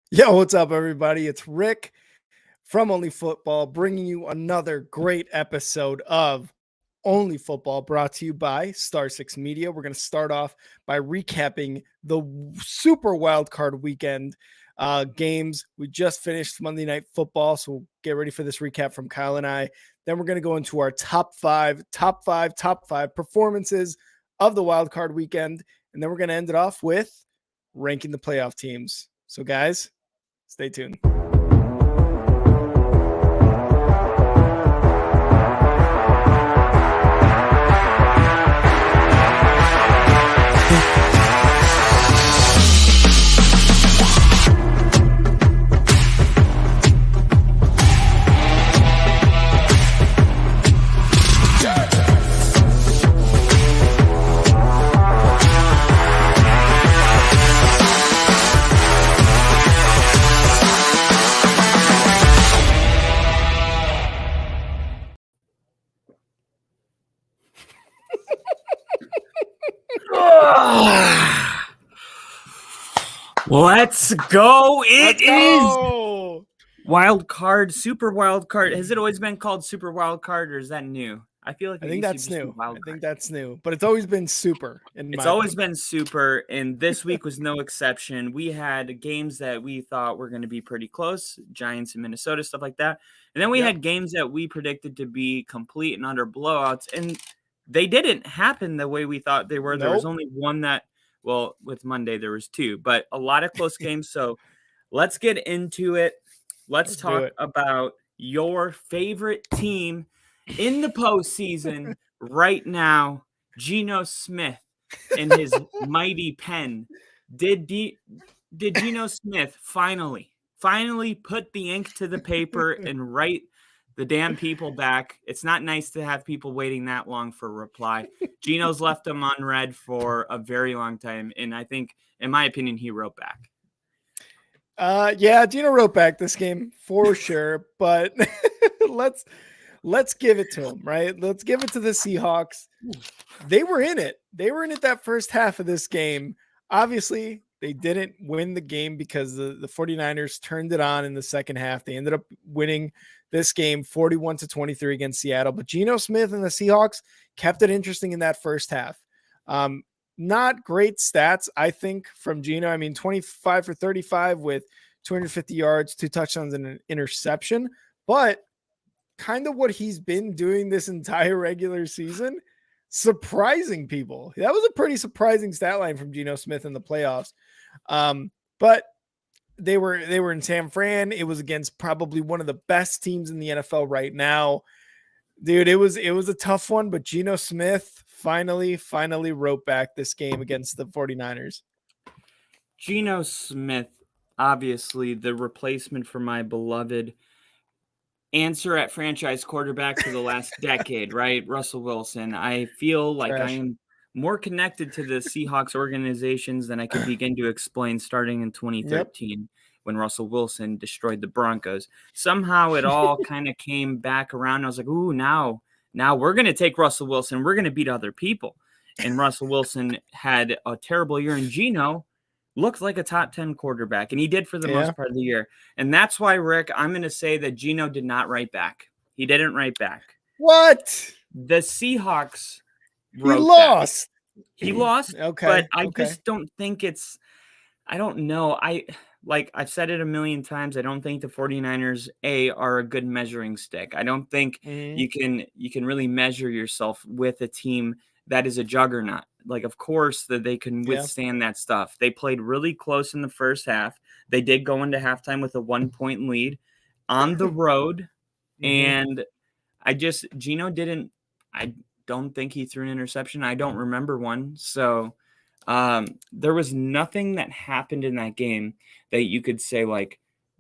Yo, what's up, everybody? It's Rick from Only Football bringing you another great episode of Only Football brought to you by Star 6 Media. We're going to start off by recapping the Super Wildcard weekend games. We just finished Monday Night Football, so we'll get ready for this recap from Kyle and I. Then we're going to go into our top five performances of the Wildcard weekend. And then we're going to end it off with ranking the playoff teams. So, guys, stay tuned. Let's go. It is Wild Card, Super Wild Card. Has it always been called Super Wild Card, or is that new? I feel like I think that's new. But it's always been super. It's always been super, and this week was no exception. We had games that we thought were going to be pretty close, Giants and Minnesota, stuff like that. And then we had games that we predicted to be complete and utter blowouts, and they didn't happen the way we thought they were. Nope. There was only one that, well, with Monday there was two, but a lot of close games. So let's get into it. Let's talk about your favorite team in the postseason right now, Geno Smith and his mighty pen. Did Geno Smith finally put the ink to the paper and write the damn people back? It's not nice to have people waiting that long for a reply. Geno's left them unread for a very long time, and I think, in my opinion, he wrote back. Geno wrote back this game for sure, but let's give it to him, right? Let's give it to the Seahawks. They were in it. They were in it that first half of this game. Obviously, they didn't win the game because the 49ers turned it on in the second half. They ended up winning this game 41-23 against Seattle. But Geno Smith and the Seahawks kept it interesting in that first half. Not great stats, I think, from Geno. I mean, 25 for 35 with 250 yards, 2 touchdowns, and an interception. But kind of what he's been doing this entire regular season, surprising people. That was a pretty surprising stat line from Geno Smith in the playoffs. But they were in San Fran. It was against probably one of the best teams in the NFL right now. Dude, it was a tough one, but Geno Smith finally wrote back this game against the 49ers. Geno Smith, obviously the replacement for my beloved answer at franchise quarterback for the last decade, right? Russell Wilson. I feel like I am more connected to the Seahawks organizations than I could begin to explain starting in 2013 when Russell Wilson destroyed the Broncos. Somehow it all kind of came back around. I was like, ooh, now we're going to take Russell Wilson. We're going to beat other people. And Russell Wilson had a terrible year, and Geno looked like a top 10 quarterback, and he did for the most part of the year. And that's why, Rick, I'm going to say that Geno did not write back. He didn't write back. What? The Seahawks lost. He lost. Okay. But I just don't think it's – I don't know. I've said it a million times. I don't think the 49ers, are a good measuring stick. I don't think you can really measure yourself with a team that is a juggernaut. Like, of course, that they can withstand that stuff. They played really close in the first half. They did go into halftime with a 1-point lead on the road. And Geno didn't – I don't think he threw an interception. I don't remember one. So there was nothing that happened in that game that you could say, like,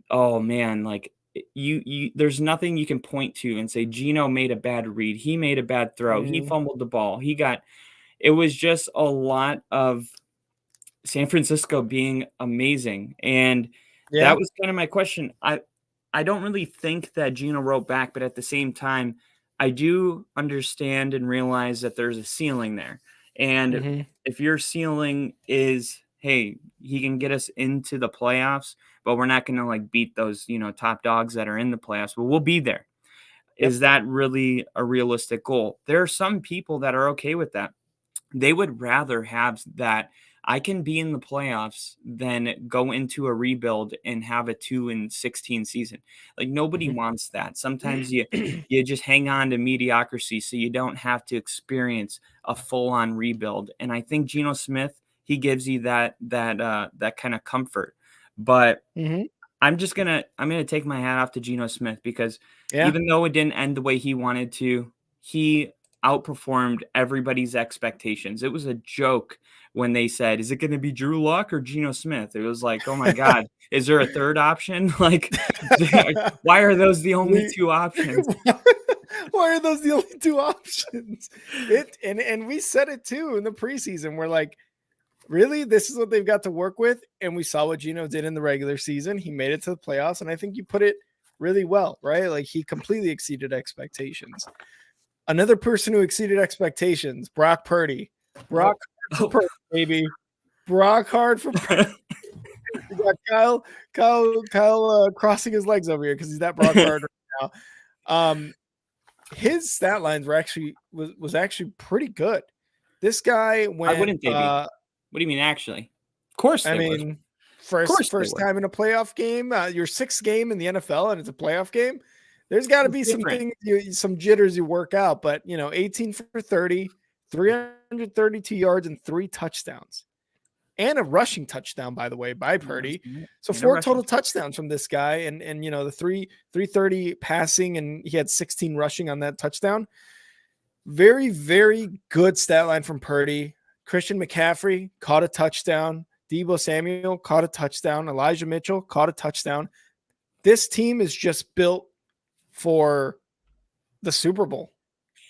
oh, man, like, there's nothing you can point to and say Geno made a bad read. He made a bad throw. He fumbled the ball. It was just a lot of San Francisco being amazing. And that was kind of my question. I don't really think that Geno wrote back, but at the same time, I do understand and realize that there's a ceiling there. And if your ceiling is, hey, he can get us into the playoffs, but we're not going to like beat those, top dogs that are in the playoffs, but we'll be there. Yep. Is that really a realistic goal? There are some people that are okay with that. They would rather have that. I can be in the playoffs than go into a rebuild and have a 2-16 season. Like nobody wants that. Sometimes you just hang on to mediocrity so you don't have to experience a full-on rebuild. And I think Geno Smith, he gives you that kind of comfort. But I'm gonna take my hat off to Geno Smith because even though it didn't end the way he wanted to, he outperformed everybody's expectations. It was a joke when they said, "Is it going to be Drew Lock or Geno Smith?" It was like, "Oh my God, is there a third option?" Like, why are those the only two options? Why are those the only two options? And we said it too in the preseason. We're like, really, this is what they've got to work with. And we saw what Geno did in the regular season. He made it to the playoffs, and I think you put it really well, right? Like he completely exceeded expectations. Another person who exceeded expectations, Brock Purdy. Brock for Purdy, baby. Brock hard for Purdy. We got Kyle crossing his legs over here because he's that Brock hard right now. His stat lines were actually was actually pretty good. This guy went. I wouldn't they be? What do you mean, actually? Of course, I mean, first time in a playoff game, your sixth game in the NFL, and it's a playoff game. There's got to be some things, some jitters you work out, but 18 for 30, 332 yards and 3 touchdowns, and a rushing touchdown, by the way, by Purdy. So 4 total touchdowns from this guy, and the 330 passing, and he had 16 rushing on that touchdown. Very, very good stat line from Purdy. Christian McCaffrey caught a touchdown. Deebo Samuel caught a touchdown. Elijah Mitchell caught a touchdown. This team is just built for the Super Bowl.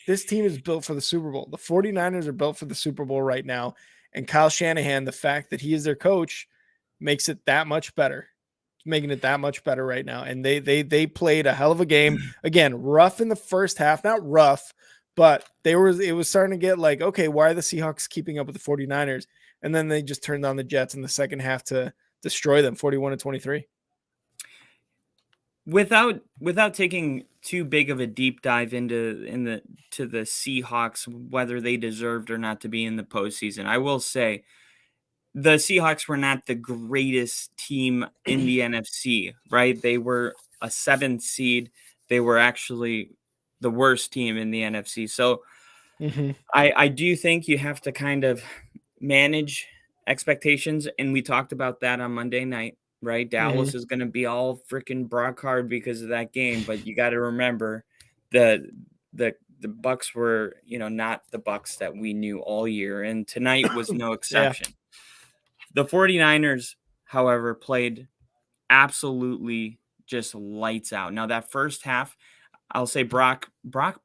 This team is built for the Super Bowl. The 49ers are built for the Super Bowl right now. And Kyle Shanahan, the fact that he is their coach, makes it that much better. It's making it that much better right now. And they played a hell of a game. Again, rough in the first half. Not rough, but it was starting to get like, okay, why are the Seahawks keeping up with the 49ers? And then they just turned on the Jets in the second half to destroy them, 41-23. Without taking too big of a deep dive into the Seahawks, whether they deserved or not to be in the postseason, I will say the Seahawks were not the greatest team in the NFC, right? They were a 7th seed. They were actually the worst team in the NFC. So I do think you have to kind of manage expectations, and we talked about that on Monday night. Right, Dallas is going to be all freaking Wildcard because of that game, but you got to remember the Bucks were, not the Bucks that we knew all year, and tonight was no exception. The 49ers, however, played absolutely just lights out. Now that first half, I'll say Brock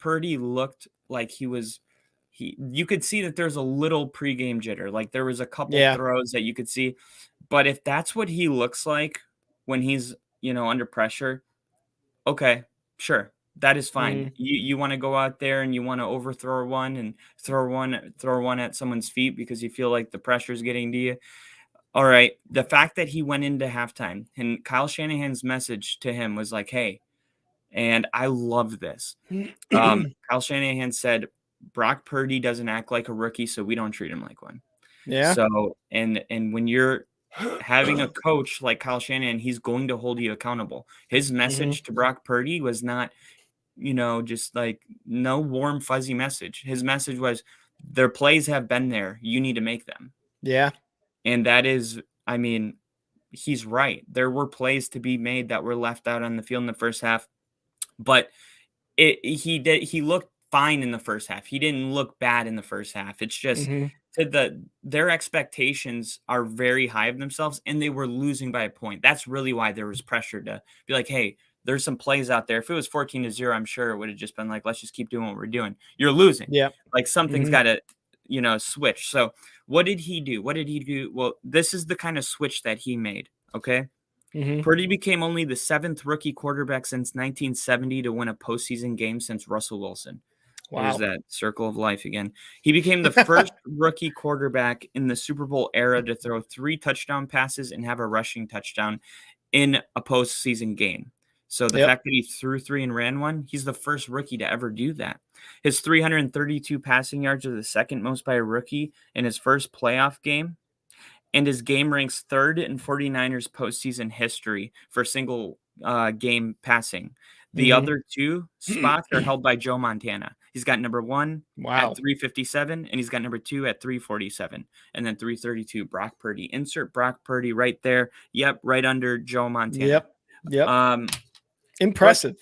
Purdy looked like you could see that there's a little pregame jitter. Like there was a couple throws that you could see. But if that's what he looks like when he's, under pressure, okay, sure. That is fine. You want to go out there and you want to overthrow one and throw one at someone's feet because you feel like the pressure is getting to you. All right. The fact that he went into halftime and Kyle Shanahan's message to him was like, hey, and I love this. Kyle Shanahan said, Brock Purdy doesn't act like a rookie, so we don't treat him like one. Yeah. So, and when you're having a coach like Kyle Shanahan, he's going to hold you accountable. His message to Brock Purdy was not, just like no warm, fuzzy message. His message was, their plays have been there. You need to make them. Yeah. And that is, I mean, he's right. There were plays to be made that were left out on the field in the first half, but he looked fine in the first half. He didn't look bad in the first half. It's just their expectations are very high of themselves, and they were losing by a point. That's really why there was pressure to be like, hey, there's some plays out there. If it was 14-0, I'm sure it would have just been like, let's just keep doing what we're doing. You're losing. Yeah. Like something's got to, switch. So what did he do? Well, this is the kind of switch that he made. Okay. Purdy became only the 7th rookie quarterback since 1970 to win a postseason game since Russell Wilson. There's that circle of life again. He became the first rookie quarterback in the Super Bowl era to throw 3 touchdown passes and have a rushing touchdown in a postseason game. So the fact that he threw 3 and ran 1, he's the first rookie to ever do that. His 332 passing yards are the second most by a rookie in his first playoff game. And his game ranks 3rd in 49ers postseason history for single game passing. The other 2 spots are held by Joe Montana. He's got number 1 at 357, and he's got number 2 at 347, and then 332, Brock Purdy. Insert Brock Purdy right there. Yep, right under Joe Montana. Yep. Impressive.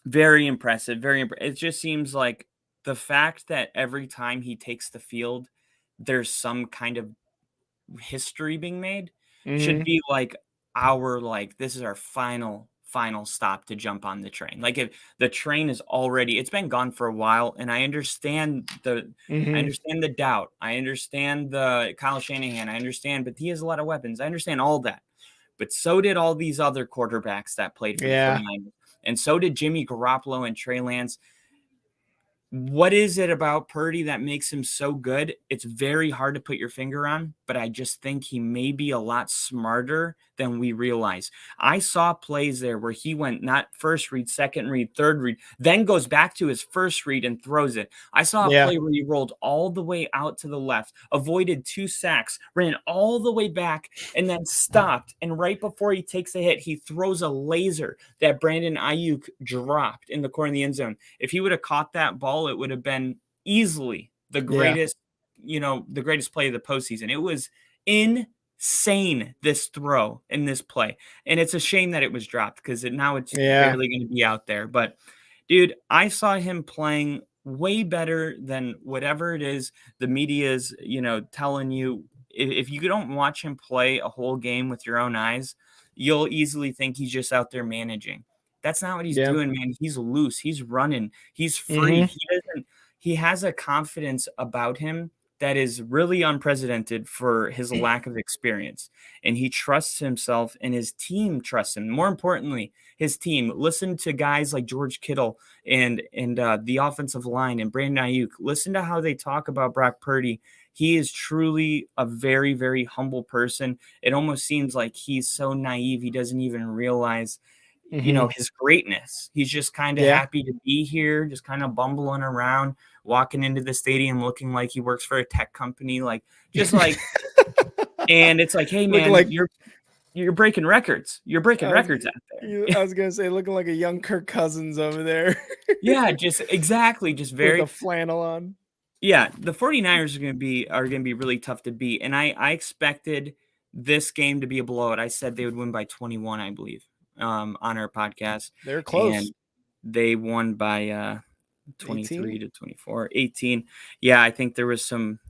Very impressive. It just seems like the fact that every time he takes the field, there's some kind of history being made should be like this is our final stop to jump on the train. Like if the train is already, it's been gone for a while, and I understand the doubt. I understand the Kyle Shanahan. I understand, but he has a lot of weapons. I understand all that. But so did all these other quarterbacks that played for the 49ers. And so did Jimmy Garoppolo and Trey Lance. What is it about Purdy that makes him so good? It's very hard to put your finger on, but I just think he may be a lot smarter than we realize. I saw plays there where he went not first read, second read, third read, then goes back to his first read and throws it. I saw a play where he rolled all the way out to the left, avoided 2 sacks, ran all the way back, and then stopped. And right before he takes a hit, he throws a laser that Brandon Ayuk dropped in the corner of the end zone. If he would have caught that ball, it would have been easily the greatest, the greatest play of the postseason. It was insane, this throw in this play. And it's a shame that it was dropped because now it's barely going to be out there. But dude, I saw him playing way better than whatever it is the media is, telling you. If you don't watch him play a whole game with your own eyes, you'll easily think he's just out there managing. That's not what he's doing, man. He's loose. He's running. He's free. He has a confidence about him that is really unprecedented for his lack of experience. And he trusts himself, and his team trusts him. More importantly, his team. Listen to guys like George Kittle and the offensive line and Brandon Ayuk. Listen to how they talk about Brock Purdy. He is truly a very, very humble person. It almost seems like he's so naive he doesn't even realize his greatness. He's just kind of happy to be here, just kind of bumbling around, walking into the stadium looking like he works for a tech company, and it's like, hey man, you're breaking records. You're breaking records out there. I was gonna say, looking like a young Kirk Cousins over there. Just very with a flannel on. Yeah, the 49ers are gonna be really tough to beat, and I expected this game to be a blowout. I said they would win by 21, I believe. On our podcast. They're close. And they won by 23 to 24, 18. Yeah, I think there was some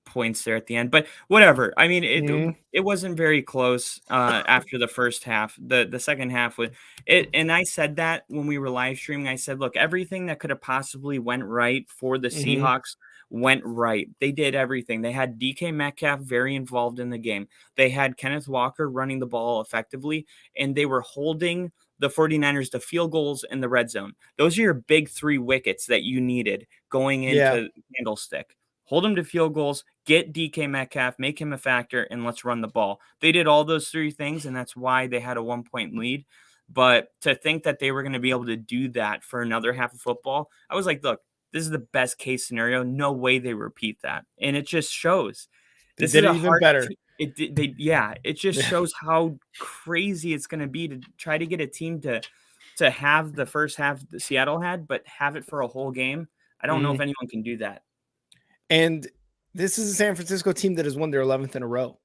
points there at the end, but whatever. I mean, it wasn't very close after the first half. The second half was it, and I said that when we were live streaming. I said, look, everything that could have possibly went right for the Seahawks went right. They did everything. They had DK Metcalf very involved in the game. They had Kenneth Walker running the ball effectively, and they were holding the 49ers to field goals in the red zone. Those are your big 3 wickets that you needed going into Candlestick. Hold them to field goals, get DK Metcalf, make him a factor, and let's run the ball. They did all those 3 things, and that's why they had a 1-point lead. But to think that they were going to be able to do that for another half of football, I was like, look, this is the best case scenario. No way they repeat that. And it just shows. This did it even better. It just shows how crazy it's going to be to try to get a team to have the first half that Seattle had, but have it for a whole game. I don't know if anyone can do that. And this is a San Francisco team that has won their 11th in a row.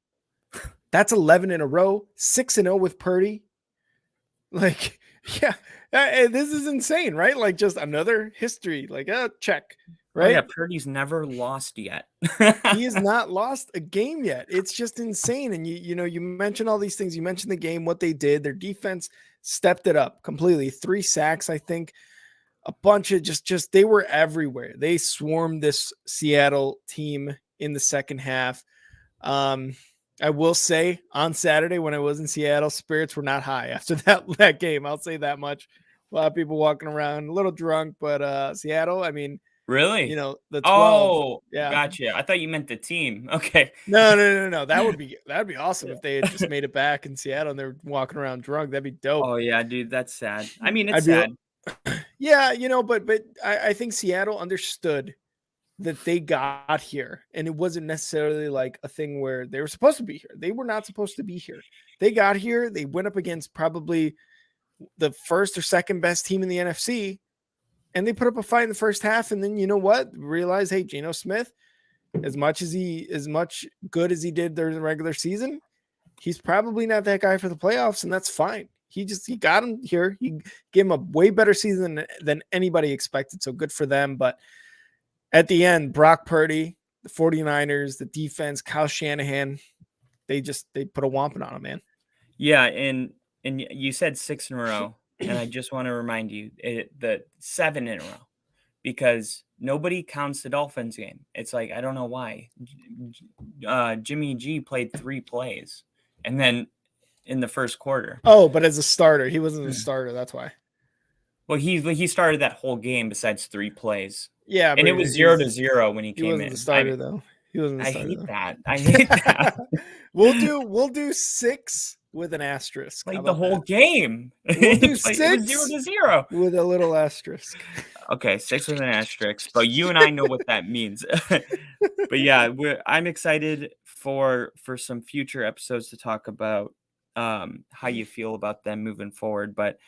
That's 11 in a row, 6-0 with Purdy. Like, this is insane, right? Like, just another history, like check, right? Oh, yeah, Purdy's never lost yet. He has not lost a game yet. It's just insane. And you mentioned all these things. You mentioned the game, what they did. Their defense stepped it up completely. 3 sacks, I think. A bunch of just they were everywhere. They swarmed this Seattle team in the second half. I will say on Saturday when I was in Seattle, spirits were not high after that game. I'll say that much. A lot of people walking around a little drunk, but Seattle, I mean, Really? The 12. Oh, Yeah. gotcha. I thought you meant the team. Okay. No. That'd be awesome if they had just made it back in Seattle and they're walking around drunk. That'd be dope. Oh yeah, dude, that's sad. I mean, it's I'd be sad. Yeah, but I think Seattle understood that they got here, and it wasn't necessarily like a thing where they were supposed to be here. They were not supposed to be here. They got here. They went up against probably the first or second best team in the NFC, and they put up a fight in the first half. And then you know what? Realize, hey, Geno Smith, as much good as he did during the regular season, he's probably not that guy for the playoffs, and that's fine. He got him here. He gave him a way better season than anybody expected. So good for them. But at the end, Brock Purdy, the 49ers, the defense, Kyle Shanahan, they put a whomping on him, man. Yeah, and you said 6 in a row, and I just want to remind you the 7 in a row, because nobody counts the Dolphins game. It's like, I don't know why. Jimmy G played 3 plays, and then in the first quarter. Oh, but as a starter, he wasn't a starter. That's why. Well, he started that whole game besides 3 plays. Yeah, and it was 0-0 when he came in. He wasn't the starter though. He wasn't. I hate that. I hate that. We'll do 6 with an asterisk. Like the whole game. We'll do 6 it was 0-0 with a little asterisk. Okay, 6 with an asterisk. But you and I know what that means. But yeah, I'm excited for some future episodes to talk about how you feel about them moving forward. But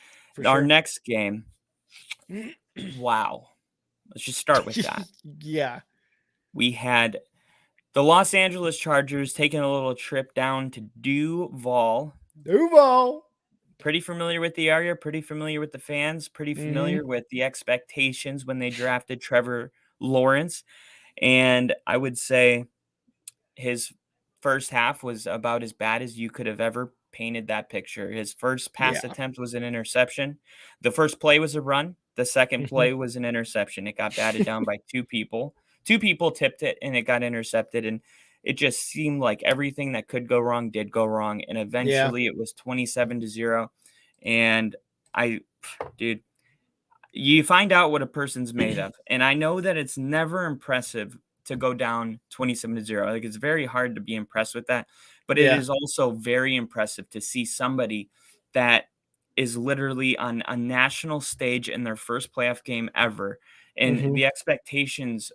our next game, wow. Let's just start with that. Yeah. We had the Los Angeles Chargers taking a little trip down to Duval. Pretty familiar with the area, pretty familiar with the fans, pretty familiar with the expectations when they drafted Trevor Lawrence. And I would say his first half was about as bad as you could have ever painted that picture. His first pass attempt was an interception. The first play was a run. The second play was an interception. It got batted down by 2 people. 2 people tipped it, and it got intercepted. And it just seemed like everything that could go wrong did go wrong. And eventually it was 27-0. And dude, you find out what a person's made of. And I know that it's never impressive to go down 27-0. Like, it's very hard to be impressed with that. But it is also very impressive to see somebody that is literally on a national stage in their first playoff game ever. And the expectations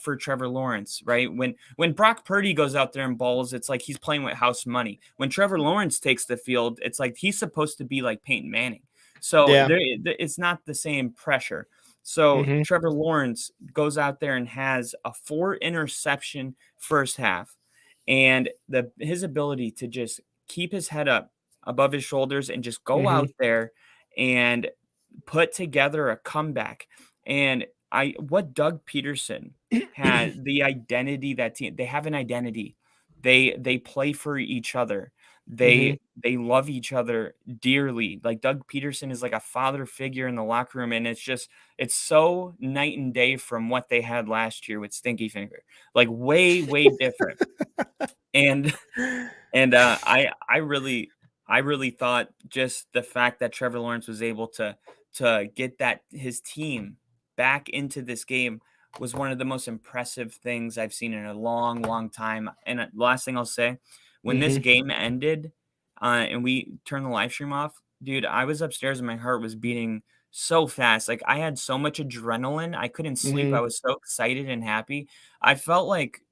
for Trevor Lawrence, right? When Brock Purdy goes out there and balls, it's like he's playing with house money. When Trevor Lawrence takes the field, it's like he's supposed to be like Peyton Manning. So it's not the same pressure. So Trevor Lawrence goes out there and has a 4 interception first half. And his ability to just keep his head up above his shoulders and just go out there and put together a comeback. And what Doug Peterson had, the identity that team, they have an identity. They play for each other. They love each other dearly. Like, Doug Peterson is like a father figure in the locker room, and it's so night and day from what they had last year with Stinky Finger. Like, way different. and I really thought just the fact that Trevor Lawrence was able to get his team back into this game was one of the most impressive things I've seen in a long, long time. And the last thing I'll say, when this game ended and we turned the live stream off, dude, I was upstairs and my heart was beating so fast. Like, I had so much adrenaline. I couldn't sleep. I was so excited and happy. I felt like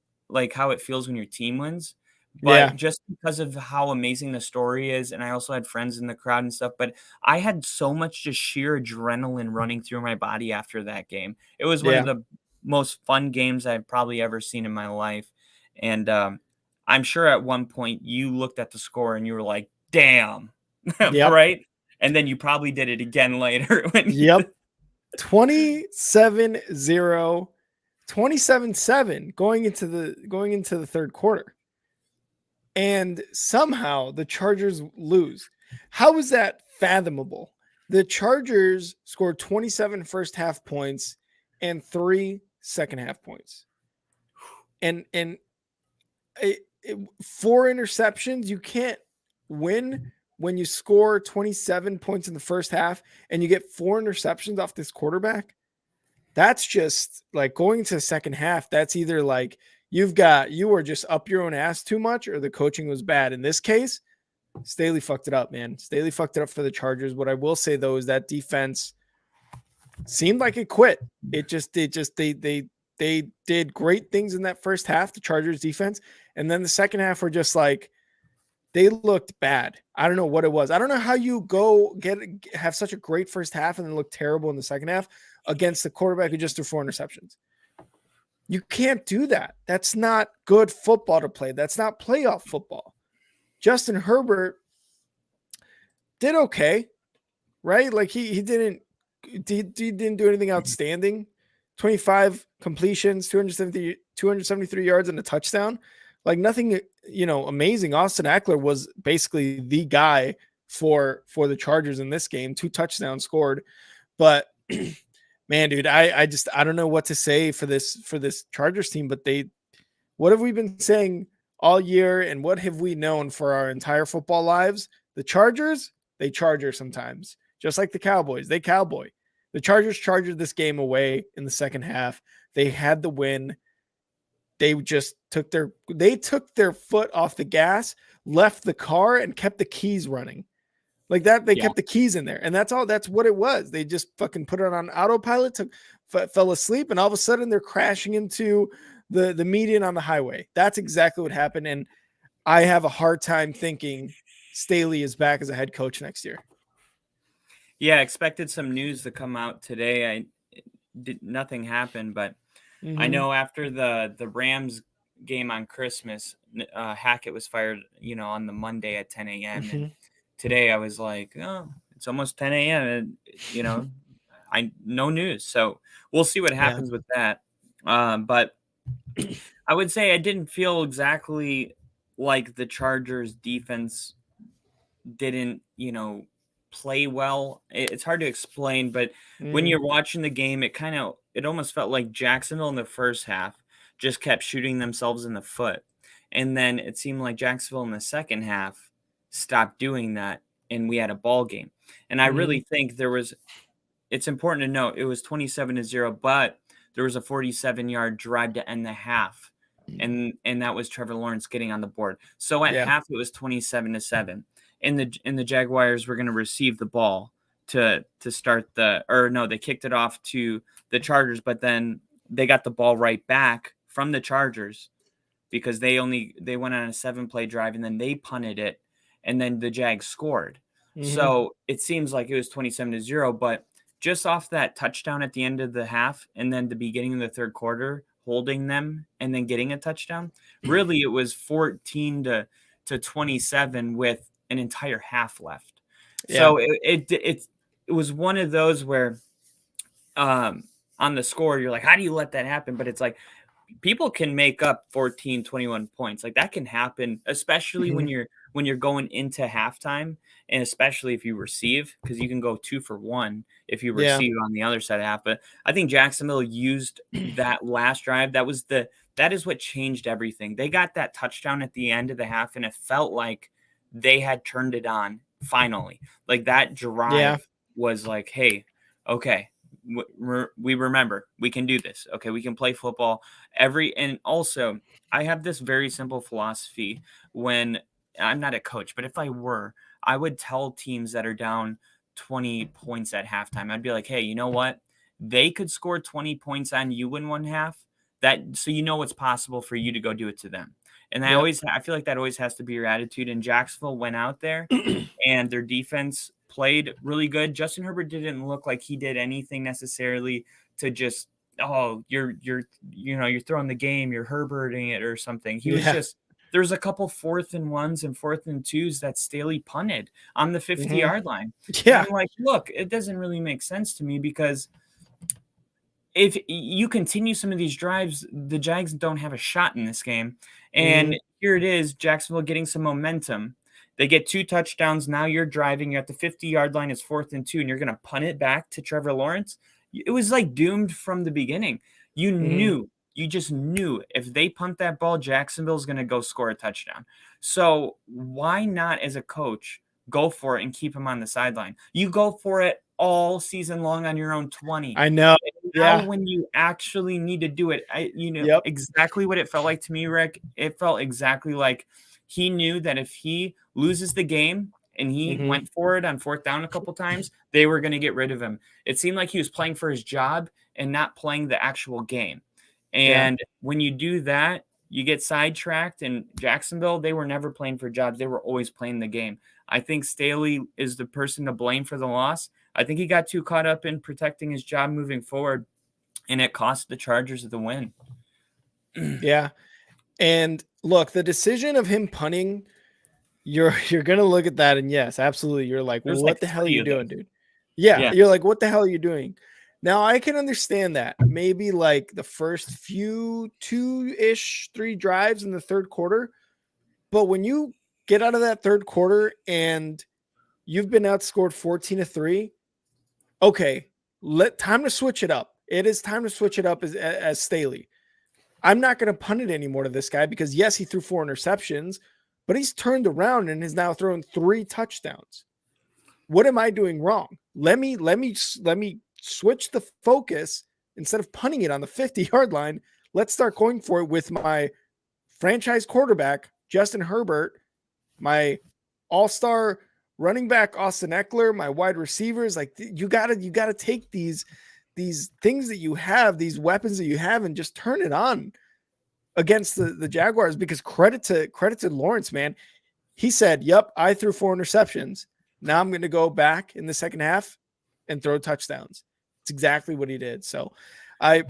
how it feels when your team wins. But just because of how amazing the story is, and I also had friends in the crowd and stuff, but I had so much just sheer adrenaline running through my body after that game. It was one of the most fun games I've probably ever seen in my life. And I'm sure at one point you looked at the score and you were like, damn, right? And then you probably did it again later. 27-0, 27-7 going into the third quarter. And somehow the Chargers lose. How is that fathomable? The Chargers scored 27 first half points and 3 second half points. And 4 interceptions. You can't win when you score 27 points in the first half and you get 4 interceptions off this quarterback. that's just like going to the second half. That's either like you were just up your own ass too much, or the coaching was bad. In this case, Staley fucked it up, man. Staley fucked it up for the Chargers. What I will say though is that defense seemed like it quit. They did great things in that first half, the Chargers defense, and then the second half were just like they looked bad. I don't know what it was. I don't know how you have such a great first half and then look terrible in the second half against the quarterback who just threw 4 interceptions. You can't do that. That's not good football to play. That's not playoff football. Justin Herbert did okay, right? Like he didn't do anything outstanding. 25 completions, 273 yards and a touchdown. Like nothing, amazing. Austin Eckler was basically the guy for the Chargers in this game. 2 touchdowns scored. But man, dude, I don't know what to say for this Chargers team, but what have we been saying all year and what have we known for our entire football lives? The Chargers, they Charger sometimes. Just like the Cowboys, they cowboy. The Chargers charged this game away in the second half. They had the win. They just took their foot off the gas, left the car, and kept the keys running. Like that, they kept the keys in there. And that's all. That's what it was. They just fucking put it on autopilot, fell asleep, and all of a sudden they're crashing into the median on the highway. That's exactly what happened. And I have a hard time thinking Staley is back as a head coach next year. Yeah, expected some news to come out today. Nothing happened, but I know after the Rams game on Christmas, Hackett was fired, on the Monday at 10 a.m. And today I was like, oh, it's almost 10 a.m. And, no news. So we'll see what happens with that. But I would say I didn't feel exactly like the Chargers defense didn't, play well. It's hard to explain, but when you're watching the game, it almost felt like Jacksonville in the first half just kept shooting themselves in the foot. And then it seemed like Jacksonville in the second half stopped doing that, and we had a ball game. And I really think it's important to note it was 27-0, but there was a 47-yard drive to end the half. And that was Trevor Lawrence getting on the board. So at half, it was 27-7. And the Jaguars were going to receive the ball to start they kicked it off to the Chargers, but then they got the ball right back from the Chargers because they went on a 7-play drive and then they punted it and then the Jags scored. So it seems like it was 27-0, but just off that touchdown at the end of the half and then the beginning of the third quarter, holding them and then getting a touchdown, really it was 14-27 with an entire half left. So it was one of those where on the score you're like, how do you let that happen? But it's like people can make up 14, 21 points. Like that can happen, especially when you're going into halftime, and especially if you receive, because you can go 2 for 1 if you receive on the other side of half. But I think Jacksonville used that last drive. That is what changed everything. They got that touchdown at the end of the half, and it felt like they had turned it on finally. Like that drive was like, hey, okay, we remember we can do this. Okay, we can play football. And also I have this very simple philosophy when I'm not a coach, but if I were, I would tell teams that are down 20 points at halftime, I'd be like, hey, you know what? They could score 20 points on you in one half. So it's possible for you to go do it to them. And I feel like that always has to be your attitude. And Jacksonville went out there and their defense played really good. Justin Herbert didn't look like he did anything necessarily to just, you're throwing the game, you're Herberting it or something. He was just, there's a couple 4th and 1s and 4th and 2s that Staley punted on the 50-yard line. Yeah. And I'm like, look, it doesn't really make sense to me because if you continue some of these drives, the Jags don't have a shot in this game. And here it is, Jacksonville getting some momentum. They get 2 touchdowns. Now you're driving. You're at the 50-yard line. It's 4th and 2, and you're going to punt it back to Trevor Lawrence. It was like doomed from the beginning. You just knew if they punt that ball, Jacksonville's going to go score a touchdown. So why not, as a coach, go for it and keep him on the sideline? You go for it all season long on your own 20. I know. now when you actually need to do it, exactly what it felt like to me, Rick. It felt exactly like he knew that if he loses the game and he went for it on fourth down a couple times, they were going to get rid of him. It seemed like he was playing for his job and not playing the actual game. And when you do that, you get sidetracked. And Jacksonville, they were never playing for jobs. They were always playing the game. I think Staley is the person to blame for the loss. I think he got too caught up in protecting his job moving forward, and it cost the Chargers the win. Yeah. And look, the decision of him punting, you're going to look at that and yes, absolutely. You're like, well, what the hell are you doing, dude? Yeah. You're like, what the hell are you doing? Now I can understand that maybe like the first few 3 drives in the third quarter, but when you get out of that third quarter and you've been outscored 14-3, okay, time to switch it up. It is time to switch it up as Staley. I'm not going to punt it anymore to this guy because yes, he threw 4 interceptions, but he's turned around and has now thrown 3 touchdowns. What am I doing wrong? Let me switch the focus. Instead of punting it on the 50-yard line, let's start going for it with my franchise quarterback, Justin Herbert, my all-star running back, Austin Eckler, my wide receivers. Like you gotta take these things that you have, these weapons that you have, and just turn it on against the Jaguars. Because credit to Lawrence, man. He said, yep, I threw 4 interceptions. Now I'm going to go back in the second half and throw touchdowns. It's exactly what he did. So I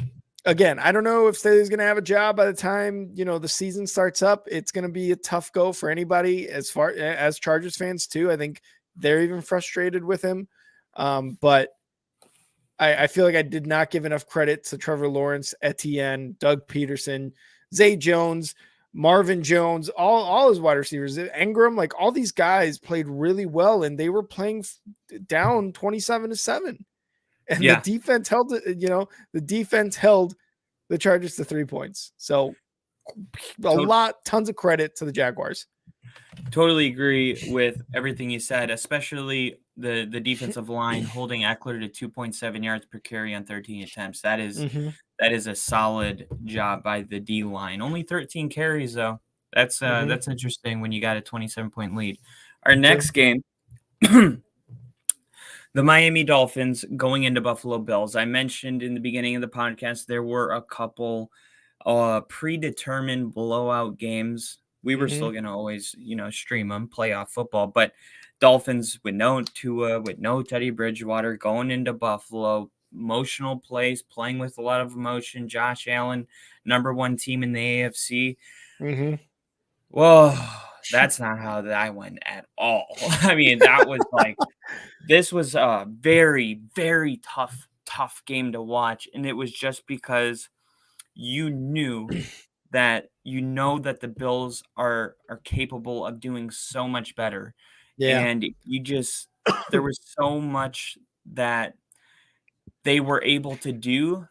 don't know if Staley's going to have a job by the time, the season starts up. It's going to be a tough go for anybody as far as Chargers fans too. I think they're even frustrated with him. But I feel like I did not give enough credit to Trevor Lawrence, Etienne, Doug Peterson, Zay Jones, Marvin Jones, all his wide receivers, Ingram, like all these guys played really well, and they were playing down 27-7. And the defense held the Chargers to 3 points. So tons of credit to the Jaguars. Totally agree with everything you said, especially the defensive line holding Eckler to 2.7 yards per carry on 13 attempts. That is a solid job by the D line. Only 13 carries though. That's interesting when you got a 27-point lead. Our next game, the Miami Dolphins going into Buffalo Bills. I mentioned in the beginning of the podcast there were a couple predetermined blowout games. We were still going to always, stream them, playoff football. But Dolphins with no Tua, with no Teddy Bridgewater, going into Buffalo, emotional plays, playing with a lot of emotion. Josh Allen, number 1 team in the AFC. Whoa, that's not how that went at all. I mean, that was like, this was a very, very tough game to watch. And it was just because you knew that that the Bills are capable of doing so much better. And there was so much that they were able to do.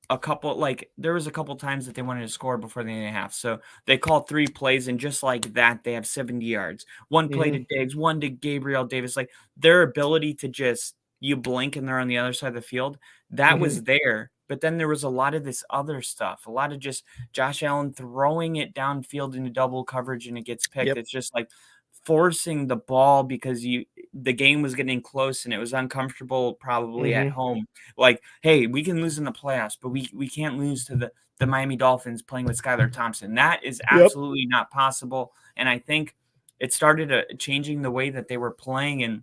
There was a couple times that they wanted to score before the end of the half. So they called 3 plays, and just like that, they have 70 yards. 1 play to Diggs, 1 to Gabriel Davis. Like their ability to just, you blink and they're on the other side of the field, that was there. But then there was a lot of this other stuff, a lot of just Josh Allen throwing it downfield into double coverage and it gets picked. It's just like forcing the ball because the game was getting close and it was uncomfortable probably at home. Like, hey, we can lose in the playoffs, but we can't lose to the Miami Dolphins playing with Skylar Thompson. That is absolutely not possible. And I think it started changing the way that they were playing. And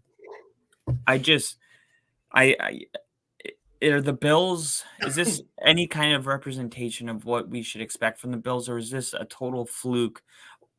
are the Bills, is this any kind of representation of what we should expect from the Bills, or is this a total fluke?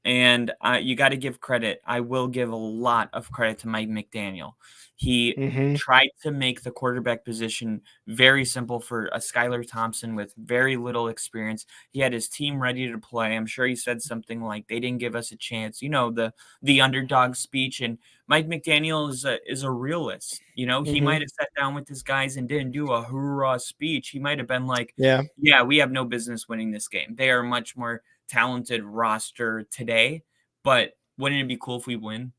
And you got to give credit. I will give a lot of credit to Mike McDaniel. He tried to make the quarterback position very simple for a Skylar Thompson with very little experience. He had his team ready to play. I'm sure he said something like, they didn't give us a chance, the underdog speech. And Mike McDaniel is a realist. He might have sat down with his guys and didn't do a hoorah speech. He might have been like, yeah, we have no business winning this game. They are much more talented roster today, but wouldn't it be cool if we win?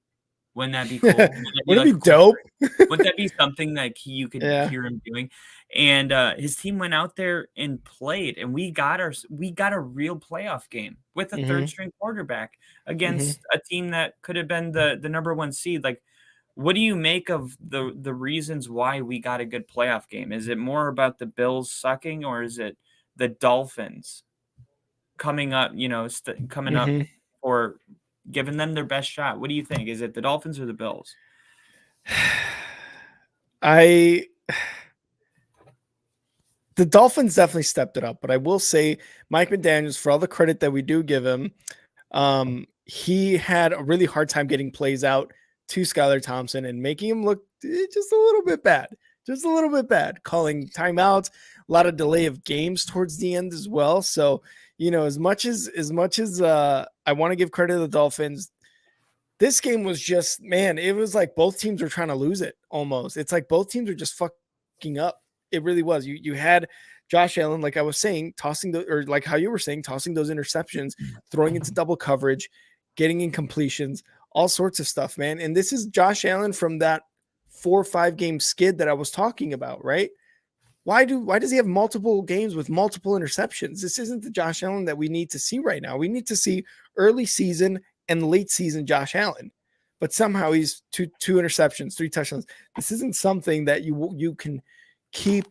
Wouldn't that be cool? Wouldn't that be, Wouldn't like, it a be cool dope? story? Wouldn't that be something like you could Yeah. hear him doing? And his team went out there and played, and we got a real playoff game with a third string quarterback against a team that could have been the number one seed. Like, what do you make of the reasons why we got a good playoff game? Is it more about the Bills sucking, or is it the Dolphins coming up, coming up or giving them their best shot? What do you think? Is it the Dolphins or the Bills? The Dolphins definitely stepped it up, but I will say Mike McDaniels, for all the credit that we do give him, he had a really hard time getting plays out to Skylar Thompson and making him look just a little bit bad, calling timeouts, a lot of delay of games towards the end as well. So, as much as I want to give credit to the Dolphins, this game was just, man, it was like both teams were trying to lose it almost. It's like both teams are just fucking up. It really was. You had Josh Allen, like I was saying, like how you were saying, tossing those interceptions, throwing into double coverage, getting incompletions, all sorts of stuff, man. And this is Josh Allen from that 4 or 5 game skid that I was talking about, right? Why does he have multiple games with multiple interceptions? This isn't the Josh Allen that we need to see right now. We need to see early season and late season Josh Allen. But somehow he's two interceptions, 3 touchdowns. This isn't something that you can keep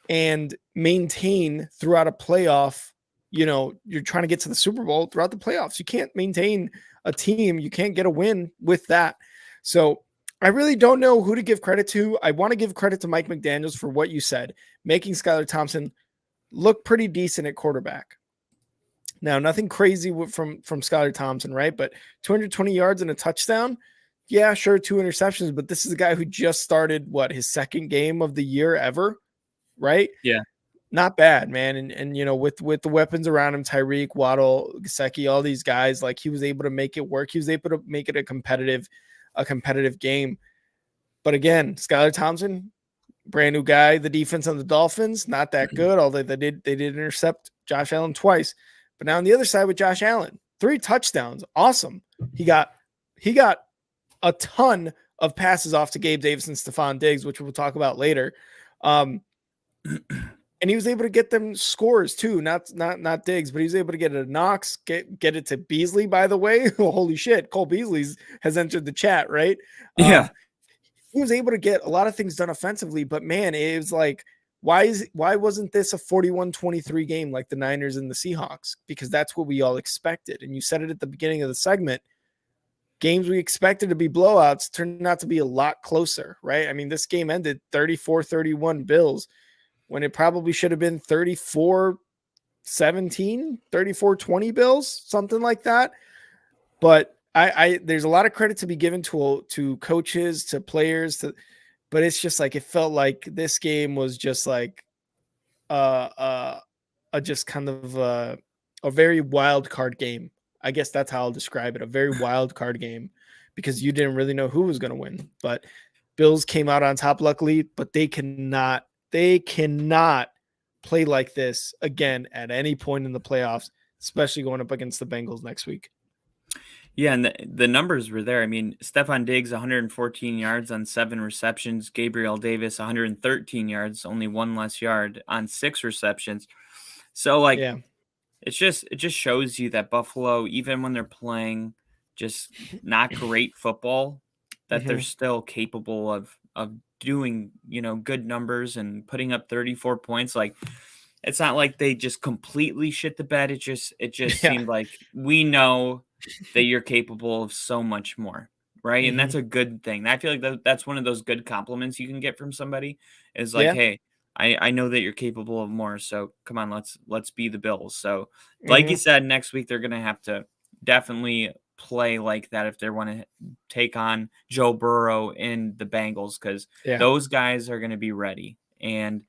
and maintain throughout a playoff. You're trying to get to the Super Bowl throughout the playoffs. You can't maintain a team. You can't get a win with that. So I really don't know who to give credit to. I want to give credit to Mike McDaniels for what you said, making Skylar Thompson look pretty decent at quarterback. Now, nothing crazy from Skylar Thompson, right? But 220 yards and a touchdown. Yeah, sure, 2 interceptions, but this is a guy who just started his second game of the year ever, right? Yeah. Not bad, man. And with the weapons around him, Tyreek, Waddle, Gesicki, all these guys, like he was able to make it work. He was able to make it a competitive game. But again, Skylar Thompson, brand new guy. The defense on the Dolphins, not that good, although they did intercept Josh Allen twice. But now on the other side with Josh Allen, 3 touchdowns. Awesome. He got a ton of passes off to Gabe Davis and Stephon Diggs, which we'll talk about later. And he was able to get them scores too, not Diggs, but he was able to get it to Knox, get it to Beasley, by the way. Holy shit, Cole Beasley has entered the chat, right? Yeah. He was able to get a lot of things done offensively, but man, it was like, why wasn't this a 41-23 game like the Niners and the Seahawks? Because that's what we all expected. And you said it at the beginning of the segment. Games we expected to be blowouts turned out to be a lot closer, right? I mean, this game ended 34-31 Bills when it probably should have been 34-17, 34-20 Bills, something like that. But I there's a lot of credit to be given to coaches, to players, but it's just like it felt like this game was just like just kind of a very wild card game. I guess that's how I'll describe it. A very wild card game because you didn't really know who was going to win. But Bills came out on top, luckily, but they cannot play like this again at any point in the playoffs, especially going up against the Bengals next week. Yeah, and the numbers were there. I mean, Stephon Diggs, 114 yards on 7 receptions. Gabriel Davis, 113 yards, only 1 less yard on 6 receptions. So, like, yeah. It just shows you that Buffalo, even when they're playing just not great football, that they're still capable of doing, good numbers and putting up 34 points. Like, it's not like they just completely shit the bed. It just seemed like we know that you're capable of so much more, right? And that's a good thing. I feel like that's one of those good compliments you can get from somebody is like, hey, I know that you're capable of more, so come on, let's be the Bills. So, like you said, next week they're going to have to definitely play like that if they want to take on Joe Burrow and the Bengals, because those guys are going to be ready. And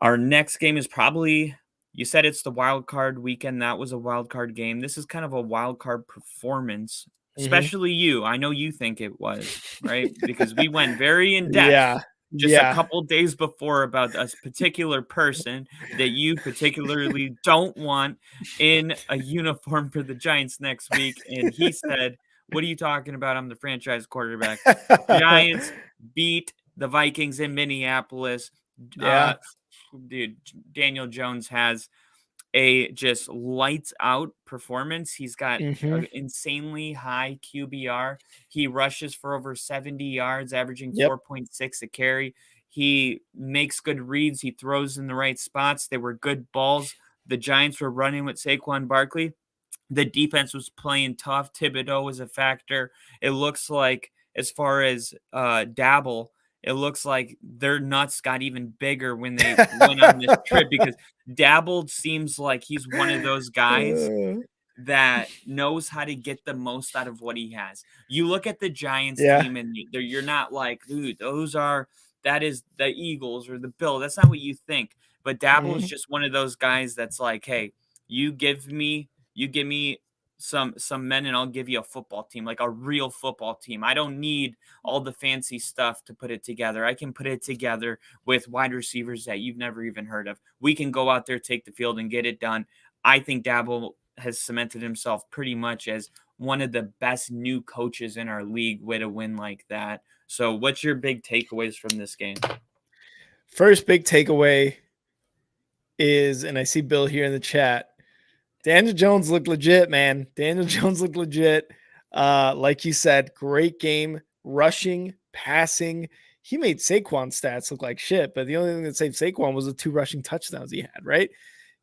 our next game is probably, you said it's the wild card weekend. That was a wild card game. This is kind of a wild card performance, especially you. I know you think it was, right? Because we went very in depth. A couple days before about a particular person that you particularly don't want in a uniform for the Giants next week. And he said, What are you talking about? I'm the franchise quarterback. Giants beat the Vikings in Minneapolis. Yeah. Dude, Daniel Jones has a just lights out performance. He's got Mm-hmm. an insanely high QBR. He rushes for over 70 yards, averaging Yep. 4.6 a carry. He makes good reads. He throws in the right spots. They were good balls. The Giants were running with Saquon Barkley. The defense was playing tough. Thibodeau was a factor. It looks like, as far as Dabble, it looks like their nuts got even bigger when they went on this trip, because Dabble seems like he's one of those guys that knows how to get the most out of what he has. You look at the Giants Yeah. team, and you're not like, dude, that is the Eagles or the Bills. That's not what you think. But Dabble is just one of those guys that's like, hey, you give me some men, and I'll give you a football team, like a real football team. I don't need all the fancy stuff to put it together. I can put it together with wide receivers that you've never even heard of. We can go out there, take the field, and get it done. I think Dabble has cemented himself pretty much as one of the best new coaches in our league with a win like that. So what's your big takeaways from this game? First big takeaway is, and I see Bill here in the chat, Daniel Jones looked legit, man. Daniel Jones looked legit. Like you said, great game, rushing, passing. He made Saquon's stats look like shit, but the only thing that saved Saquon was the 2 rushing touchdowns he had, right?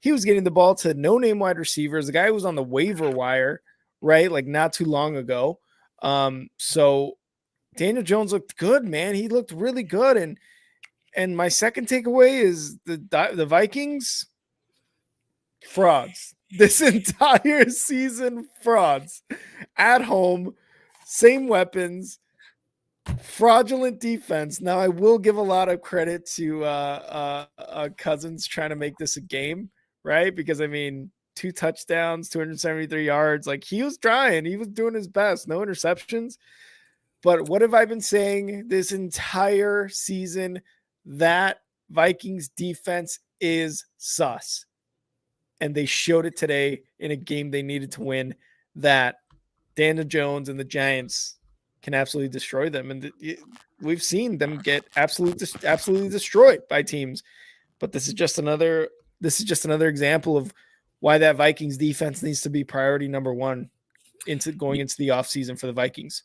He was getting the ball to no-name wide receivers. The guy who was on the waiver wire, right? Like not too long ago. So Daniel Jones looked good, man. He looked really good. And my second takeaway is the Vikings frauds. This entire season, frauds at home, same weapons, fraudulent defense. Now, I will give a lot of credit to Cousins trying to make this a game, right? Because I mean, 2 touchdowns, 273 yards. Like he was trying, he was doing his best, no interceptions. But what have I been saying this entire season? That Vikings defense is sus. And they showed it today in a game they needed to win, that Daniel Jones and the Giants can absolutely destroy them. And we've seen them get absolutely destroyed by teams. But this is just another example of why that Vikings defense needs to be priority number 1 into the offseason for the Vikings.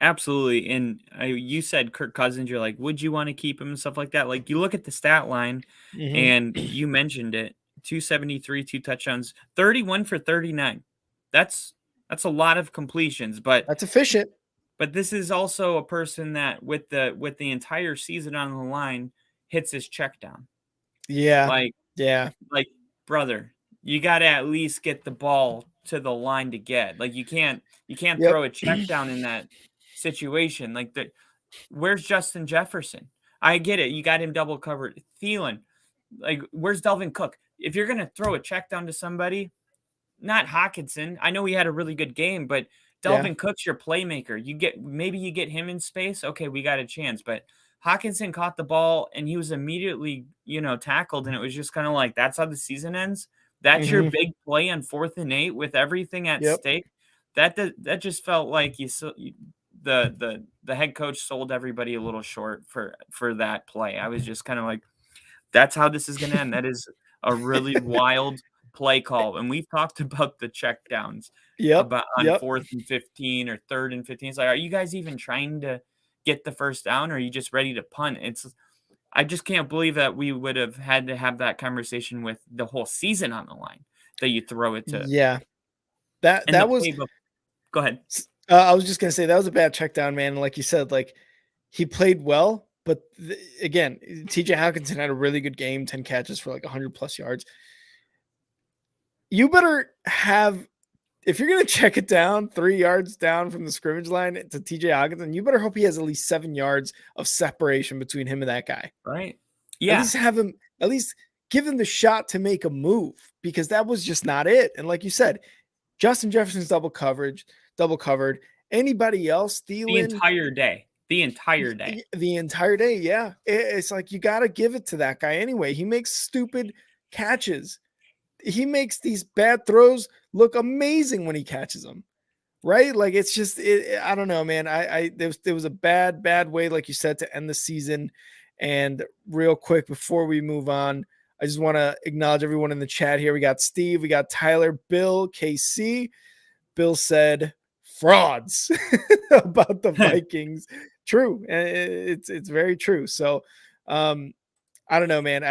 Absolutely. And you said Kirk Cousins, you're like, would you want to keep him and stuff like that? Like, you look at the stat line, and you mentioned it, 273, 2 touchdowns, 31 for 39. That's a lot of completions, but that's efficient. But this is also a person that with the entire season on the line hits his check down. Yeah. Like, brother, you got to at least get the ball to the line to get. Like, you can't throw a check down in that situation. Like, where's Justin Jefferson? I get it. You got him double covered. Thielen, like, where's Dalvin Cook? If you're going to throw a check down to somebody, not Hawkinson. I know he had a really good game, but Dalvin Cook's your playmaker. Maybe you get him in space. Okay, we got a chance. But Hawkinson caught the ball and he was immediately, tackled. And it was just kind of like, that's how the season ends. That's your big play on 4th and 8 with everything at stake. That just felt like the head coach sold everybody a little short for that play. I was just kind of like, that's how this is going to end. That is a really wild play call. And we've talked about the check downs about on 4th and 15 or 3rd and 15. It's like, are you guys even trying to get the first down, or are you just ready to punt? I just can't believe that we would have had to have that conversation with the whole season on the line, that you throw it to. Yeah. That was playbook. Go ahead. I was just going to say that was a bad check down, man. Like you said, like he played well, but again, TJ Hawkinson had a really good game, 10 catches for like 100+ yards. You better have, if you're going to check it down 3 yards down from the scrimmage line to TJ Hawkinson, you better hope he has at least 7 yards of separation between him and that guy. Right. Yeah. At least give him the shot to make a move, because that was just not it. And like you said, Justin Jefferson's double covered. Anybody else, Thielen, the entire day. Yeah. It's like, you got to give it to that guy anyway. He makes stupid catches. He makes these bad throws look amazing when he catches them. right? Like it's just I don't know, man. There was a bad way, like you said, to end the season. And real quick before we move on, I just want to acknowledge everyone in the chat here. We got Steve, we got Tyler, Bill, KC. Bill said frauds about the Vikings. True. It's very true. So I don't know, man.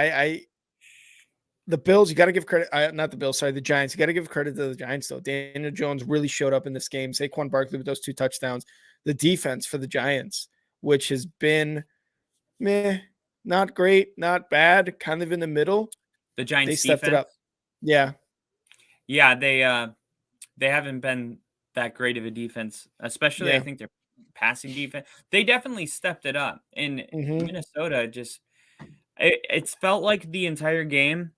The Bills, you got to give credit. Not the Bills, sorry, the Giants. You got to give credit to the Giants, though. Daniel Jones really showed up in this game. Saquon Barkley with those 2 touchdowns. The defense for the Giants, which has been meh, not great, not bad, kind of in the middle. The Giants they stepped defense? it up. Yeah. Yeah, they haven't been that great of a defense, especially I think their passing defense. They definitely stepped it up. And Minnesota just it's felt like the entire game,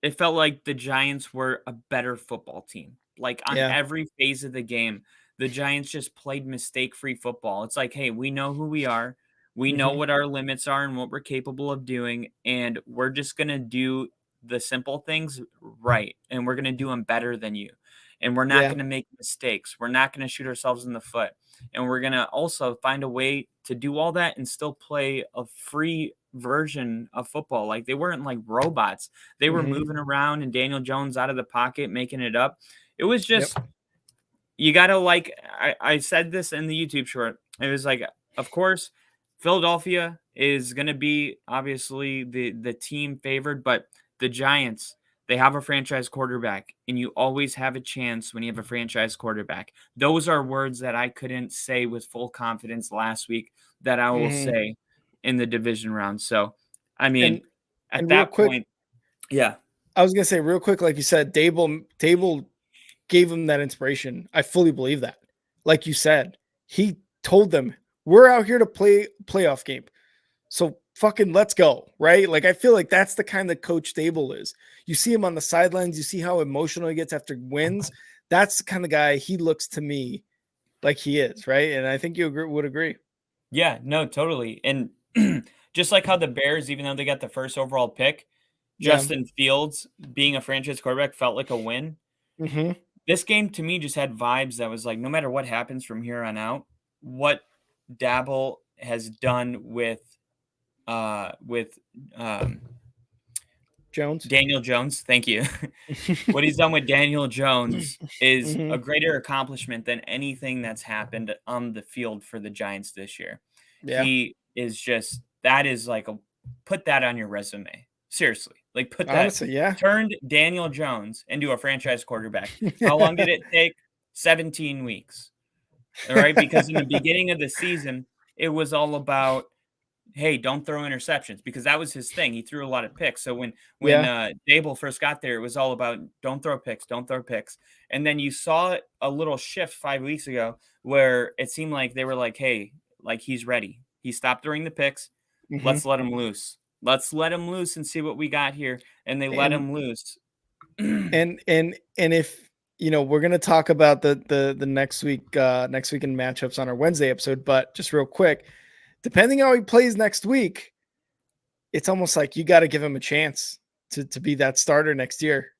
it felt like the Giants were a better football team. Like on every phase of the game, the Giants just played mistake-free football. It's like, hey, we know who we are. We know what our limits are and what we're capable of doing, and we're just going to do the simple things right, and we're going to do them better than you. And we're not going to make mistakes. We're not going to shoot ourselves in the foot. And we're going to also find a way to do all that and still play a free version of football. Like they weren't like robots. They were moving around and Daniel Jones out of the pocket, making it up. It was just, you got to like, I said this in the YouTube short. It was like, of course, Philadelphia is going to be obviously the team favored, but the Giants, they have a franchise quarterback, and you always have a chance when you have a franchise quarterback. Those are words that I couldn't say with full confidence last week that I will say in the division round. So, I mean, at that point, yeah. I was going to say real quick, like you said, Dable gave him that inspiration. I fully believe that. Like you said, he told them, we're out here to play playoff game. So fucking let's go, right? Like I feel like that's the kind of coach Dable is. You see him on the sidelines, you see how emotional he gets after wins. That's the kind of guy he looks to me like he is, right? And I think you would agree. Yeah, no, totally. And just like how the Bears, even though they got the first overall pick, Justin Fields being a franchise quarterback felt like a win. This game to me just had vibes that was like, no matter what happens from here on out, what Dable has done with Jones, Daniel Jones, thank you. What he's done with Daniel Jones is a greater accomplishment than anything that's happened on the field for the Giants this year. He is just, that is like put that on your resume. Seriously, like put that. Honestly, Turned Daniel Jones into a franchise quarterback. How long did it take? 17 weeks. All right, because in the beginning of the season, it was all about, hey, don't throw interceptions, because that was his thing. He threw a lot of picks. So when Dable first got there, it was all about don't throw picks, don't throw picks. And then you saw a little shift 5 weeks ago where it seemed like they were like, hey, like he's ready. He stopped throwing the picks. Let's let him loose. Let's let him loose and see what we got here. And they let him loose. And if we're gonna talk about the next weekend matchups on our Wednesday episode, but just real quick, depending on how he plays next week, it's almost like you got to give him a chance to be that starter next year.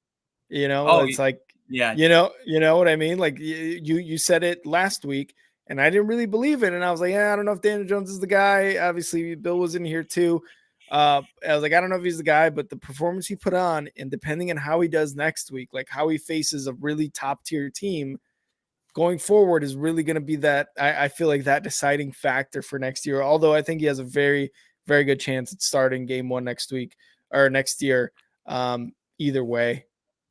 It's like, you know what I mean? Like you said it last week, and I didn't really believe it. And I was like, I don't know if Daniel Jones is the guy. Obviously, Bill was in here too. I was like, I don't know if he's the guy, but the performance he put on, and depending on how he does next week, like how he faces a really top tier team going forward, is really going to be that. I feel like that deciding factor for next year. Although I think he has a very, very good chance at starting game 1 next week or next year. Either way,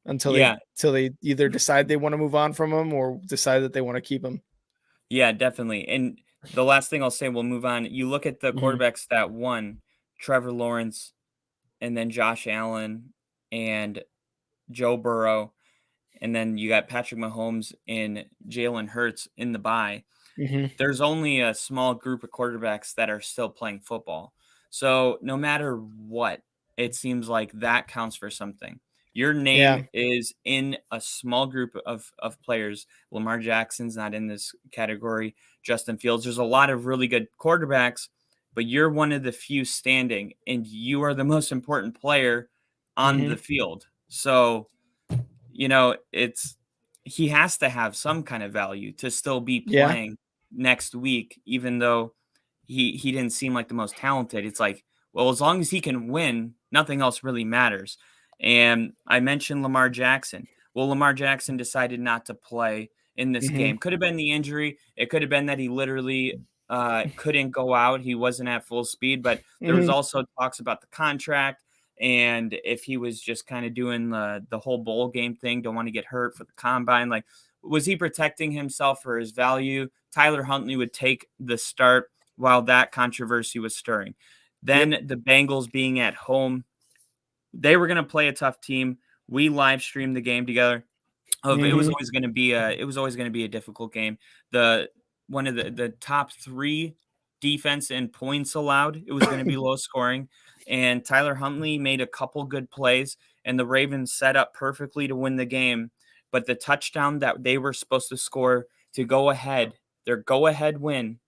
until they either decide they want to move on from him or decide that they want to keep him. Yeah, definitely. And the last thing I'll say, we'll move on. You look at the quarterbacks that won: Trevor Lawrence, and then Josh Allen and Joe Burrow. And then you got Patrick Mahomes and Jalen Hurts in the bye. There's only a small group of quarterbacks that are still playing football. So no matter what, it seems like that counts for something. Your name is in a small group of players. Lamar Jackson's not in this category. Justin Fields. There's a lot of really good quarterbacks, but you're one of the few standing, and you are the most important player on the field. So, it's he has to have some kind of value to still be Yeah. playing next week, even though he didn't seem like the most talented. It's like, well, as long as he can win, nothing else really matters. And I mentioned Lamar Jackson. Well, Lamar Jackson decided not to play in this Mm-hmm. game. Could have been the injury. It could have been that he literally couldn't go out. He wasn't at full speed, but there was Mm-hmm. also talks about the contract. And if he was just kind of doing the whole bowl game thing, don't want to get hurt for the combine, like, was he protecting himself for his value? Tyler Huntley would take the start while that controversy was stirring. Then Yep. the Bengals being at home, they were going to play a tough team. We live streamed the game together. It was Mm-hmm. always going to be a difficult game. The one of the top 3 defense and points allowed, it was going to be low scoring. And Tyler Huntley made a couple good plays, and the Ravens set up perfectly to win the game. But the touchdown that they were supposed to score to go ahead, their go ahead win,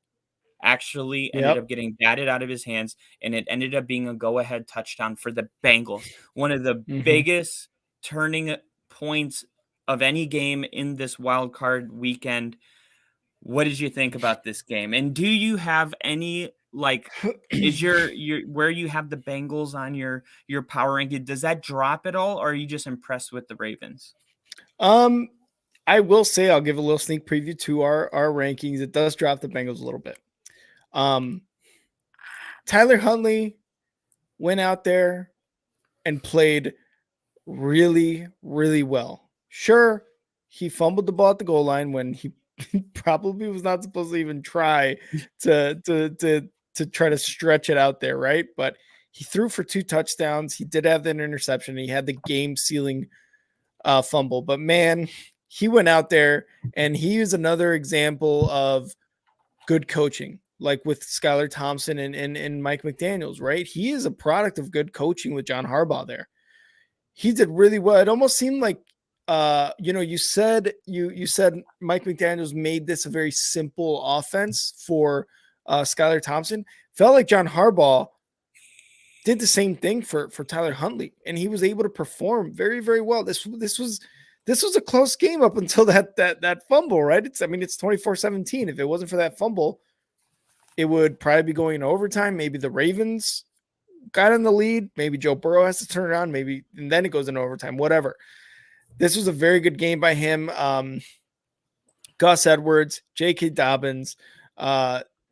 actually ended Yep. up getting batted out of his hands, and it ended up being a go-ahead touchdown for the Bengals. One of the Mm-hmm. biggest turning points of any game in this wild card weekend. What did you think about this game? And do you have any, like, is your where you have the Bengals on your power ranking, does that drop at all, or are you just impressed with the Ravens? Um, I will say I'll give a little sneak preview to our rankings. It does drop the Bengals a little bit. Um, Tyler Huntley went out there and played really, really well. Sure, he fumbled the ball at the goal line when he probably was not supposed to even try to try to stretch it out there, right? But he threw for 2 touchdowns. He did have that interception. He had the game sealing fumble, but man, he went out there and he is another example of good coaching, like with Skylar Thompson and Mike McDaniels, right? He is a product of good coaching with John Harbaugh there. He did really well. It almost seemed like you said Mike McDaniels made this a very simple offense for Skylar Thompson. Felt like John Harbaugh did the same thing for Tyler Huntley, and he was able to perform very, very well. This was a close game up until that fumble, right? It's 24-17. If it wasn't for that fumble, it would probably be going to overtime. Maybe the Ravens got in the lead. Maybe Joe Burrow has to turn it on. Maybe, and then it goes into overtime, whatever. This was a very good game by him. Gus Edwards, J.K. Dobbins,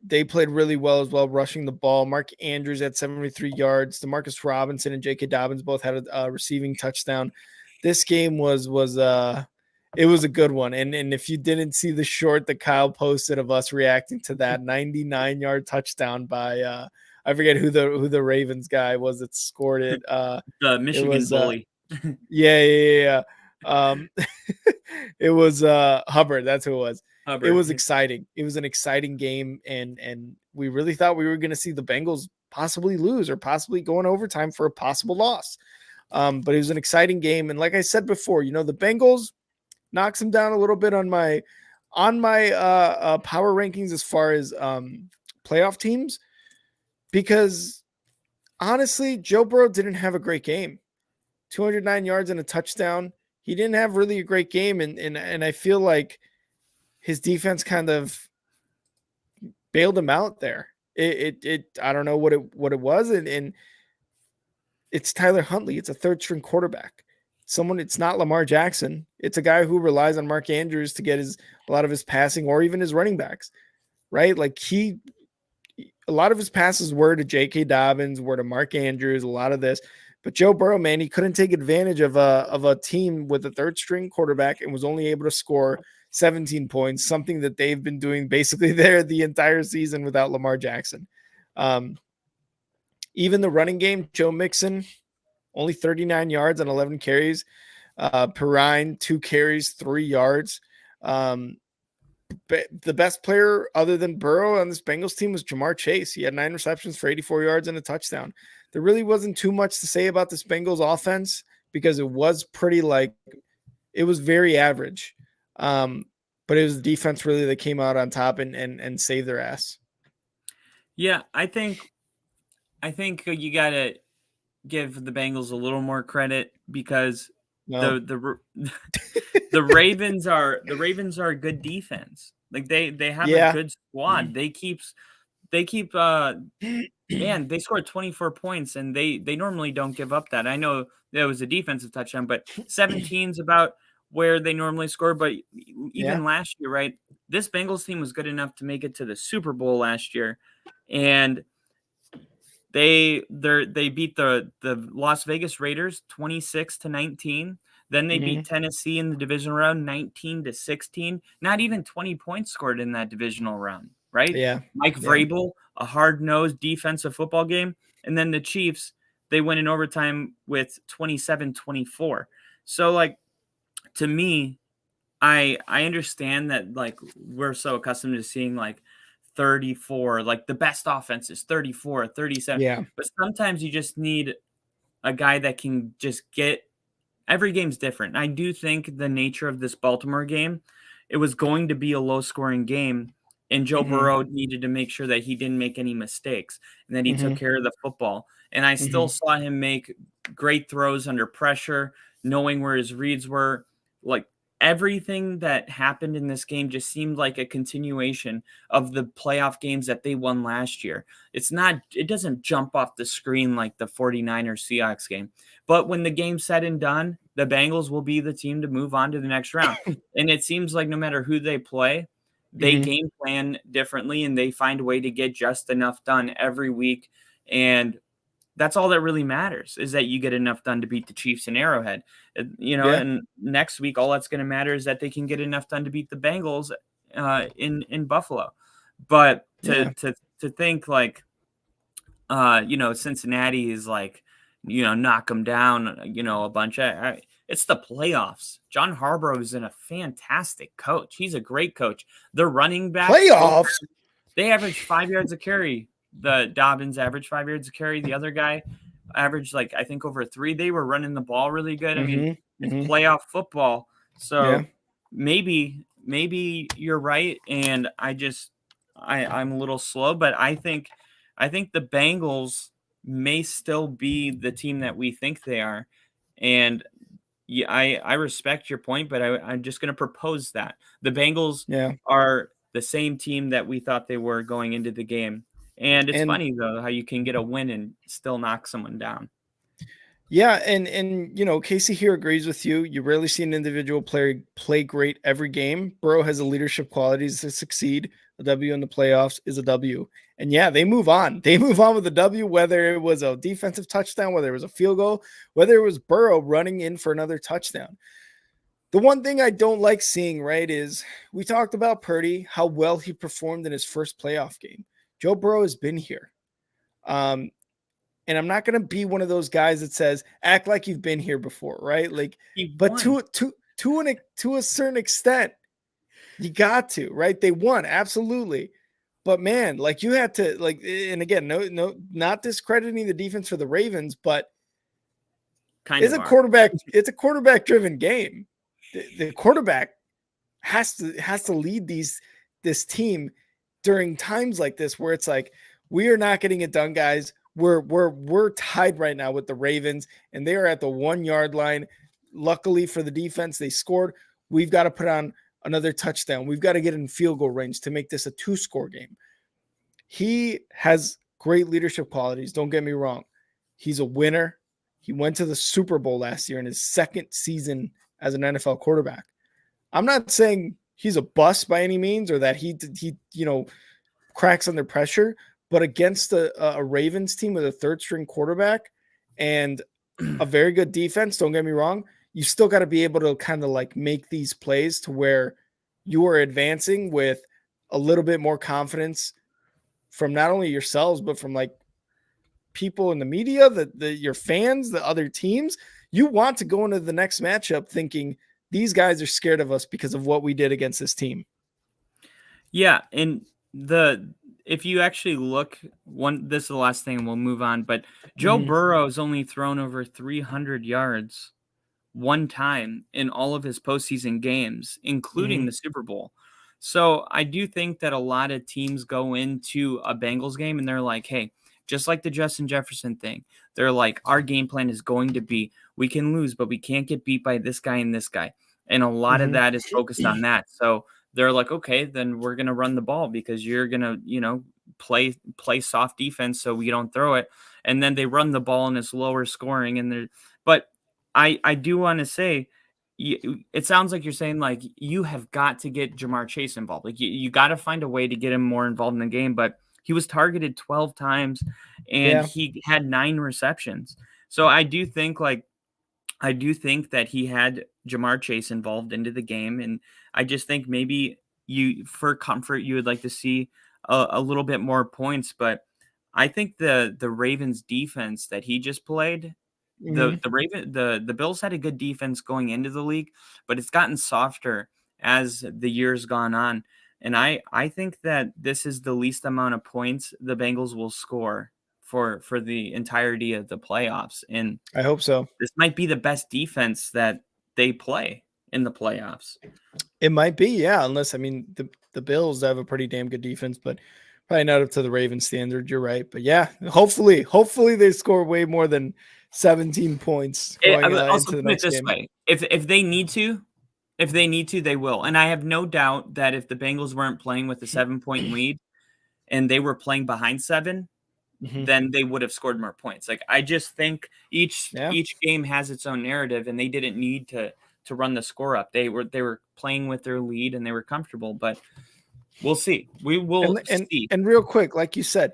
they played really well as well, rushing the ball. Mark Andrews at 73 yards. Demarcus Robinson and J.K. Dobbins both had a receiving touchdown. This game was it was a good one. And if you didn't see the short that Kyle posted of us reacting to that 99-yard touchdown by I forget who the Ravens guy was that scored it. The Michigan bully. Yeah. It was Hubbard. That's who it was. Hubbard. It was exciting. It was an exciting game, and we really thought we were going to see the Bengals possibly lose or possibly go in overtime for a possible loss. But it was an exciting game, and like I said before, the Bengals knocks them down a little bit on my power rankings as far as playoff teams, because honestly, Joe Burrow didn't have a great game. 209 yards and a touchdown. He didn't have really a great game, and I feel like his defense kind of bailed him out there. It I don't know what it was, and it's Tyler Huntley. It's a third string quarterback. It's not Lamar Jackson. It's a guy who relies on Mark Andrews to get a lot of his passing or even his running backs, right? Like a lot of his passes were to J.K. Dobbins, were to Mark Andrews, a lot of this. But Joe Burrow, man, he couldn't take advantage of a team with a third string quarterback and was only able to score 17 points, something that they've been doing basically there the entire season without Lamar Jackson. Even the running game, Joe Mixon, only 39 yards on 11 carries. Perrine, 2 carries, 3 yards. But the best player other than Burrow on this Bengals team was Jamar Chase. He had 9 receptions for 84 yards and a touchdown. There really wasn't too much to say about this Bengals offense because it was it was very average. But it was the defense really that came out on top and saved their ass. Yeah, I think you got to give the Bengals a little more credit because No. The Ravens are a good defense. Like they have a good squad. They keep man, they scored 24 points, and they normally don't give up that. I know there was a defensive touchdown, but 17's about where they normally score. But even last year, right? This Bengals team was good enough to make it to the Super Bowl last year, and they beat the Las Vegas Raiders 26-19. Then they beat Tennessee in the divisional round 19-16. Not even 20 points scored in that divisional round, right? Yeah. Mike Vrabel, a hard-nosed defensive football game. And then the Chiefs, they win in overtime with 27-24. So, like, to me, I understand that, like, we're so accustomed to seeing, like, 34, like the best offenses, 34, 37. Yeah. But sometimes you just need a guy that can just get every game's different. I do think the nature of this Baltimore game, it was going to be a low scoring game, and Joe Burrow needed to make sure that he didn't make any mistakes and that he took care of the football. And I still saw him make great throws under pressure, knowing where his reads were. Like, everything that happened in this game just seemed like a continuation of the playoff games that they won last year. It doesn't jump off the screen like the 49ers Seahawks game. But when the game's said and done, the Bengals will be the team to move on to the next round. And it seems like no matter who they play, they game plan differently, and they find a way to get just enough done every week. And that's all that really matters, is that you get enough done to beat the Chiefs in Arrowhead. And next week, all that's going to matter is that they can get enough done to beat the Bengals in Buffalo. But to think like, Cincinnati is like, knock them down, a bunch. It's the playoffs. John Harbaugh is a fantastic coach. He's a great coach. The running back playoffs, they average 5 yards a carry. The Dobbins averaged 5 yards a carry. The other guy averaged, like, I think over 3. They were running the ball really good. I mean, it's playoff football. So maybe you're right. And I'm a little slow, but I think the Bengals may still be the team that we think they are. And I respect your point, but I'm just going to propose that the Bengals are the same team that we thought they were going into the game. And it's funny, though, how you can get a win and still knock someone down. Yeah, and Casey here agrees with you. You rarely see an individual player play great every game. Burrow has the leadership qualities to succeed. A W in the playoffs is a W. And they move on. They move on with a W, whether it was a defensive touchdown, whether it was a field goal, whether it was Burrow running in for another touchdown. The one thing I don't like seeing, right, is we talked about Purdy, how well he performed in his first playoff game. Joe Burrow has been here. And I'm not going to be one of those guys that says, act like you've been here before, right? Like, but to a certain extent, you got to, right? They won, absolutely. But man, like, you had to, like, and again, no, not discrediting the defense for the Ravens, but it's a quarterback driven game. The quarterback has to lead this team during times like this, where it's like, we are not getting it done, guys. We're tied right now with the Ravens, and they are at the 1 yard line. Luckily for the defense, they scored. We've got to put on another touchdown. We've got to get in field goal range to make this a 2-score game. He has great leadership qualities. Don't get me wrong. He's a winner. He went to the Super Bowl last year in his second season as an NFL quarterback. I'm not saying he's a bust by any means, or that he cracks under pressure, but against a Ravens team with a third-string quarterback and a very good defense, don't get me wrong, you still got to be able to kind of like make these plays to where you are advancing with a little bit more confidence from not only yourselves, but from like people in the media, your fans, the other teams. You want to go into the next matchup thinking these guys are scared of us because of what we did against this team. Yeah, and if you actually look, this is the last thing, and we'll move on, but Joe Burrow has only thrown over 300 yards one time in all of his postseason games, including the Super Bowl. So I do think that a lot of teams go into a Bengals game and they're like, hey, just like the Justin Jefferson thing. They're like, our game plan is going to be, we can lose, but we can't get beat by this guy and this guy. And a lot of that is focused on that. So they're like, okay, then we're going to run the ball because you're going to, play soft defense so we don't throw it. And then they run the ball and it's lower scoring. But I do want to say, it sounds like you're saying like you have got to get Jamar Chase involved. Like you got to find a way to get him more involved in the game. But he was targeted 12 times and he had 9 receptions. So I do think that he had Jamar Chase involved into the game. And I just think maybe for comfort, you would like to see a little bit more points. But I think the Ravens defense that he just played, the Bills had a good defense going into the league, but it's gotten softer as the years gone on. And I think that this is the least amount of points the Bengals will score for the entirety of the playoffs. And I hope so. This might be the best defense that they play in the playoffs. It might be, yeah. Unless, I mean, the Bills have a pretty damn good defense, but probably not up to the Ravens standard. You're right. But yeah, hopefully they score way more than 17 points going into the next game. Way. If they need to, they will. And I have no doubt that if the Bengals weren't playing with a 7-point lead and they were playing behind 7, then they would have scored more points. Like, I just think each game has its own narrative, and they didn't need to run the score up. They were playing with their lead and they were comfortable, but we'll see. We will see. And real quick, like you said,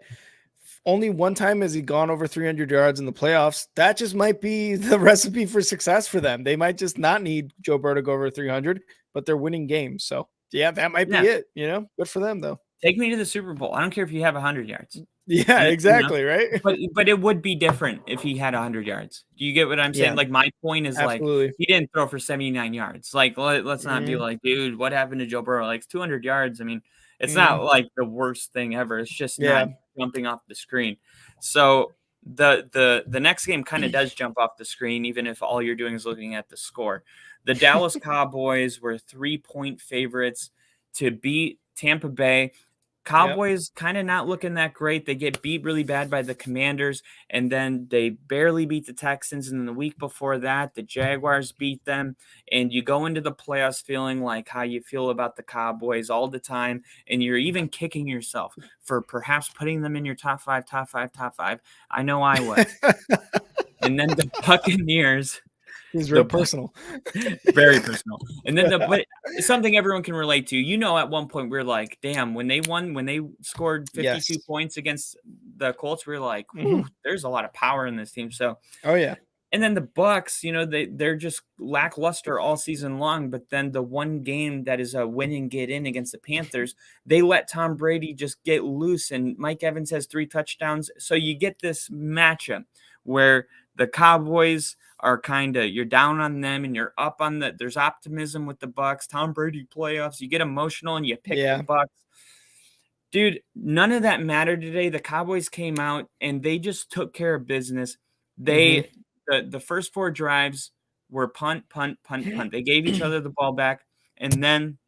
only one time has he gone over 300 yards in the playoffs. That just might be the recipe for success for them. They might just not need Joe Burrow to go over 300, but they're winning games. So yeah, that might be it. Good for them though. Take me to the Super Bowl. I don't care if you have 100 yards. Yeah, exactly. Right. But it would be different if he had 100 yards. Do you get what I'm saying? Yeah. Like, my point is Absolutely. Like, he didn't throw for 79 yards. Like, let's not be like, dude, what happened to Joe Burrow? Like, 200 yards. I mean, it's not like the worst thing ever. It's just not jumping off the screen. So the next game kind of does jump off the screen, even if all you're doing is looking at the score. The Dallas Cowboys were 3-point favorites to beat Tampa Bay. Cowboys kind of not looking that great. They get beat really bad by the Commanders, and then they barely beat the Texans. And then the week before that, the Jaguars beat them. And you go into the playoffs feeling like how you feel about the Cowboys all the time. And you're even kicking yourself for perhaps putting them in your top five. I know I was. And then the Buccaneers. He's real personal. Very personal. And then but something everyone can relate to. At one point we were like, damn, when they scored 52 points against the Colts, we were like, there's a lot of power in this team. So and then the Bucs, they're just lackluster all season long. But then the one game that is a win and get in against the Panthers, they let Tom Brady just get loose, and Mike Evans has 3 touchdowns. So you get this matchup where the Cowboys are you're down on them and you're up on there's optimism with the Bucs. Tom Brady playoffs, you get emotional and you pick the Bucs. Dude, none of that mattered today. The Cowboys came out and they just took care of business. They the first 4 drives were punt. They gave each other the ball back, and then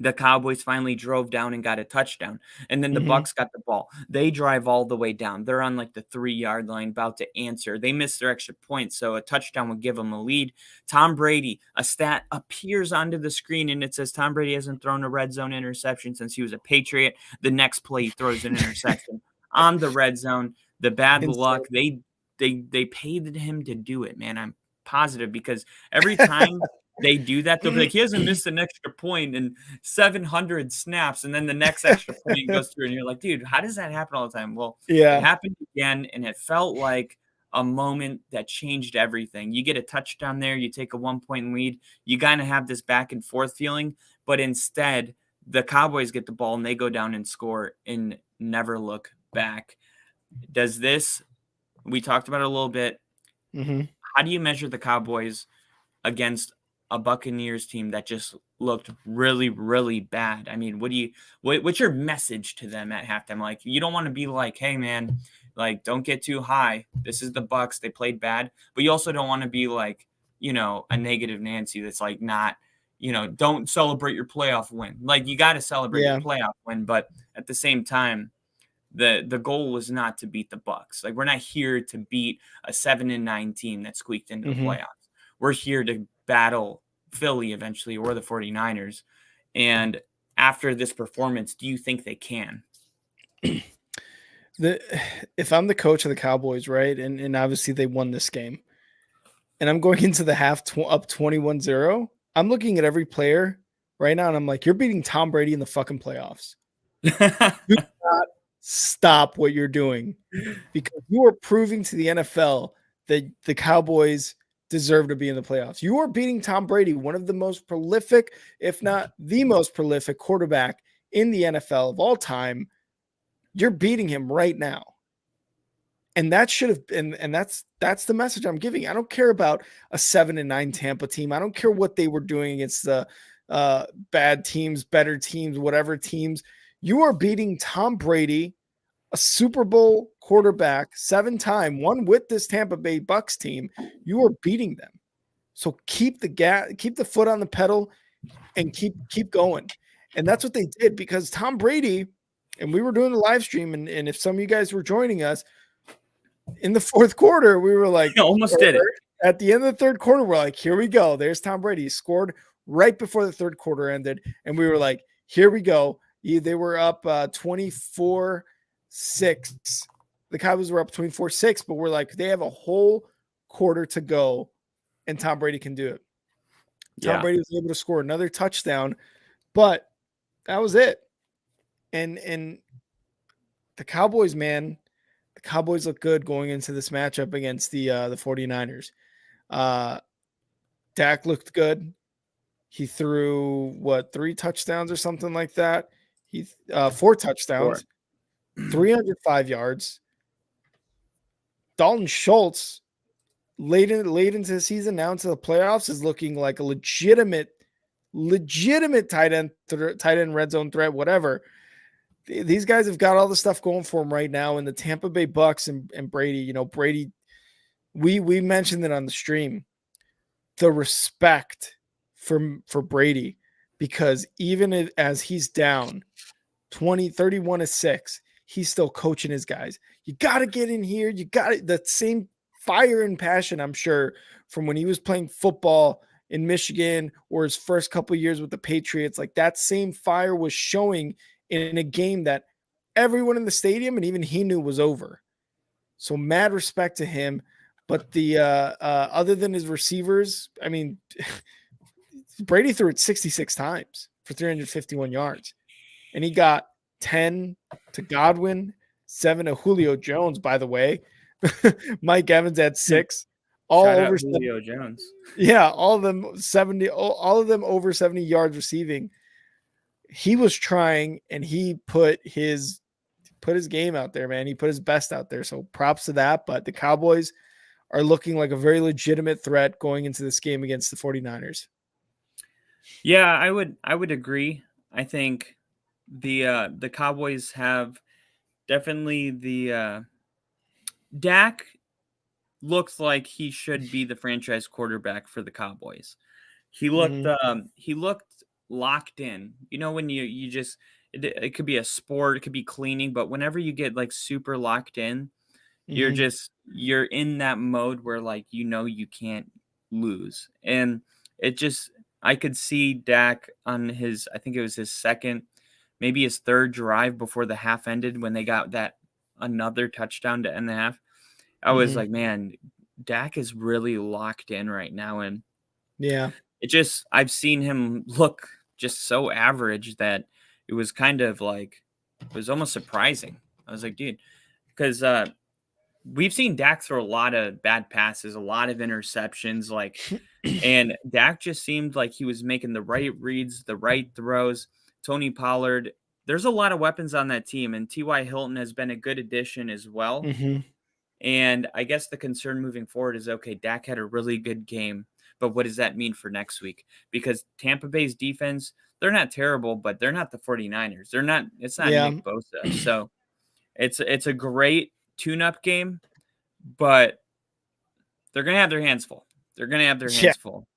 the Cowboys finally drove down and got a touchdown. And then the Bucs got the ball. They drive all the way down. They're on like the 3-yard line about to answer. They missed their extra point, so a touchdown would give them a lead. Tom Brady, a stat appears onto the screen, and it says Tom Brady hasn't thrown a red zone interception since he was a Patriot. The next play, he throws an interception on the red zone. The bad luck, they paid him to do it, man. I'm positive, because every time they do that, they'll be like, he hasn't missed an extra point in 700 snaps, and then the next extra point goes through, and you're like, dude, how does that happen all the time? Well, it happened again, and it felt like a moment that changed everything. You get a touchdown there, you take a 1-point lead, you kind of have this back and forth feeling, but instead, the Cowboys get the ball, and they go down and score and never look back. We talked about it a little bit. How do you measure the Cowboys against a Buccaneers team that just looked really, really bad? I mean, what's your message to them at halftime? Like, you don't want to be like, hey man, like, don't get too high. This is the Bucs. They played bad, but you also don't want to be like, a negative Nancy that's like, not, don't celebrate your playoff win. Like, you got to celebrate your playoff win. But at the same time, The goal was not to beat the Bucks. Like, we're not here to beat a 7-9 team that squeaked into the playoffs. We're here to battle Philly eventually, or the 49ers. And after this performance, do you think they can? If I'm the coach of the Cowboys, right, and obviously they won this game, and I'm going into the half up 21-0, I'm looking at every player right now, and I'm like, you're beating Tom Brady in the fucking playoffs. Do not stop what you're doing, because you are proving to the NFL that the Cowboys deserve to be in the playoffs. You are beating Tom Brady, one of the most prolific, if not the most prolific quarterback in the NFL of all time. You're beating him right now. And that should have been, and that's the message I'm giving. I don't care about a 7-9 Tampa team. I don't care what they were doing against the bad teams, better teams, whatever teams. You are beating Tom Brady, a Super Bowl quarterback, 7-time, one with this Tampa Bay Bucks team. You are beating them. So keep the foot on the pedal and keep going. And that's what they did, because Tom Brady, and we were doing the live stream, and if some of you guys were joining us in the fourth quarter, we were like, almost did it. At the end of the third quarter, we're like, here we go. There's Tom Brady. He scored right before the third quarter ended. And we were like, here we go. They were up 24-6. The Cowboys were up 24-6, but we're like, they have a whole quarter to go, and Tom Brady can do it. Tom Brady was able to score another touchdown, but that was it. And the Cowboys, man, the Cowboys look good going into this matchup against the 49ers. Dak looked good. He threw 3 touchdowns or something like that. 4 touchdowns, 305 yards. Dalton Schultz, late into the season, now into the playoffs, is looking like a legitimate tight end red zone threat, whatever. These guys have got all the stuff going for them right now. And the Tampa Bay Bucks and Brady, Brady, we mentioned it on the stream, the respect for Brady, because even as he's down 31-6, he's still coaching his guys. You got to get in here. You got the same fire and passion, I'm sure, from when he was playing football in Michigan or his first couple of years with the Patriots. Like, that same fire was showing in a game that everyone in the stadium and even he knew was over. So mad respect to him. But the other than his receivers, I mean, Brady threw it 66 times for 351 yards. And he got 10 to Godwin, 7 to Julio Jones, by the way. Mike Evans had 6. All Shout over out Julio Jones. Yeah, all of them over 70 yards receiving. He was trying, and he put his game out there, man. He put his best out there. So props to that. But the Cowboys are looking like a very legitimate threat going into this game against the 49ers. Yeah, I would agree. I think the Cowboys have definitely the Dak looks like he should be the franchise quarterback for the Cowboys. He looked locked in. When you just it could be a sport, it could be cleaning, but whenever you get like super locked in, you're in that mode where you can't lose. And I could see Dak on his, I think it was his second, maybe his third drive before the half ended, when they got that another touchdown to end the half. I was like, man, Dak is really locked in right now. And yeah, I've seen him look just so average that it was kind of like, it was almost surprising. I was like, dude, because we've seen Dak throw a lot of bad passes, a lot of interceptions, and Dak just seemed like he was making the right reads, the right throws. Tony Pollard, there's a lot of weapons on that team, and T.Y. Hilton has been a good addition as well. And I guess the concern moving forward is, okay, Dak had a really good game, but what does that mean for next week? Because Tampa Bay's defense, they're not terrible, but they're not the 49ers. It's not Nick Bosa. So it's a great tune-up game, but they're going to have their hands full. Full.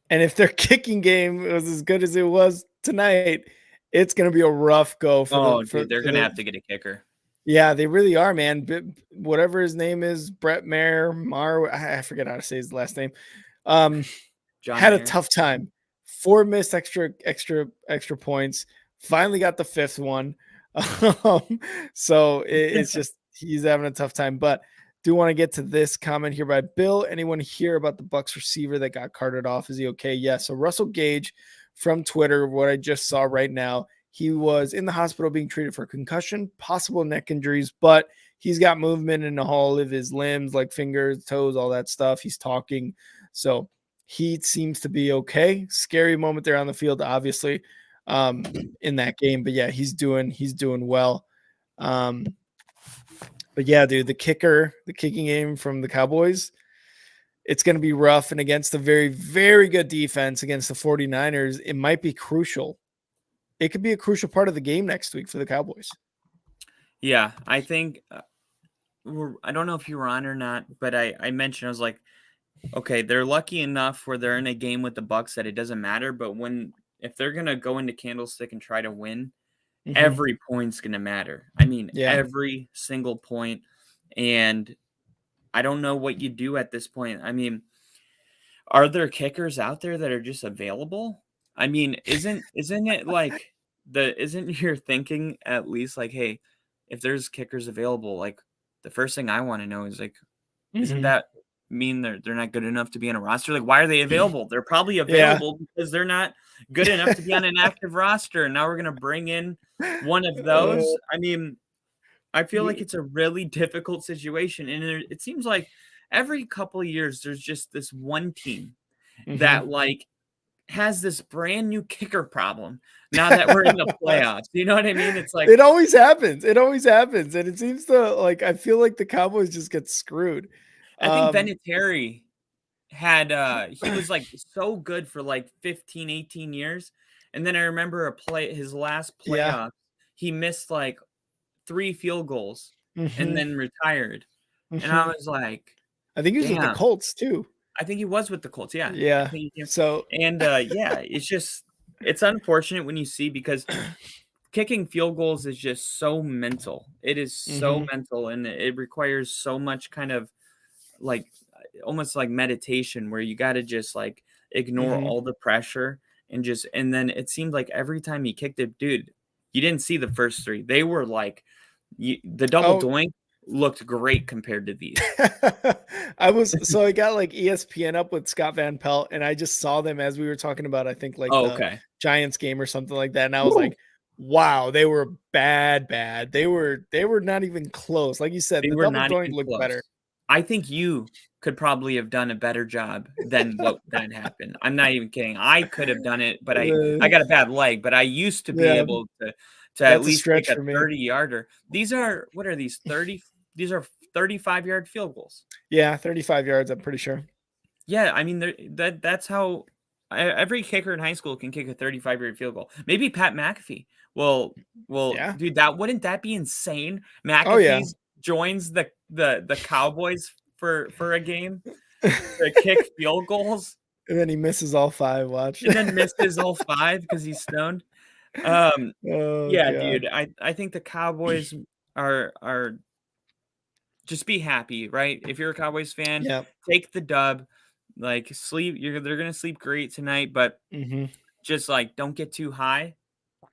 And if their kicking game was as good as it was tonight, it's going to be a rough go they're going to have to get a kicker. Yeah, they really are, man. Whatever his name is, Brett Maher, I forget how to say his last name. John Had a Mayer. tough time. 4 missed extra points. Finally got the 5th one. So it's just he's having a tough time. But do want to get to this comment here by Bill. Anyone hear about the Bucks receiver that got carted off? Is he okay? Yeah. So Russell Gage from Twitter, what I just saw right now, he was in the hospital being treated for concussion, possible neck injuries, but he's got movement in all of his limbs, like fingers, toes, all that stuff. He's talking. So he seems to be okay. Scary moment there on the field, obviously, in that game. But yeah, he's doing well. But yeah, dude, the kicking game from the Cowboys, it's going to be rough. And against a very, very good defense against the 49ers, it might be crucial. It could be a crucial part of the game next week for the Cowboys. Yeah, I think I don't know if you were on or not, but I mentioned, I was like, okay, they're lucky enough where they're in a game with the Bucks that it doesn't matter. But if they're gonna go into Candlestick and try to win, every point's gonna matter. I mean, every single point. And I don't know what you do at this point. I mean, are there kickers out there that are just available? I mean, isn't it like isn't your thinking at least like, hey, if there's kickers available, like the first thing I want to know is like, isn't that mean they're not good enough to be on a roster? Like, why are they available? They're probably available because they're not good enough to be on an active roster. And now we're gonna bring in one of those. I mean, I feel like it's a really difficult situation, and it seems like every couple of years there's just this one team that like has this brand new kicker problem now that we're in the playoffs. You know what I mean? It's like it always happens. It always happens. And it seems to like I feel like the Cowboys just get screwed. I think Vinatieri had he was like so good for like 15, 18 years. And then I remember his last playoff, he missed like 3 field goals and then retired. And I was like, I think he was with the Colts too. I think he was with the Colts. Yeah. Yeah. So and yeah, it's unfortunate when you see, because kicking field goals is just so mental. It is so mental, and it requires so much kind of like almost like meditation where you got to just like ignore all the pressure and then it seemed like every time he kicked it, dude, you didn't see the first 3. They were like the double doink looked great compared to these. I got like ESPN up with Scott Van Pelt, and I just saw them as we were talking about, I think like the Giants game or something like that. And I was like, wow, they were bad. They were not even close. Like you said, the double doink looked better. I think you could probably have done a better job than what that happened. I'm not even kidding. I could have done it, but I got a bad leg, but I used to be able to at least take a 30-yarder. These are, what are these, 30? These are 35-yard field goals. Yeah, 35 yards, I'm pretty sure. Yeah, I mean, that's how every kicker in high school can kick a 35-yard field goal. Maybe Pat McAfee. Well, dude, wouldn't that be insane? McAfee joins the Cowboys for a game to kick field goals. And then he misses all 5, watch. And then misses all 5 because he's stoned. Dude, I think the Cowboys are just be happy, right? If you're a Cowboys fan, take the dub, like sleep. They're gonna sleep great tonight, but just like don't get too high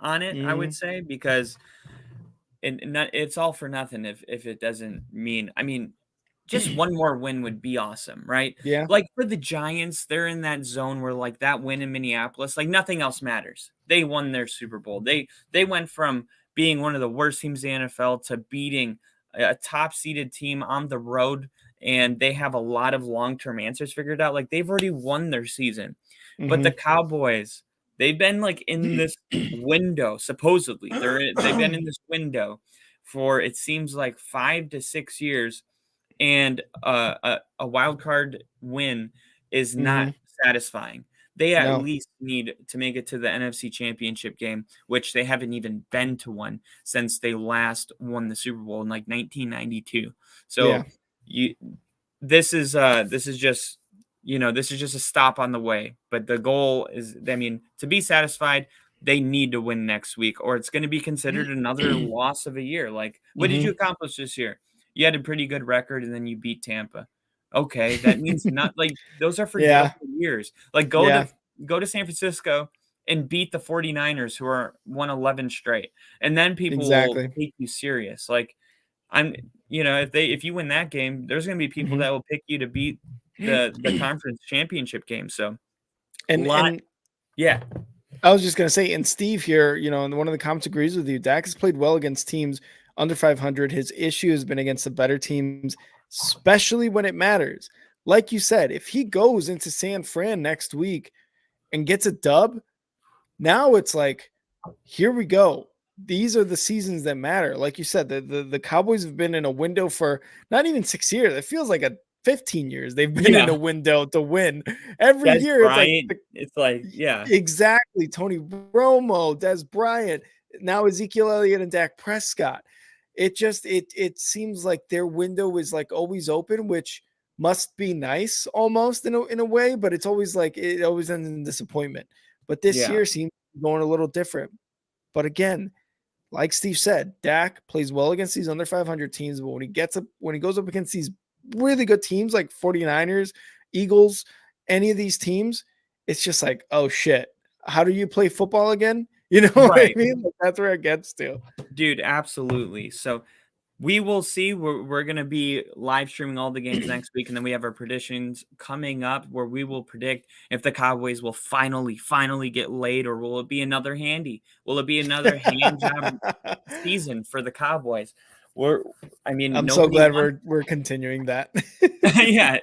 on it. I would say, because it's all for nothing if it doesn't mean. I mean, just one more win would be awesome, right? Yeah. Like for the Giants, they're in that zone where like that win in Minneapolis, like nothing else matters. They won their Super Bowl. They went from being one of the worst teams in the NFL to beating a top-seeded team on the road, and they have a lot of long-term answers figured out. Like they've already won their season. But the Cowboys, they've been like in this window, supposedly. They've been in this window for, it seems like 5 to 6 years. And a wild card win is not satisfying. They at least need to make it to the NFC Championship game, which they haven't even been to one since they last won the Super Bowl in like 1992. So this is just, this is just a stop on the way. But the goal is, I mean, to be satisfied, they need to win next week, or it's going to be considered another loss of a year. Like, what did you accomplish this year? You had a pretty good record, and then you beat Tampa. Okay, that means not like those are forgettable years. Like, go to San Francisco and beat the 49ers, who are won 11 straight, and then people will take you serious. Like, if you win that game, there's going to be people that will pick you to beat the conference championship game. So, yeah. I was just going to say, and Steve here, and one of the comments agrees with you. Dak has played well against teams under 500. His issue has been against the better teams, especially when it matters. Like you said, if he goes into San Fran next week and gets a dub, now it's like, here we go. These are the seasons that matter. Like you said, the Cowboys have been in a window for not even 6 years. It feels like 15 years they've been in a window to win. Every year it's like exactly. Tony Romo, Des Bryant, now Ezekiel Elliott and Dak Prescott. It just it seems like their window is like always open, which must be nice almost in a way, but it's always like it always ends in disappointment. But this year seems going a little different. But again, like Steve said, Dak plays well against these under 500 teams, but when he goes up against these really good teams like 49ers, Eagles, any of these teams, it's just like, oh shit, how do you play football again? You know what I mean? Like, that's where it gets to. Dude, absolutely. So we will see. We're going to be live streaming all the games next week, and then we have our predictions coming up where we will predict if the Cowboys will finally get laid, or will it be another handy? Will it be another hand job season for the Cowboys? I'm so glad we're continuing that. Yeah,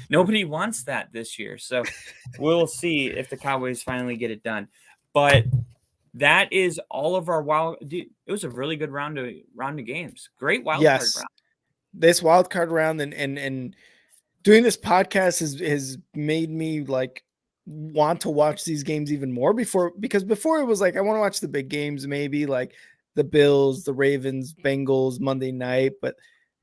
nobody wants that this year. So we'll see if the Cowboys finally get it done. But that is all of our it was a really good round of games. Great wildcard round. This wildcard round and doing this podcast has made me like want to watch these games even more because before it was like I want to watch the big games, maybe like the Bills, the Ravens, Bengals, Monday night. But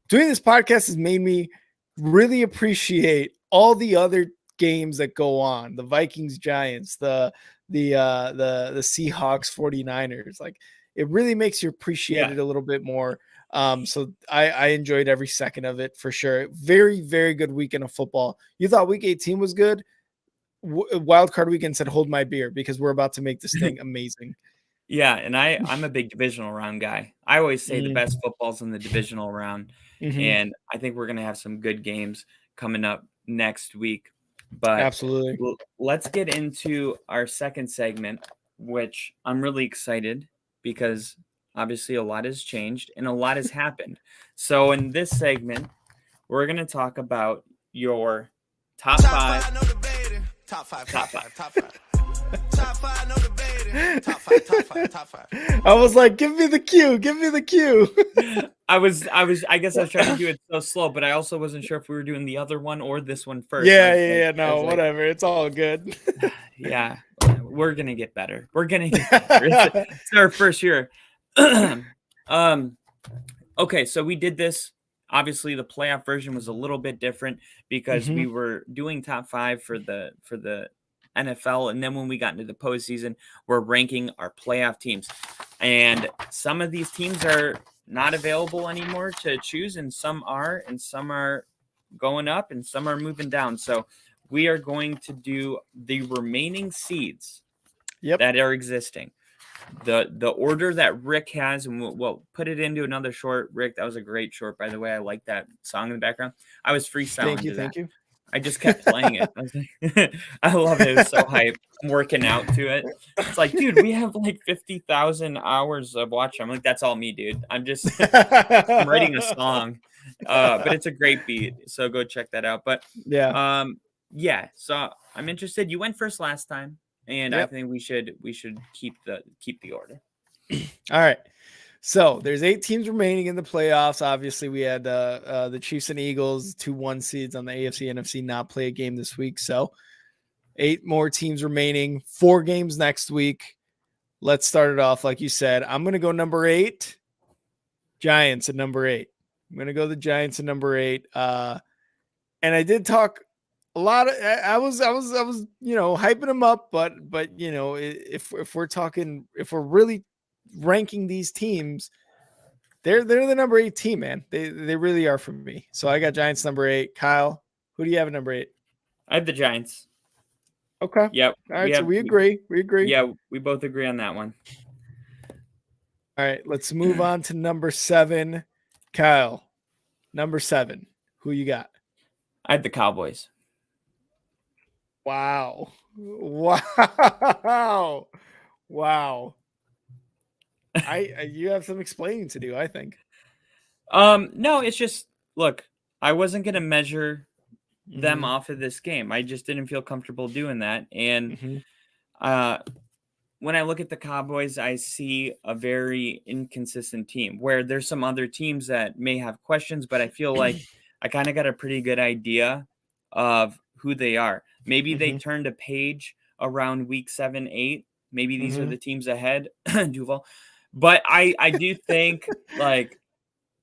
doing this podcast has made me really appreciate all the other games that go on. The Vikings, Giants, the Seahawks, 49ers. Like, it really makes you appreciate it a little bit more. So I enjoyed every second of it for sure. Very, very good weekend of football. You thought week 18 was good? Wildcard weekend said, hold my beer, because we're about to make this thing amazing. Yeah, and I'm a big divisional round guy. I always say the best football's in the divisional round, and I think we're going to have some good games coming up next week. But absolutely, let's get into our second segment, which I'm really excited because obviously a lot has changed and a lot has happened. So in this segment, we're going to talk about your top five. No debating. Top five. Top five, no debating. Top five. I was like, give me the cue. I guess I was trying to do it so slow, but I also wasn't sure if we were doing the other one or this one first. No, whatever. It's all good. Yeah, we're going to get better. It's our first year. Okay, so we did this. Obviously, the playoff version was a little bit different because we were doing top five for the NFL, and then when we got into the postseason, we're ranking our playoff teams. And some of these teams are not available anymore to choose, and some are going up, and some are moving down. So we are going to do the remaining seeds that are existing. The order that Rick has, and we'll put it into another short. Rick, that was a great short, by the way. I like that song in the background. I was freestyling. Thank you. I just kept playing it. I was like, I love it. It was so hype. I'm working out to it. It's like, dude, we have like 50,000 hours of watching. I'm like, that's all me, dude. I'm I'm writing a song, but it's a great beat. So go check that out. But so I'm interested. You went first last time, and I think we should keep the order. All right. So there's 8 teams remaining in the playoffs. Obviously, we had the Chiefs and Eagles, 2-1 seeds on the AFC, NFC, not play a game this week. So 8 more teams remaining, 4 games next week. Let's start it off. Like you said, I'm going to go number 8, Giants at number 8. I'm going to go the Giants at number 8. And I did talk a lot of I was hyping them up, but if we're talking, if we're really ranking these teams, they're the number 8 team, man. They really are for me. So I got Giants number 8. Kyle, who do you have at number 8? I have the Giants. Okay. Yep. All right. So we agree. We agree. Yeah, we both agree on that one. All right. Let's move on to number 7. Kyle, number 7. Who you got? I had the Cowboys. Wow. You have some explaining to do, I think. No, it's just, look, I wasn't going to measure them off of this game. I just didn't feel comfortable doing that. And when I look at the Cowboys, I see a very inconsistent team where there's some other teams that may have questions, but I feel like I kind of got a pretty good idea of who they are. Maybe they turned a page around week 7, 8. Maybe these are the teams ahead, Duval. But I do think like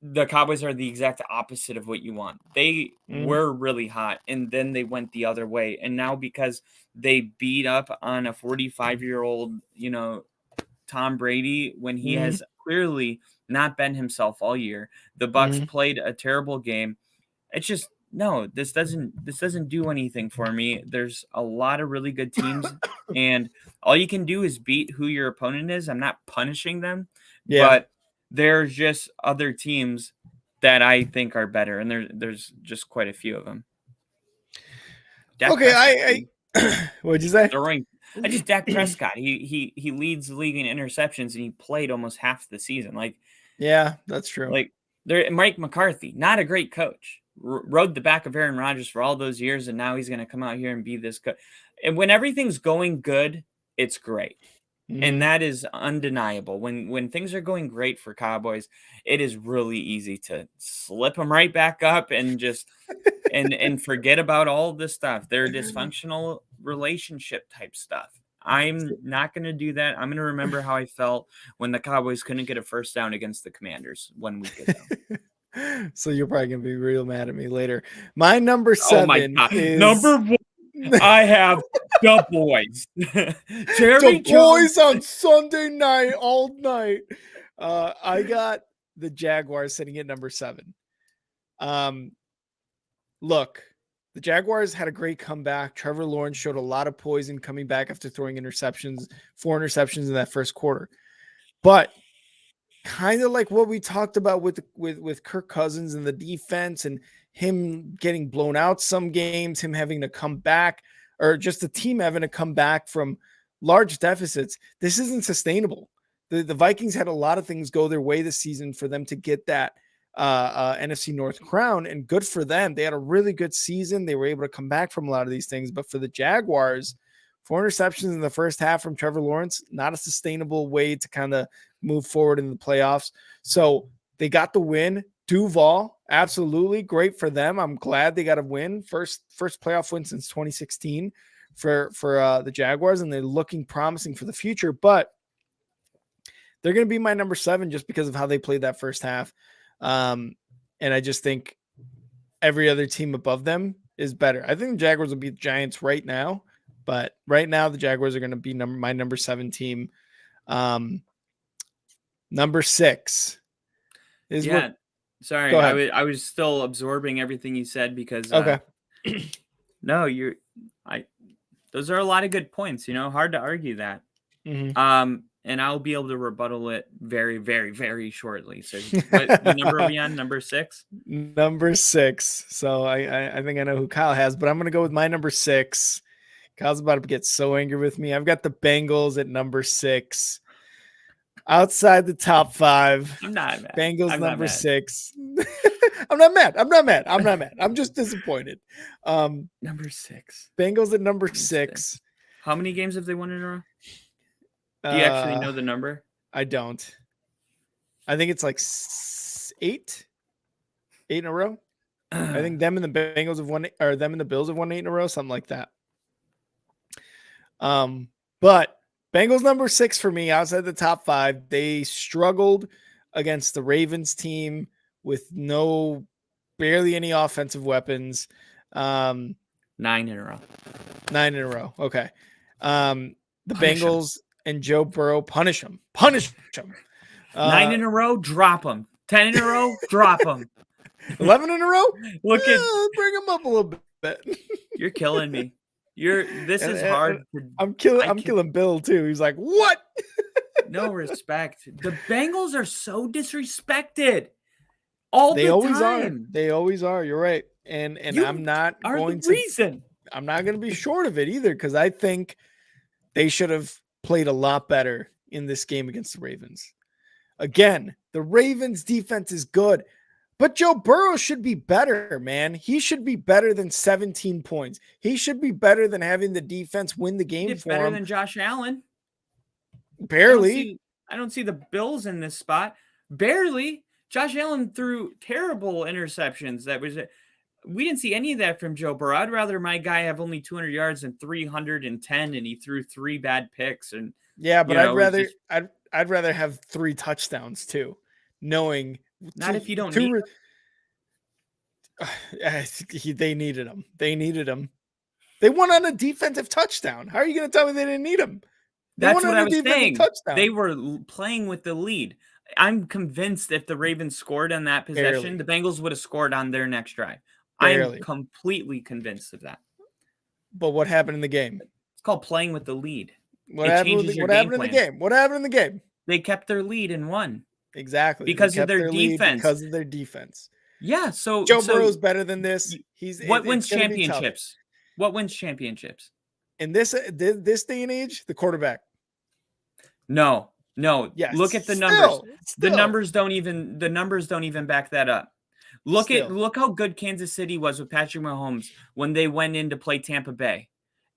the Cowboys are the exact opposite of what you want. They were really hot, and then they went the other way. And now because they beat up on a 45-year-old, Tom Brady, when he has clearly not been himself all year, the Bucs played a terrible game. It's just, no, this doesn't do anything for me. There's a lot of really good teams, and all you can do is beat who your opponent is. I'm not punishing them, but there's just other teams that I think are better, and there's just quite a few of them. What'd you say? Dak Prescott. He leads the league in interceptions, and he played almost half the season. That's true. Mike McCarthy, not a great coach, rode the back of Aaron Rodgers for all those years, and now he's going to come out here and be this coach. And when everything's going good, it's great. And that is undeniable. When things are going great for Cowboys, it is really easy to slip them right back up and just and forget about all this stuff. Their dysfunctional relationship type stuff. I'm not going to do that. I'm going to remember how I felt when the Cowboys couldn't get a first down against the Commanders 1 week ago. So you're probably going to be real mad at me later. My number 7 is number 1. I have the boys. The boys on Sunday night all night. I got the Jaguars sitting at number 7. Look, the Jaguars had a great comeback. Trevor Lawrence showed a lot of poison coming back after throwing 4 interceptions in that first quarter. But kind of like what we talked about with Kirk Cousins and the defense and him getting blown out some games, him having to come back, or just the team having to come back from large deficits. This isn't sustainable. The Vikings had a lot of things go their way this season for them to get that NFC North crown, and good for them. They had a really good season. They were able to come back from a lot of these things. But for the Jaguars, 4 interceptions in the first half from Trevor Lawrence, not a sustainable way to kind of move forward in the playoffs. So they got the win. Duval, absolutely great for them. I'm glad they got a win. First playoff win since 2016 for the Jaguars, and they're looking promising for the future. But they're going to be my number 7 just because of how they played that first half. And I just think every other team above them is better. I think the Jaguars will beat the Giants right now, but right now the Jaguars are going to be my number 7 team. Number 6 is Sorry, I was still absorbing everything you said because no, those are a lot of good points, hard to argue that. And I'll be able to rebuttal it very, very, very shortly. So what number are we on? Number 6? Number 6. So I think I know who Kyle has, but I'm going to go with my number 6. Kyle's about to get so angry with me. I've got the Bengals at number 6. Outside the top 5. I'm not mad. Bengals number 6. I'm not mad. I'm just disappointed. Number 6. Bengals at number 6. How many games have they won in a row? Do you actually know the number? I don't. I think it's like 8 in a row. I think them and the Bengals have won, or them and the Bills have won 8 in a row, something like that. But Bengals number 6 for me, outside the top 5. They struggled against the Ravens team with barely any offensive weapons. 9 in a row. 9 in a row. Okay. The Punish Bengals and Joe Burrow, punish them. Punish them. 9 in a row, drop them. 10 in a row, drop them. 11 in a row? Look at bring them up a little bit. You're killing me. This is hard. I'm killing Bill too. He's like, what? No respect. The Bengals are so disrespected. All they the always time. are. They always are. You're right. And I'm not going to I'm not going to be short of it either, because I think they should have played a lot better in this game against the Ravens. Again, the Ravens defense is good, but Joe Burrow should be better, man. He should be better than 17 points. He should be better than having the defense win the game for better him. Than Josh Allen. Barely. I don't see the Bills in this spot. Barely. Josh Allen threw terrible interceptions. We didn't see any of that from Joe Burrow. I'd rather my guy have only 200 yards than 310, and he threw 3 bad picks. And yeah, but I'd rather have 3 touchdowns too, knowing not if you don't need they needed them. They needed them. They won on a defensive touchdown. How are you going to tell me they didn't need them? That's what I was saying. Touchdown. They were playing with the lead. I'm convinced if the Ravens scored on that possession, the Bengals would have scored on their next drive. I'm completely convinced of that. But what happened in the game? It's called playing with the lead. What happened in the game? What happened in the game? They kept their lead and won. Exactly. Because of their defense. Because of their defense. Yeah. So Joe Burrow's better than this. What wins championships? What wins championships? In this day and age, the quarterback. No. Yes. Look at the numbers. The numbers don't even back that up. Look how good Kansas City was with Patrick Mahomes when they went in to play Tampa Bay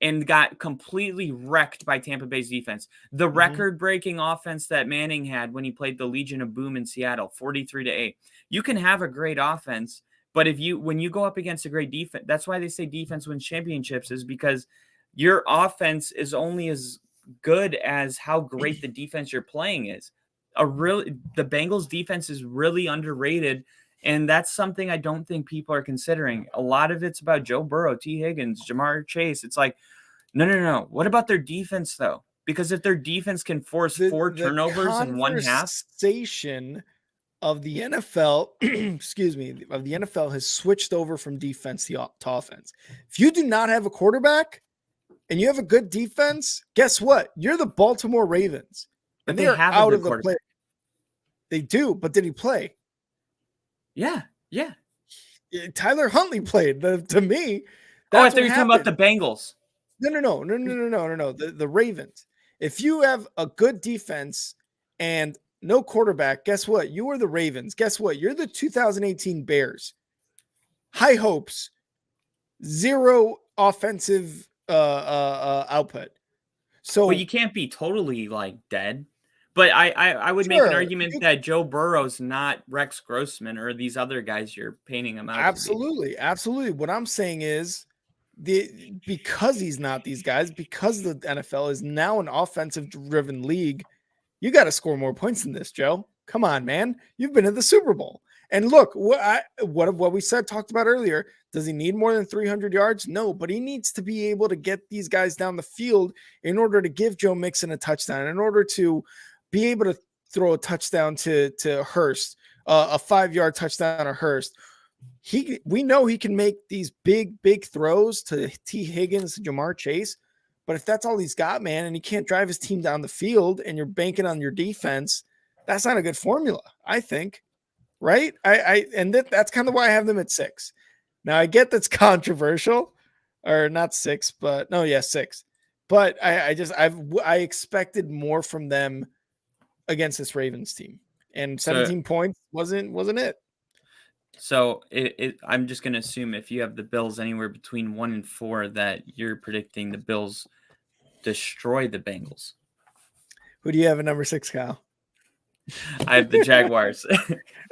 and got completely wrecked by Tampa Bay's defense. The record-breaking offense that Manning had when he played the Legion of Boom in Seattle, 43-8. You can have a great offense, but when you go up against a great defense, that's why they say defense wins championships, is because your offense is only as good as how great the defense you're playing is. The Bengals defense is really underrated, and that's something I don't think people are considering. A lot of it's about Joe Burrow, T. Higgins, Jamar Chase. It's like, no. What about their defense, though? Because if their defense can force 4 turnovers in one half. The conversation of the NFL, of the NFL has switched over from defense to offense. If you do not have a quarterback and you have a good defense, guess what? You're the Baltimore Ravens. But they have out of the play. They do, but did he play? Yeah. Tyler Huntley played. To me, I thought you were talking about the Bengals. No. The Ravens. If you have a good defense and no quarterback, guess what? You are the Ravens. Guess what? You're the 2018 Bears. High hopes, 0 offensive output. So you can't be totally dead. But I would make an argument that Joe Burrow's not Rex Grossman or these other guys you're painting him out. Absolutely. What I'm saying is because he's not these guys, because the NFL is now an offensive-driven league, you got to score more points than this, Joe. Come on, man. You've been in the Super Bowl. And look, what we talked about earlier, does he need more than 300 yards? No, but he needs to be able to get these guys down the field in order to give Joe Mixon a touchdown, in order to be able to throw a touchdown to Hurst, a 5-yard touchdown to Hurst. We know he can make these big throws to T. Higgins, Jamar Chase, but if that's all he's got, man, and he can't drive his team down the field and you're banking on your defense, that's not a good formula, I think. Right? That's kind of why I have them at 6. Now I get that's controversial, or not 6, but no, yeah, 6. But I expected more from them against this Ravens team, and 17 points wasn't it. So I'm just going to assume if you have the Bills anywhere between 1 and 4, that you're predicting the Bills destroy the Bengals. Who do you have at number 6, Kyle? I have the Jaguars.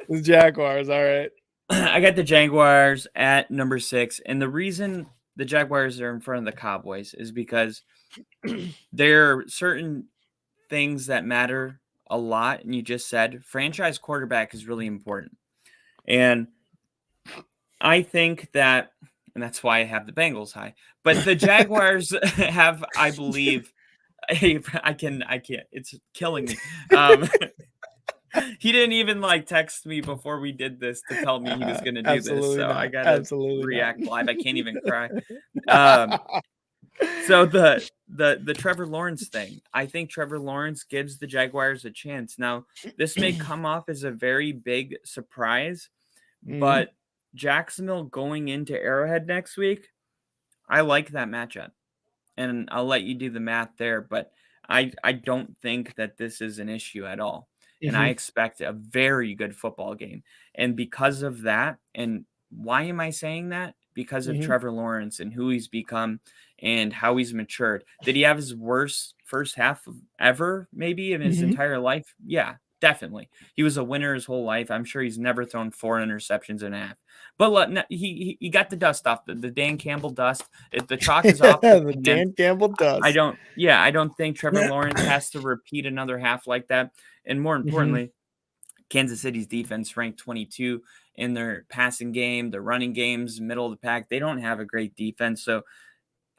The Jaguars, all right. I got the Jaguars at number 6, and the reason the Jaguars are in front of the Cowboys is because there are certain things that matter a lot, and you just said franchise quarterback is really important. And I think that and that's why I have the Bengals high. But the Jaguars have, I believe, I can't. It's killing me. He didn't even like text me before we did this to tell me he was going to do this. So not. I got to react not. live. I can't even cry. So the Trevor Lawrence thing, I think Trevor Lawrence gives the Jaguars a chance. Now, this may come off as a very big surprise, but Jacksonville going into Arrowhead next week, I like that matchup. And I'll let you do the math there, but I don't think that this is an issue at all. And I expect a very good football game. And because of that, and why am I saying that? Because of Trevor Lawrence and who he's become and how he's matured. Did he have his worst first half ever, maybe, in his entire life? Yeah, definitely. He was a winner his whole life. I'm sure he's never thrown 4 interceptions in a half. But he got the dust off, the Dan Campbell dust. The chalk is off. The Dan Campbell dust. I don't think Trevor Lawrence has to repeat another half like that. And more importantly, Kansas City's defense ranked 22 in their passing game, their running games, middle of the pack. They don't have a great defense. So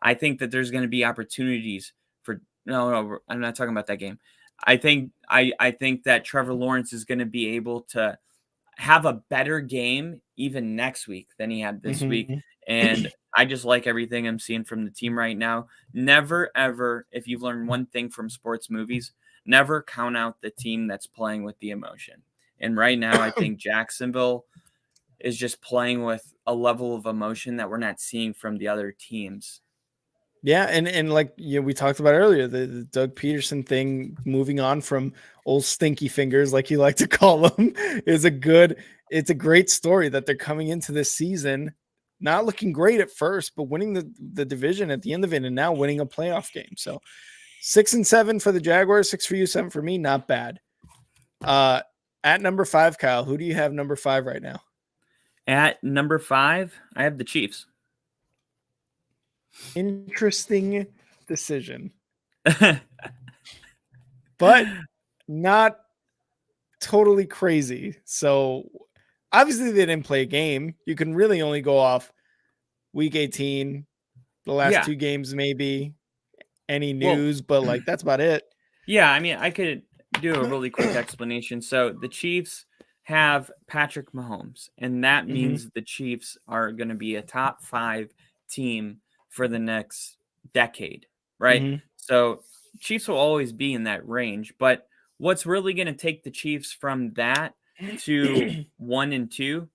I think that there's going to be opportunities for no, I'm not talking about that game. I think that Trevor Lawrence is going to be able to have a better game even next week than he had this week. And I just like everything I'm seeing from the team right now. Never, ever, if you've learned one thing from sports movies, never count out the team that's playing with the emotion. And right now, I think Jacksonville is just playing with a level of emotion that we're not seeing from the other teams. Yeah, and like we talked about earlier, the Doug Peterson thing, moving on from old stinky fingers, like you like to call them, it's a great story that they're coming into this season not looking great at first, but winning the division at the end of it and now winning a playoff game. So 6-7 for the Jaguars, 6 for you, 7 for me, not bad. At number 5, Kyle, who do you have number 5 right now? At number 5, I have the Chiefs. Interesting decision. But not totally crazy. So obviously they didn't play a game. You can really only go off week 18, the last 2 games, maybe any news, but like that's about it. Yeah, I mean, I could do a really quick explanation. So the Chiefs have Patrick Mahomes, and that means the Chiefs are going to be a top 5 team for the next decade, right? So Chiefs will always be in that range, but what's really going to take the Chiefs from that to 1 and 2,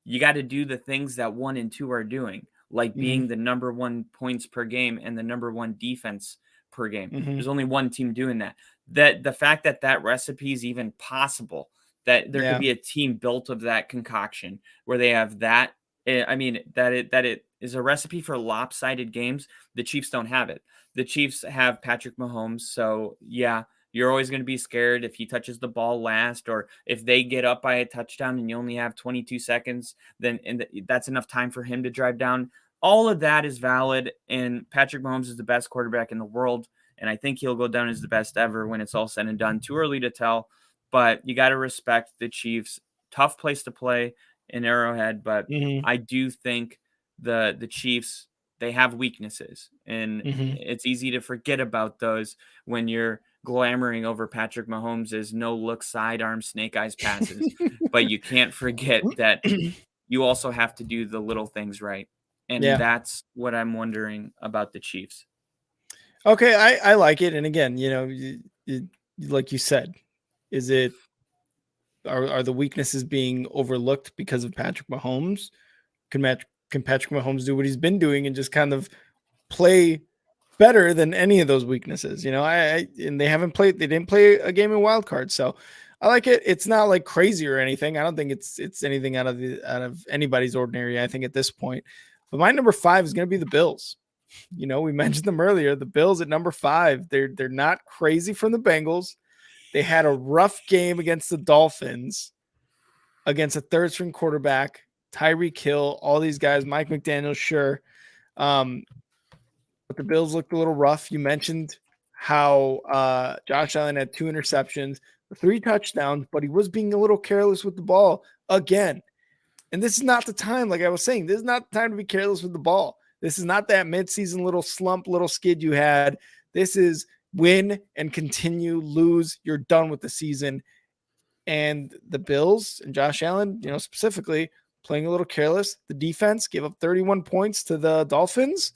you got to do the things that 1 and 2 are doing, like being the number 1 points per game and the number 1 defense per game. There's only one team doing that. That the fact that recipe is even possible, that there could be a team built of that concoction where they have that. I mean, that it is a recipe for lopsided games. The Chiefs don't have it. The Chiefs have Patrick Mahomes. So yeah, you're always going to be scared if he touches the ball last, or if they get up by a touchdown and you only have 22 seconds, then that's enough time for him to drive down. All of that is valid. And Patrick Mahomes is the best quarterback in the world. And I think he'll go down as the best ever when it's all said and done. Too early to tell, but you got to respect the Chiefs. Tough place to play in Arrowhead, but I do think the Chiefs, they have weaknesses, and it's easy to forget about those when you're glamoring over Patrick Mahomes' no-look sidearm snake eyes passes. But you can't forget that you also have to do the little things right. And that's what I'm wondering about the Chiefs. Okay, I like it. And again, like you said, are the weaknesses being overlooked because of Patrick Mahomes? Can Patrick Mahomes do what he's been doing and just kind of play better than any of those weaknesses? And they didn't play a game in Wildcard, so I like it. It's not like crazy or anything. I don't think it's anything out of anybody's ordinary, I think, at this point. But my number 5 is going to be the Bills. We mentioned them earlier. The Bills at number 5. They're not crazy from the Bengals. They had a rough game against the Dolphins, against a third-string quarterback, Tyreek Hill, all these guys, Mike McDaniel, sure. But the Bills looked a little rough. You mentioned how Josh Allen had 2 interceptions, 3 touchdowns, but he was being a little careless with the ball again. And this is not the time, like I was saying, this is not the time to be careless with the ball. This is not that midseason little slump, little skid you had. This is win and continue, lose. You're done with the season. And the Bills and Josh Allen, specifically playing a little careless. The defense gave up 31 points to the Dolphins.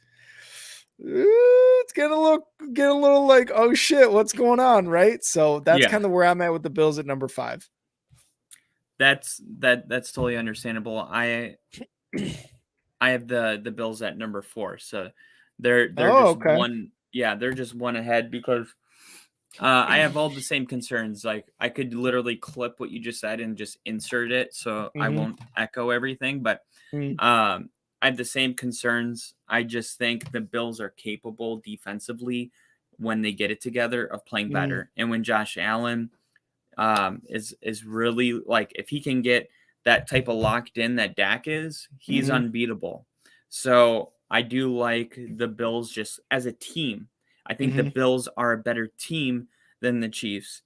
It's getting a little like, oh shit, what's going on, right? So that's kind of where I'm at with the Bills at number 5. That's totally understandable. I have the Bills at number 4, so they're just one. Yeah, they're just one ahead because I have all the same concerns. Like I could literally clip what you just said and just insert it, so I won't echo everything. But I have the same concerns. I just think the Bills are capable defensively when they get it together of playing better, and when Josh Allen is really like, if he can get that type of locked in that Dak is, he's unbeatable. So I do like the Bills just as a team. I think the Bills are a better team than the Chiefs.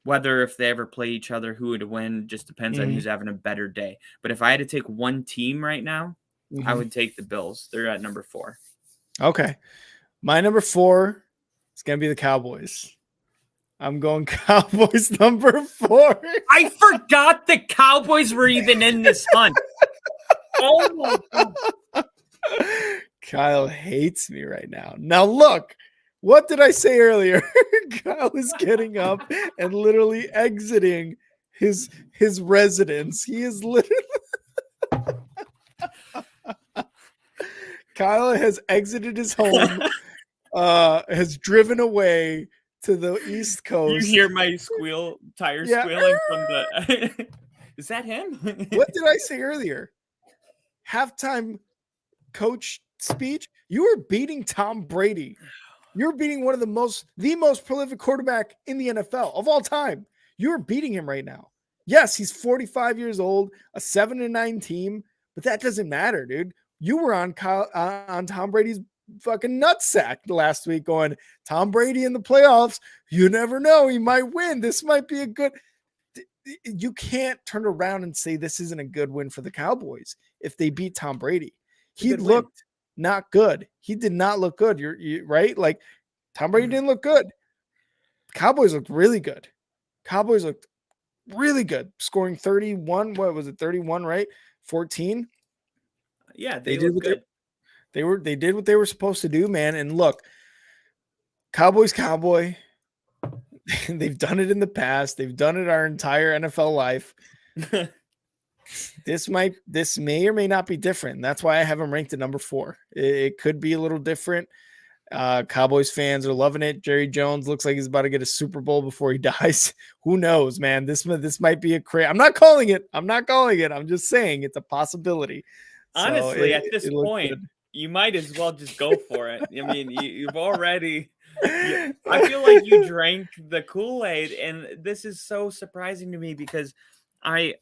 Whether if they ever play each other, who would win just depends on who's having a better day. But if I had to take one team right now, I would take the Bills. They're at number 4. Okay. My number 4 is going to be the Cowboys. I'm going Cowboys number 4. I forgot the Cowboys were even in this hunt. Oh my God. Kyle hates me right now. Now look, what did I say earlier? Kyle is getting up and literally exiting his residence. He is literally Kyle has exited his home, has driven away to the East Coast. You hear my tires squealing from the. Is that him? What did I say earlier? Halftime coach speech. You were beating Tom Brady. You're beating one of the most prolific quarterback in the NFL of all time. You're beating him right now. Yes, he's 45 years old, a 7-9 team, but that doesn't matter, dude. You were on Tom Brady's fucking nutsack last week going, Tom Brady in the playoffs. You never know. He might win. This might be a good. You can't turn around and say this isn't a good win for the Cowboys if they beat Tom Brady. He looked not good. He did not look good. You're right. Like Tom Brady didn't look good. Cowboys looked really good. Cowboys looked really good. Scoring 31. What was it? 31, right? 14. Yeah, they did good. They did what they were supposed to do, man. And look, Cowboy. They've done it in the past. They've done it our entire NFL life. This may or may not be different. That's why I have them ranked at number 4. It could be a little different. Cowboys fans are loving it. Jerry Jones looks like he's about to get a Super Bowl before he dies. Who knows, man? This might be a crazy. I'm not calling it. I'm just saying it's a possibility. Honestly, at this point, you might as well just go for it. I mean, you've already. I feel like you drank the Kool-Aid, and this is so surprising to me because I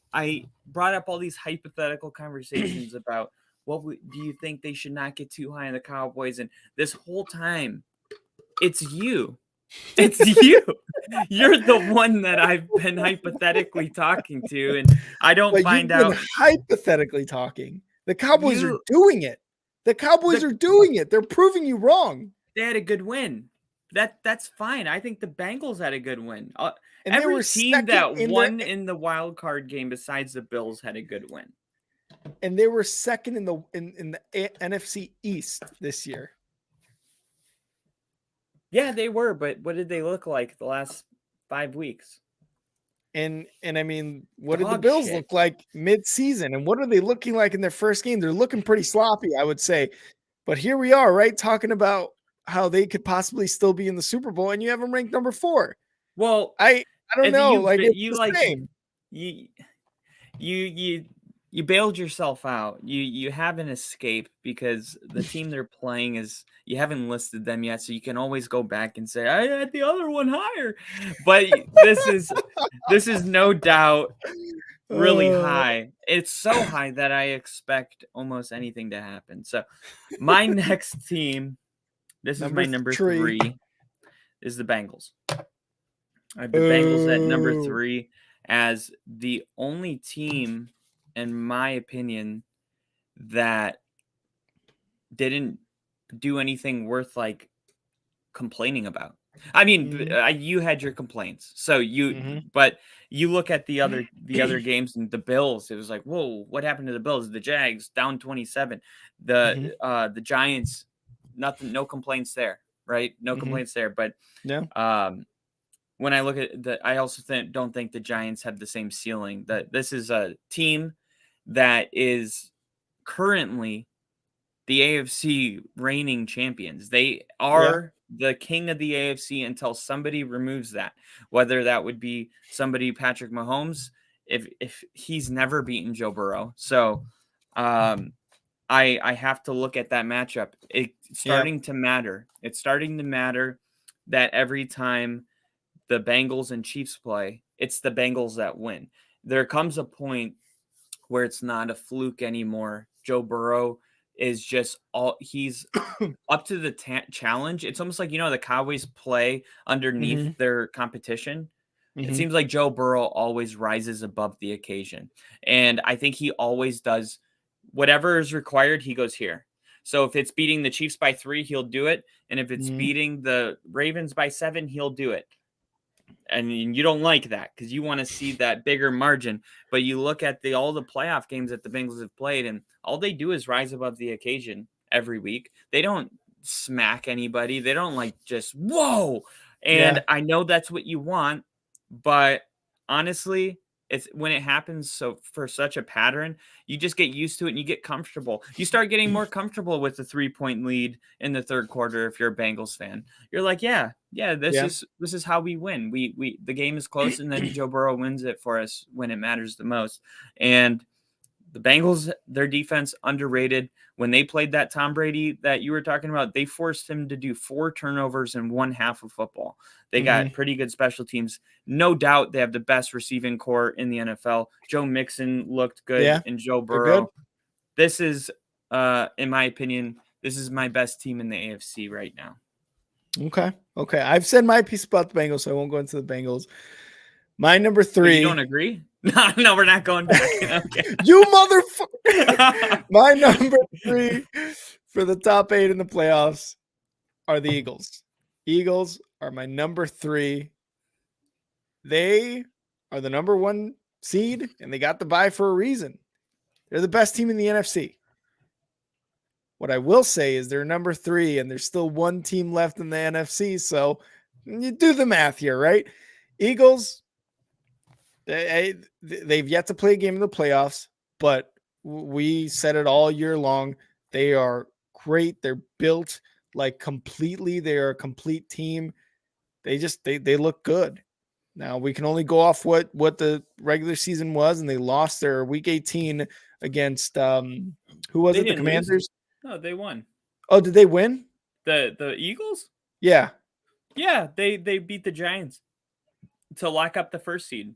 brought up all these hypothetical conversations about do you think they should not get too high on the Cowboys, and this whole time it's you. It's you. You're the one that I've been hypothetically talking to, and I don't find out hypothetically talking. The Cowboys are doing it. Are doing it. They're proving you wrong. They had a good win. That's fine. I think the Bengals had a good win. And every team that won in the wild card game besides the Bills had a good win. And they were second in the NFC East this year. Yeah, they were, but what did they look like the last 5 weeks? And I mean, what did the Bills look like mid-season? And what are they looking like in their first game? They're looking pretty sloppy, I would say. But here we are, right, talking about how they could possibly still be in the Super Bowl, and you have them ranked number 4. Well, I don't know. You bailed yourself out. You haven't escaped because the team they're playing you haven't listed them yet, so you can always go back and say I had the other one higher. But this is no doubt really high. It's so high that I expect almost anything to happen. So my next team, this is my number 3, is the Bengals. I have the Bengals at number 3 as the only team in my opinion, that didn't do anything worth like complaining about. I mean, you had your complaints, so but you look at the other games and the Bills. It was like, whoa, what happened to the Bills? The Jags down 27. The Giants, nothing, no complaints there, right? No complaints there. But when I look at I also don't think the Giants have the same ceiling. That this is a team that is currently the AFC reigning champions. They are the king of the AFC until somebody removes that. Whether that would be somebody, Patrick Mahomes, if he's never beaten Joe Burrow. So I have to look at that matchup. It's starting to matter. It's starting to matter that every time the Bengals and Chiefs play, it's the Bengals that win. There comes a point where it's not a fluke anymore. Joe Burrow is just he's up to the challenge. It's almost like, the Cowboys play underneath their competition. It seems like Joe Burrow always rises above the occasion. And I think he always does whatever is required. He goes here. So if it's beating the Chiefs by 3, he'll do it. And if it's beating the Ravens by 7, he'll do it. And you don't like that because you want to see that bigger margin. But you look at all the playoff games that the Bengals have played, and all they do is rise above the occasion every week. They don't smack anybody. They don't just, whoa. And I know that's what you want. But honestly, it's when it happens for such a pattern, you just get used to it and you get comfortable. You start getting more comfortable with the 3-point lead in the third quarter. If you're a Bengals fan, you're like, this is how we win. The game is close, and then Joe Burrow wins it for us when it matters the most. And the Bengals, their defense, underrated. When they played that Tom Brady that you were talking about, they forced him to do 4 turnovers in one half of football. They got pretty good special teams. No doubt they have the best receiving core in the NFL. Joe Mixon looked good, and Joe Burrow. This is, in my opinion, this is my best team in the AFC right now. Okay. I've said my piece about the Bengals, so I won't go into the Bengals. My number 3. You don't agree? No, we're not going back. Okay. You motherfucker. My number 3 for the top 8 in the playoffs are the Eagles. Eagles are my number 3. They are the number 1 seed, and they got the bye for a reason. They're the best team in the NFC. What I will say is they're number 3, and there's still one team left in the NFC. So you do the math here, right? Eagles, they've yet to play a game in the playoffs, but we said it all year long. They are great. They're built completely. They are a complete team. They look good. Now we can only go off what the regular season was, and they lost their week 18 against who was it? The Commanders. Lose. No, they won. Oh, did they win? The Eagles? Yeah. Yeah, they beat the Giants to lock up the first seed.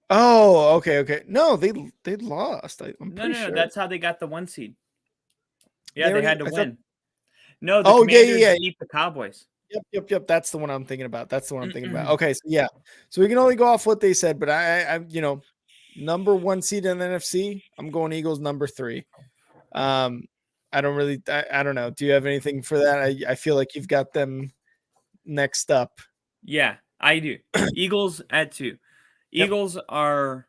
Oh, okay. No, they lost. I'm pretty sure. That's how they got the 1 seed. Yeah, they had to win. No, the Commanders beat the Cowboys. Yep. That's the one I'm thinking about. Okay, so we can only go off what they said, but I number 1 seed in the NFC, I'm going Eagles number 3. I don't know. Do you have anything for that? I feel like you've got them next up. Yeah, I do. Eagles at 2. Eagles are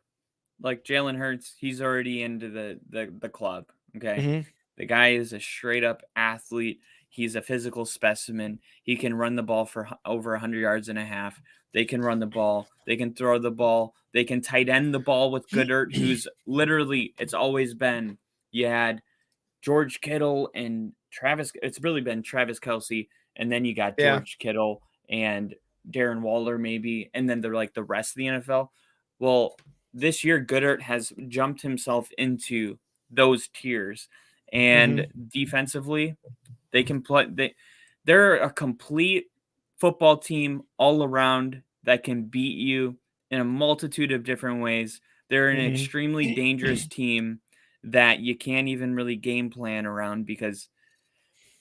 like Jalen Hurts. He's already into the club. Okay. The guy is a straight up athlete. He's a physical specimen. He can run the ball for over 100 yards and a half. They can run the ball. They can throw the ball. They can tight end the ball with Goodert, who's literally, it's always been, you had George Kittle and Travis. It's really been Travis Kelce. And then you got George Kittle and Darren Waller maybe. And then they're like the rest of the NFL. Well, this year, Goodert has jumped himself into those tiers. And defensively, they can play. They're a complete football team all around that can beat you in a multitude of different ways. They're an extremely dangerous team that you can't even really game plan around because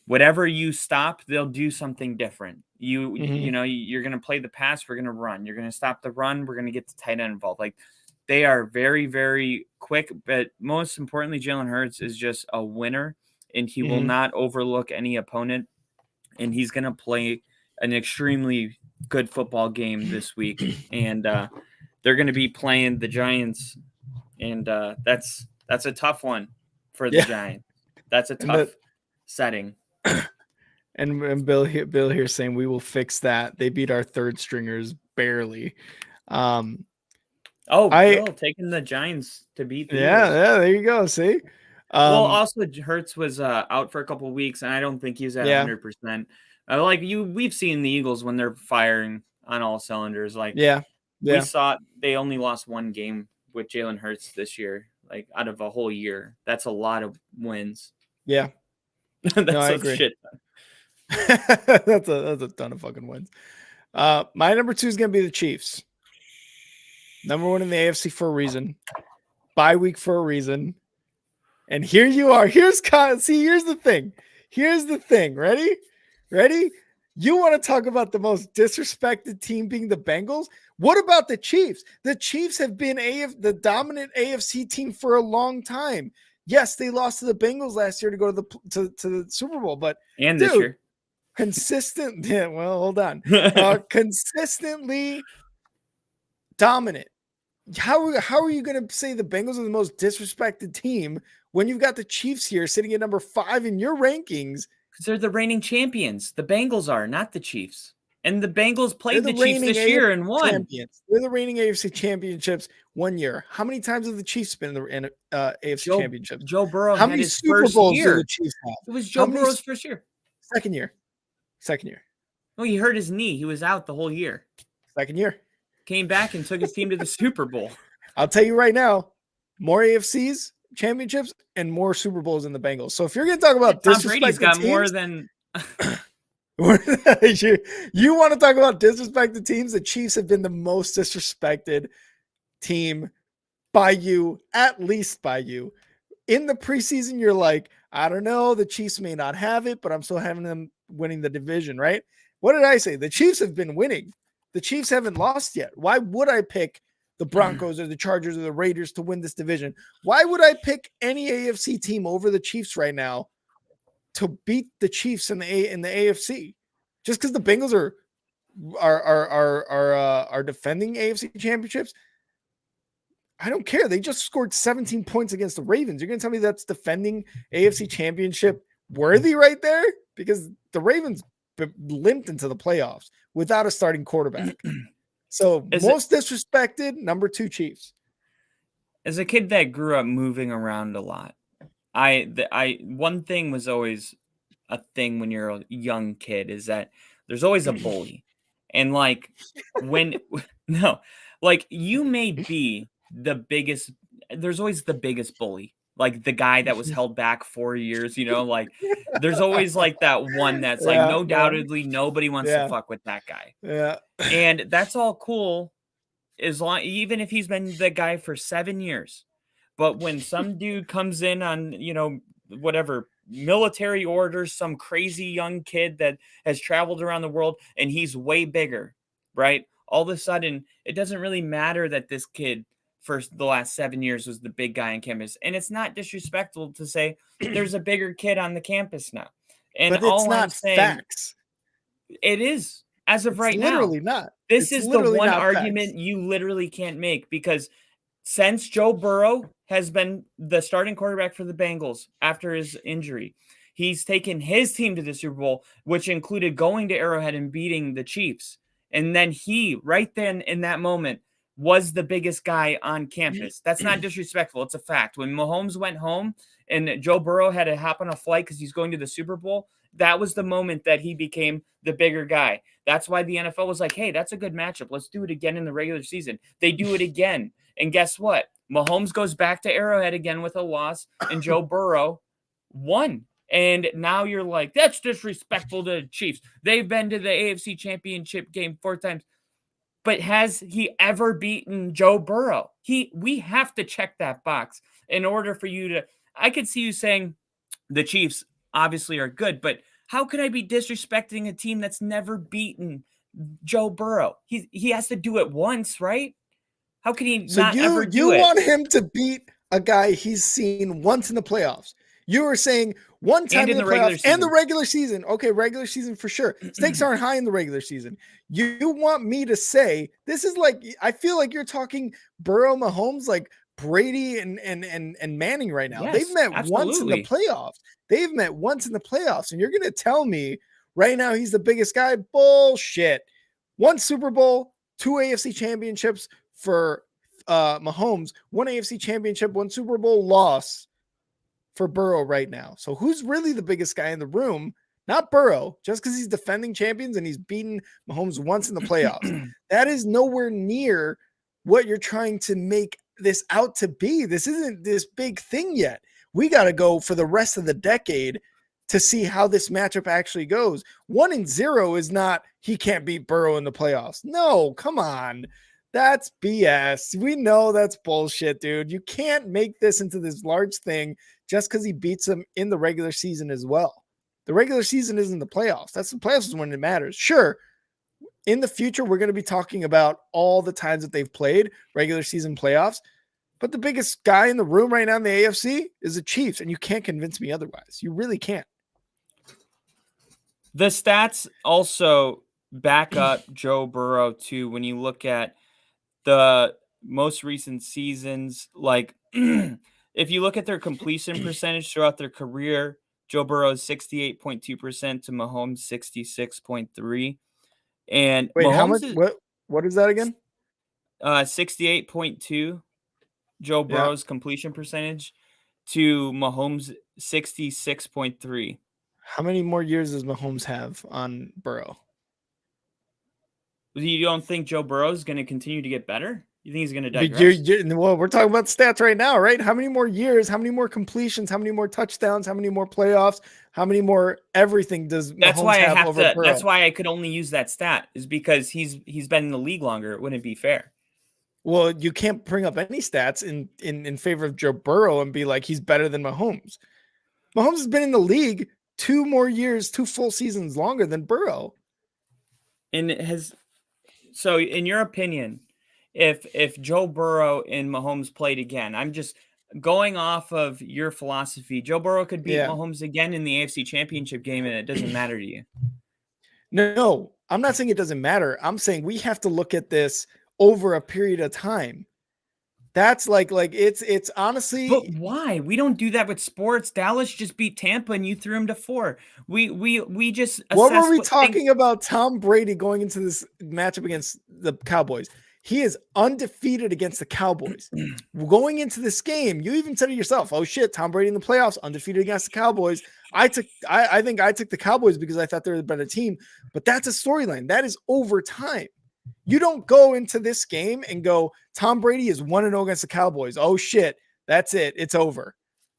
whatever you stop, they'll do something different. You know, you're going to play the pass, we're going to run. You're going to stop the run, we're going to get the tight end involved. Like They are very, very quick, but most importantly, Jalen Hurts is just a winner, and he will not overlook any opponent, and he's going to play an extremely good football game this week, and they're going to be playing the Giants, and that's a tough one for the Giants. That's a tough setting. And Bill here saying we will fix that. They beat our third stringers barely. Bill taking the Giants to beat the Eagles. Yeah, there you go. See, well, also Hurts was out for a couple of weeks, and I don't think he's at 100%. We've seen the Eagles when they're firing on all cylinders. We saw they only lost one game with Jalen Hurts this year, like out of a whole year. That's a lot of wins. Yeah, that's I agree. Shit ton. that's a ton of fucking wins. My number 2 is gonna be the Chiefs. Number 1 in the AFC for a reason. Bye week for a reason. And here you are. Here's the thing. Here's the thing. Ready? You want to talk about the most disrespected team being the Bengals? What about the Chiefs? The Chiefs have been the dominant AFC team for a long time. Yes, they lost to the Bengals last year to go to the Super Bowl, but this year. Consistent. Yeah, well, hold on. Consistently dominant. How are you going to say the Bengals are the most disrespected team when you've got the Chiefs here sitting at number 5 in your rankings? Because they're the reigning champions. The Bengals are, not the Chiefs. And the Bengals played the Chiefs this year and won. Champions. They're the reigning AFC championships 1 year. How many times have the Chiefs been in the AFC championships? Joe Burrow How many his Super first Bowls year. did the Chiefs have? It was Joe Burrow's first year. Second year. No, he hurt his knee. He was out the whole year. Second year. Came back and took his team to the Super Bowl. I'll tell you right now, more AFCs championships and more Super Bowls than the Bengals. So if you're going to talk about Tom Brady's got teams, more than you want to talk about disrespected teams, the Chiefs have been the most disrespected team by you, at least by you. In the preseason, you're like, I don't know, the Chiefs may not have it, but I'm still having them winning the division, right? What did I say? The Chiefs have been winning. The Chiefs haven't lost yet. Why would I pick the Broncos or the Chargers or the Raiders to win this division? Why would I pick any AFC team over the Chiefs right now to beat the Chiefs in the AFC? Just because the Bengals are defending AFC championships? I don't care. They just scored 17 points against the Ravens. You're going to tell me that's defending AFC championship worthy right there? Because the Ravens limped into the playoffs without a starting quarterback. So most disrespected, number 2 Chiefs. As a kid that grew up moving around a lot, one thing was always a thing when you're a young kid is that there's always a bully. And you may be the biggest, there's always the biggest bully. Like the guy that was held back 4 years, there's always like that one that's no doubtedly nobody wants to fuck with that guy. Yeah. And that's all cool even if he's been the guy for 7 years. But when some dude comes in on, whatever military orders, some crazy young kid that has traveled around the world and he's way bigger, right? All of a sudden, it doesn't really matter that this kid for the last 7 years was the big guy on campus. And it's not disrespectful to say there's a bigger kid on the campus now. And but it's not facts. It is as of right now. Literally not. This is the one argument facts. You literally can't make because since Joe Burrow has been the starting quarterback for the Bengals after his injury, he's taken his team to the Super Bowl, which included going to Arrowhead and beating the Chiefs. And then he, right then in that moment, was the biggest guy on campus. That's not disrespectful. It's a fact. When Mahomes went home and Joe Burrow had to hop on a flight because he's going to the Super Bowl, that was the moment that he became the bigger guy. That's why the NFL was like, hey, that's a good matchup. Let's do it again in the regular season. They do it again. And guess what? Mahomes goes back to Arrowhead again with a loss, and Joe Burrow won. And now you're like, that's disrespectful to the Chiefs. They've been to the AFC Championship game 4 times. But has he ever beaten Joe Burrow? We have to check that box in order for you to – I could see you saying the Chiefs obviously are good, but how could I be disrespecting a team that's never beaten Joe Burrow? He has to do it once, right? How can he So not ever do it? You want him to beat a guy he's seen once in the playoffs. You were saying one time in the playoffs and the regular season. Okay, regular season for sure. Stakes aren't high in the regular season. You want me to say this is like, I feel like you're talking Burrow, Mahomes, like Brady and Manning right now. Yes, they've met absolutely. once in the playoffs. They've met once in the playoffs, and you're going to tell me right now he's the biggest guy? Bullshit. One Super Bowl, 2 AFC championships for Mahomes, 1 AFC championship, 1 Super Bowl loss for Burrow right now. So who's really the biggest guy in the room? Not Burrow, just because he's defending champions and he's beaten Mahomes once in the playoffs. That is nowhere near what you're trying to make this out to be. This isn't this big thing yet. We got to go for the rest of the decade to see how this matchup actually goes. 1-0 is not he can't beat Burrow in the playoffs. No, come on. That's BS. We know that's bullshit, dude. You can't make this into this large thing just because he beats him in the regular season as well. The regular season isn't the playoffs. That's the playoffs is when it matters. Sure, in the future, we're going to be talking about all the times that they've played regular season playoffs. But the biggest guy in the room right now in the AFC is the Chiefs, and you can't convince me otherwise. You really can't. The stats also back up Joe Burrow too. When you look at the most recent seasons, like if you look at their completion percentage throughout their career, Joe Burrow is 68.2% to Mahomes 66.3%. And wait, Mahomes how much? What is that again? 68.2 Joe Burrow's completion percentage to Mahomes 66.3. How many more years does Mahomes have on Burrow? You don't think Joe Burrow is going to continue to get better? You think he's going to digress? Well, we're talking about stats right now, right? How many more years? How many more completions? How many more touchdowns? How many more playoffs? How many more everything does Mahomes have over Burrow? That's why I could only use that stat, is because he's been in the league longer. It wouldn't be fair. Well, you can't bring up any stats in favor of Joe Burrow and be like he's better than Mahomes. Mahomes has been in the league 2 more years, 2 full seasons longer than Burrow. And so in your opinion, if Joe Burrow and Mahomes played again, I'm just going off of your philosophy, Joe Burrow could beat Mahomes again in the AFC Championship game, and it doesn't matter to you. No, I'm not saying it doesn't matter. I'm saying we have to look at this over a period of time. That's like it's honestly. But why? We don't do that with sports. Dallas just beat Tampa, and you threw him to 4. We just. What were we talking about? Tom Brady going into this matchup against the Cowboys. He is undefeated against the Cowboys. Going into this game, you even said it yourself. Oh shit, Tom Brady in the playoffs, undefeated against the Cowboys. I think I took the Cowboys because I thought they were the better team. But that's a storyline. That is over time. You don't go into this game and go, Tom Brady is 1-0 against the Cowboys. Oh shit, that's it. It's over.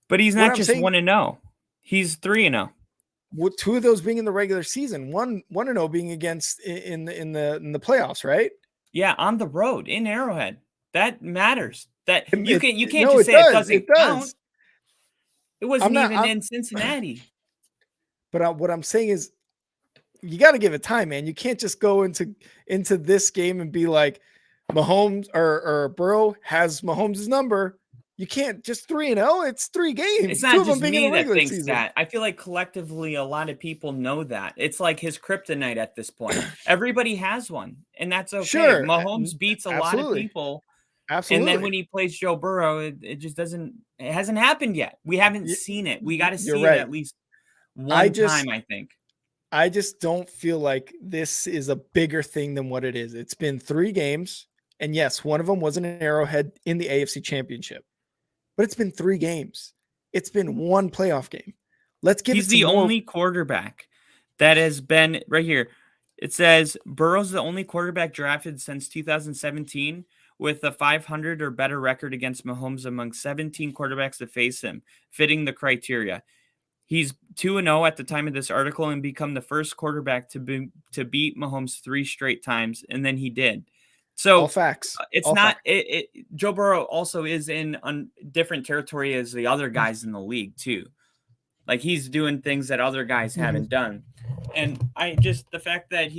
But he's not just 1-0. He's 3-0. With 2 of those being in the regular season, 1-0 being against in the playoffs, right? Yeah, on the road in Arrowhead. That matters. That you can't just say it doesn't count. It wasn't even in Cincinnati. But what I'm saying is, you got to give it time, man. You can't just go into this game and be like, Mahomes or Burrow has Mahomes' number. You can't just 3-0. It's 3 games. It's not just me that thinks that. I feel like collectively a lot of people know that. It's like his kryptonite at this point. Everybody has one, and that's okay. Sure. Mahomes beats a lot of people. Absolutely. And then when he plays Joe Burrow, it just doesn't. It hasn't happened yet. We haven't seen it. We got to see it at least one time, I think. I just don't feel like this is a bigger thing than what it is. It's been 3 games, and yes, one of them was an Arrowhead in the AFC Championship. But it's been 3 games. It's been 1 playoff game. Let's give He's the only quarterback that has been right here. It says Burrow's the only quarterback drafted since 2017 with a 500 or better record against Mahomes among 17 quarterbacks to face him, fitting the criteria. He's 2-0 at the time of this article and become the first quarterback to beat Mahomes 3 straight times, and then he did. So all facts. It's all not. Joe Burrow also is in different territory as the other guys in the league too. Like he's doing things that other guys haven't done. And the fact that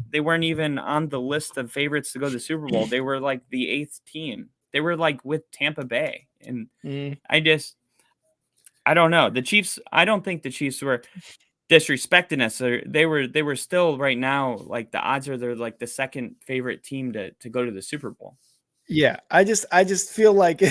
they weren't even on the list of favorites to go to the Super Bowl. They were like the 8th team. They were like with Tampa Bay. And I don't know. The Chiefs, I don't think the Chiefs were disrespecting us. They were still right now, like the odds are they're like the second favorite team to go to the Super Bowl. Yeah. I just feel like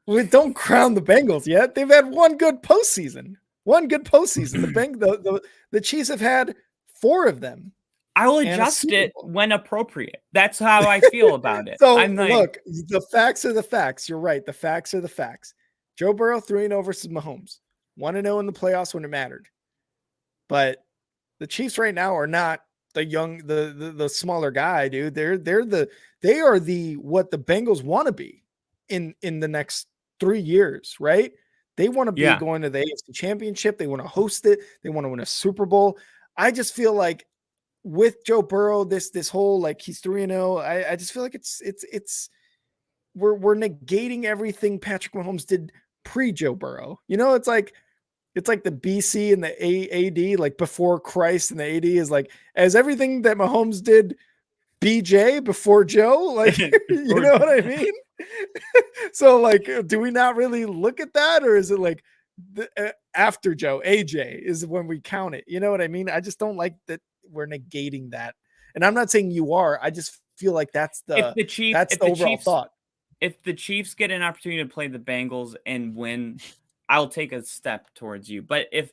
we don't crown the Bengals yet. They've had one good postseason. The Chiefs have had 4 of them. I will adjust it when appropriate. That's how I feel about it. So look, the facts are the facts. You're right. The facts are the facts. Joe Burrow 3-0 versus Mahomes, 1-0 in the playoffs when it mattered. But the Chiefs right now are not the smaller guy, dude. They are what the Bengals want to be in the next 3 years, right? They want to be going to the AFC Championship. They want to host it. They want to win a Super Bowl. I just feel like with Joe Burrow, this whole like he's 3-0. I just feel like we're negating everything Patrick Mahomes did pre Joe Burrow. You know, it's like the BC and the AD, like before Christ, and the AD is like as everything that Mahomes did BJ before Joe, like you know what I mean? So like, do we not really look at that, or is it like after Joe, AJ is when we count it? You know what I mean? I just don't like that we're negating that, and I'm not saying you are. I just feel like that's the overall thought. If the Chiefs get an opportunity to play the Bengals and win, I'll take a step towards you. But if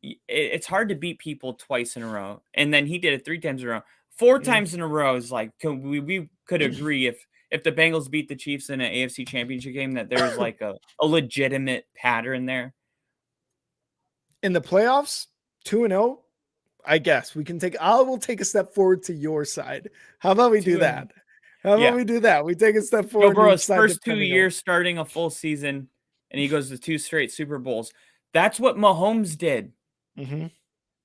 it's hard to beat people twice in a row, and then he did it 3 times in a row, 4 times in a row is like we could agree if the Bengals beat the Chiefs in an AFC Championship game that there's like a legitimate pattern there. In the playoffs, 2-0, I guess we can I will take a step forward to your side. How about we do that? How about we do that? We take a step forward. Joe Burrow's first 2 years starting a full season, and he goes to 2 straight Super Bowls. That's what Mahomes did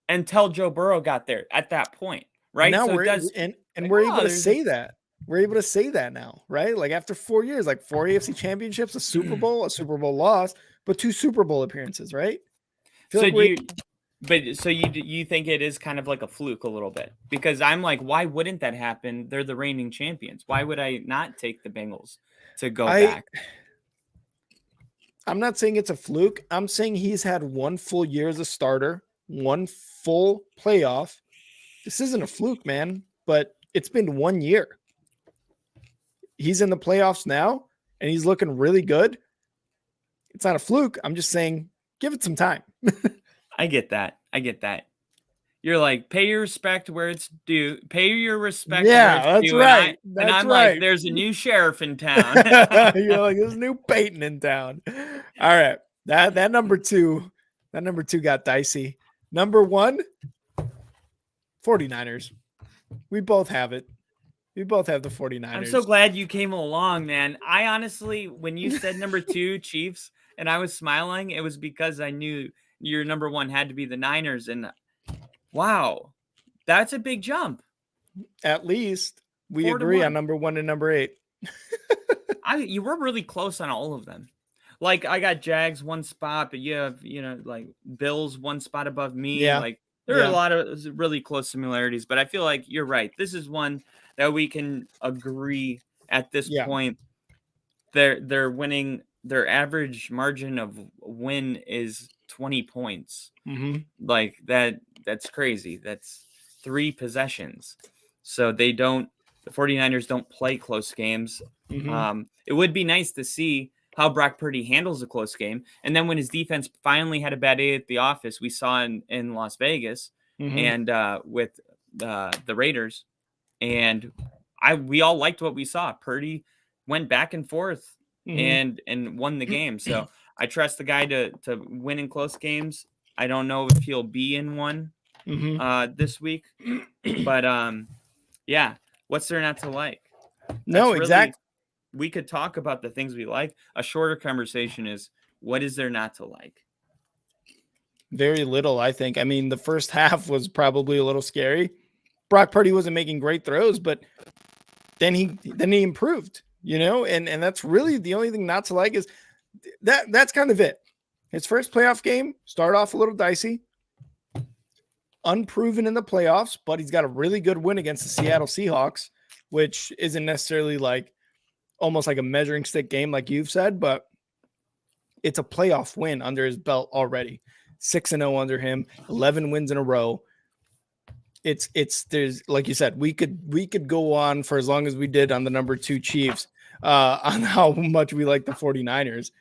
until Joe Burrow got there at that point, right? Now we're able to say that. We're able to say that now, right? Like after 4 years, like 4 AFC championships, a Super Bowl loss, but 2 Super Bowl appearances, right? So you think it is kind of like a fluke a little bit? Because I'm like, why wouldn't that happen? They're the reigning champions. Why would I not take the Bengals to go back? I'm not saying it's a fluke. I'm saying he's had 1 full year as a starter, 1 full playoff. This isn't a fluke, man, but it's been 1 year. He's in the playoffs now, and he's looking really good. It's not a fluke. I'm just saying, give it some time. I get that. You're like, pay your respect where it's due. Pay your respect where it's due. Right. And I'm like, there's a new sheriff in town. You're like, there's a new Peyton in town. All right. That number 2 got dicey. Number 1, 49ers. We both have it. We both have the 49ers. I'm so glad you came along, man. I honestly, when you said number 2, Chiefs, and I was smiling, it was because I knew your number 1 had to be the Niners. And wow, that's a big jump. At least we agree on number 1 and number 8. You were really close on all of them. Like I got Jags 1 spot, but you have, like Bills 1 spot above me. Yeah. Like there are a lot of really close similarities, but I feel like you're right. This is one that we can agree at this point. They're winning. Their average margin of win is 20 points. Like that's crazy. That's 3 possessions. So the 49ers don't play close games. It would be nice to see how Brock Purdy handles a close game. And then when his defense finally had a bad day at the office, we saw in Las Vegas and with the Raiders. And we all liked what we saw. Purdy went back and forth and won the game. So I trust the guy to win in close games. I don't know if he'll be in one this week, but what's there not to like? No, exactly. We could talk about the things we like. A shorter conversation is what is there not to like? Very little, I think. I mean, the first half was probably a little scary. Brock Purdy wasn't making great throws, but then he improved, and that's really the only thing not to like is that's kind of it. His first playoff game started off a little dicey. unproven in the playoffs, but he's got a really good win against the Seattle Seahawks, which isn't necessarily like almost like a measuring stick game like you've said, but it's a playoff win under his belt already. 6-0 under him, 11 wins in a row. There's, like you said, we could go on for as long as we did on the number 2 Chiefs on how much we like the 49ers.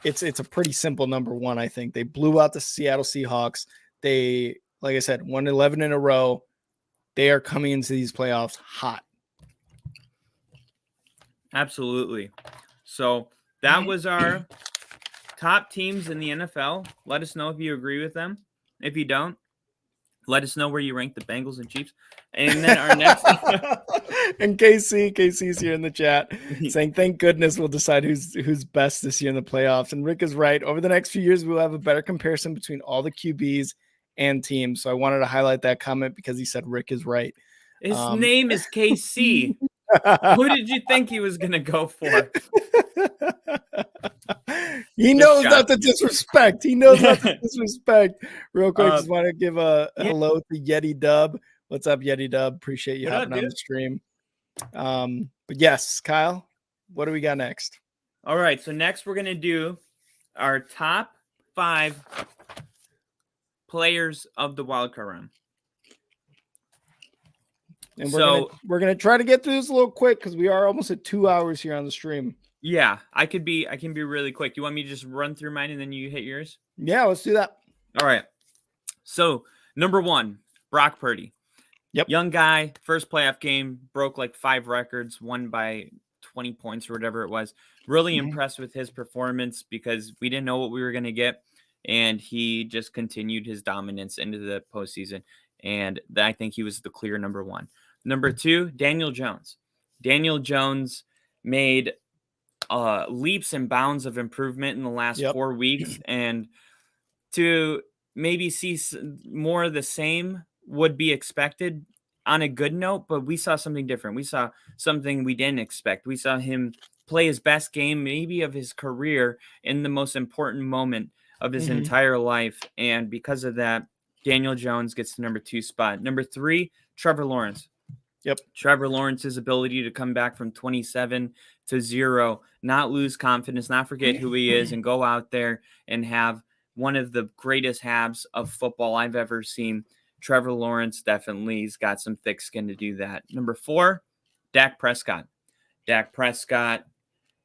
It's a pretty simple number 1. I think they blew out the Seattle Seahawks. They, like I said, won 11 in a row. They are coming into these playoffs hot. Absolutely. So that was our top teams in the NFL. Let us know if you agree with them. If you don't, let us know where you rank the Bengals and Chiefs. And then our next and KC's here in the chat saying, thank goodness we'll decide who's best this year in the playoffs. And Rick is right. Over the next few years, we'll have a better comparison between all the QBs and teams. So I wanted to highlight that comment because he said Rick is right. His name is KC. Who did you think he was going to go for? He knows not to disrespect. Real quick, just want to give a hello to Yeti Dub. What's up, Yeti Dub? Appreciate you hopping on the stream. But yes, Kyle, what do we got next? All right, so next we're going to do our top 5 players of the wildcard round. And we're gonna try to get through this a little quick because we are almost at 2 hours here on the stream. Yeah, I can be really quick. You want me to just run through mine and then you hit yours? Yeah, let's do that. All right. So number 1, Brock Purdy. Yep. Young guy, first playoff game, broke like 5 records, won by 20 points or whatever it was. Really impressed with his performance because we didn't know what we were going to get. And he just continued his dominance into the postseason. And I think he was the clear number 1. Number 2, Daniel Jones. Daniel Jones made leaps and bounds of improvement in the last 4 weeks. And to maybe see more of the same would be expected on a good note, but we saw something different. We saw something we didn't expect. We saw him play his best game maybe of his career in the most important moment of his entire life. And because of that, Daniel Jones gets the number 2 spot. Number 3, Trevor Lawrence. Yep. Trevor Lawrence's ability to come back from 27 to 0, not lose confidence, not forget who he is, and go out there and have one of the greatest halves of football I've ever seen. Trevor Lawrence definitely has got some thick skin to do that. Number 4, Dak Prescott. Dak Prescott,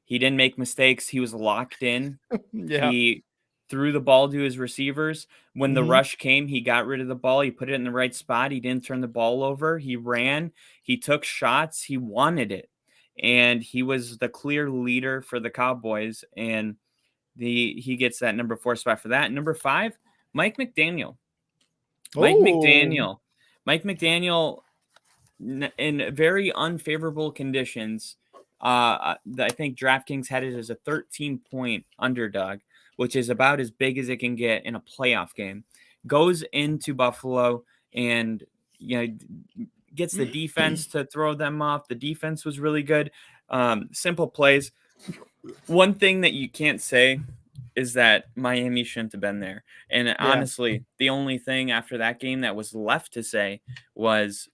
he didn't make mistakes. He was locked in. He threw the ball to his receivers. When the rush came, he got rid of the ball. He put it in the right spot. He didn't turn the ball over. He ran. He took shots. He wanted it. And he was the clear leader for the Cowboys. And he gets that number 4 spot for that. Number 5, Mike McDaniel. Mike McDaniel, in very unfavorable conditions, I think DraftKings had it as a 13-point underdog, which is about as big as it can get in a playoff game, goes into Buffalo and, gets the defense to throw them off. The defense was really good. Simple plays. One thing that you can't say is that Miami shouldn't have been there. And honestly, the only thing after that game that was left to say was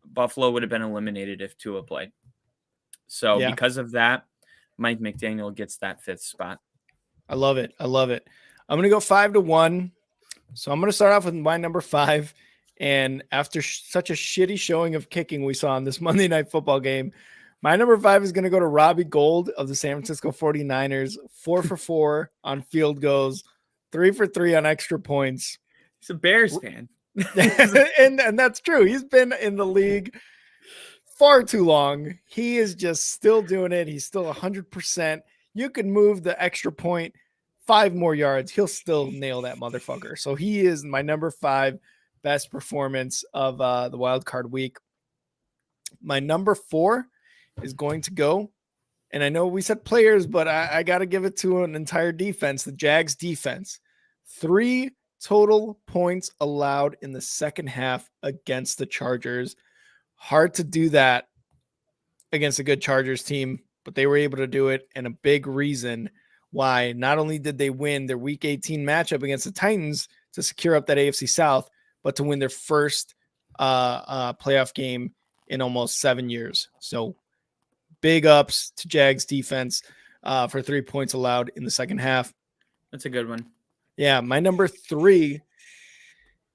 Buffalo would have been eliminated if Tua played. So because of that, Mike McDaniel gets that 5th spot. I love it. I'm going to go 5-1. So I'm going to start off with my number 5. And after such a shitty showing of kicking we saw in this Monday Night Football game, my number 5 is going to go to Robbie Gould of the San Francisco 49ers. 4 for 4 on field goals, 3 for 3 on extra points. He's a Bears fan. and that's true. He's been in the league far too long. He is just still doing it. He's still 100%. You could move the extra point 5 more yards. He'll still nail that motherfucker. So he is my number 5 best performance of the wild card week. My number 4 is going to go, and I know we said players, but I got to give it to an entire defense, the Jags defense. 3 total points allowed in the second half against the Chargers. Hard to do that against a good Chargers team, but they were able to do it, and a big reason why not only did they win their Week 18 matchup against the Titans to secure up that AFC South, but to win their first playoff game in almost 7 years. So big ups to Jags defense for 3 points allowed in the second half. That's a good one. Yeah, my number 3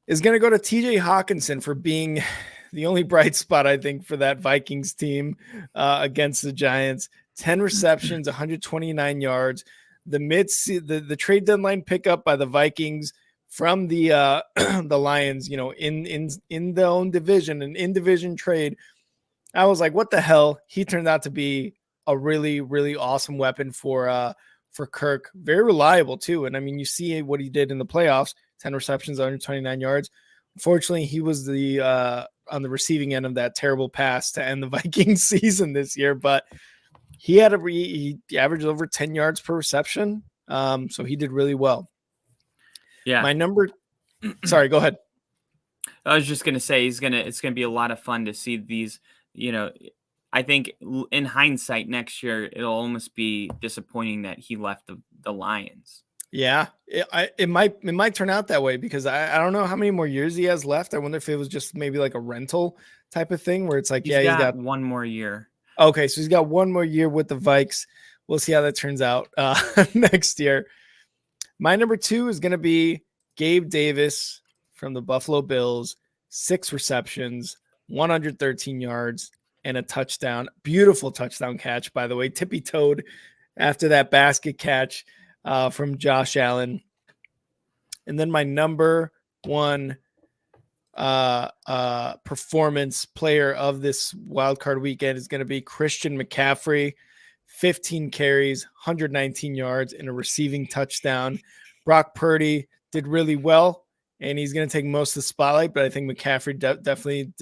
is going to go to TJ Hawkinson for being the only bright spot, I think, for that Vikings team against the Giants. 10 receptions, 129 yards. The trade deadline pickup by the Vikings from the the Lions, in their own division, an in-division trade. I was like, what the hell? He turned out to be a really, really awesome weapon for Kirk. Very reliable too. And I mean, you see what he did in the playoffs, 10 receptions, 129 yards. Unfortunately, he was the on the receiving end of that terrible pass to end the Vikings season this year, but he averaged over 10 yards per reception. So he did really well. Yeah. Sorry, go ahead. I was just going to say it's going to be a lot of fun to see these, I think in hindsight next year, it'll almost be disappointing that he left the Lions. Yeah, it might turn out that way because I don't know how many more years he has left. I wonder if it was just maybe like a rental type of thing where it's like, he's got one more year. Okay, so he's got one more year with the Vikes. We'll see how that turns out next year. My number 2 is going to be Gabe Davis from the Buffalo Bills. 6 receptions, 113 yards, and a touchdown. Beautiful touchdown catch, by the way. Tippy-toed after that basket catch from Josh Allen. And then my number 1 performance player of this wildcard weekend is going to be Christian McCaffrey. 15 carries, 119 yards, and a receiving touchdown. Brock Purdy did really well, and he's going to take most of the spotlight, but I think McCaffrey definitely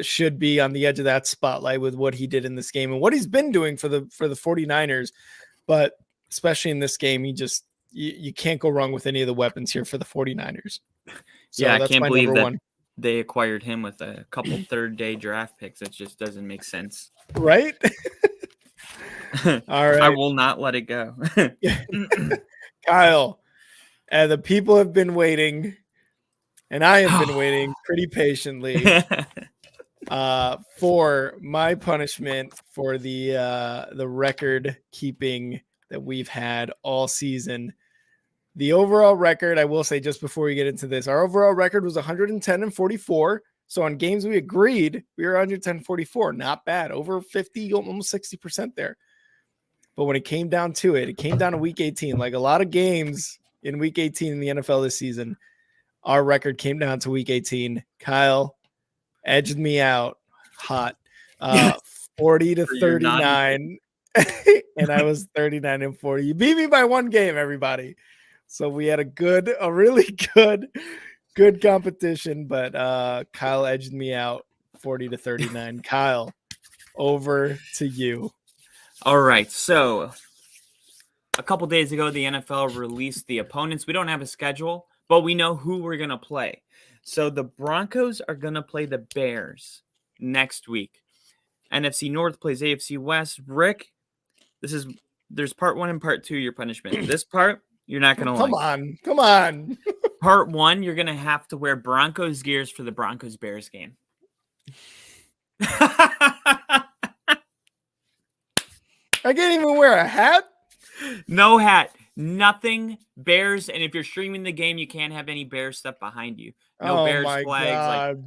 should be on the edge of that spotlight with what he did in this game and what he's been doing for the 49ers. But especially in this game, you can't go wrong with any of the weapons here for the 49ers. So yeah, I can't believe that they acquired him with a couple third-day draft picks. It just doesn't make sense. Right? All right. I will not let it go. Kyle, the people have been waiting, and I have been waiting pretty patiently for my punishment for the record keeping that we've had all season. The overall record, I will say just before we get into this, our overall record was 110-44. So on games we agreed, we were 110-44. Not bad. Over 50, almost 60% there. But when it came down to it, it came down to week 18. Like a lot of games in week 18 in the NFL this season, our record came down to week 18. Kyle edged me out hot, 40-39. And I was 39-40. You beat me by 1 game, everybody. So we had a really good competition, but Kyle edged me out 40-39. Kyle, over to you. All right. So a couple days ago, the NFL released the opponents. We don't have a schedule, but we know who we're going to play. So the Broncos are going to play the Bears next week. NFC North plays AFC West. Rick, there's part 1 and part 2 of your punishment. This part, you're not going to like. Come on. Part 1, you're going to have to wear Broncos gears for the Broncos-Bears game. I can't even wear a hat? No hat. Nothing Bears. And if you're streaming the game, you can't have any Bears stuff behind you. No Bears flags. God. Like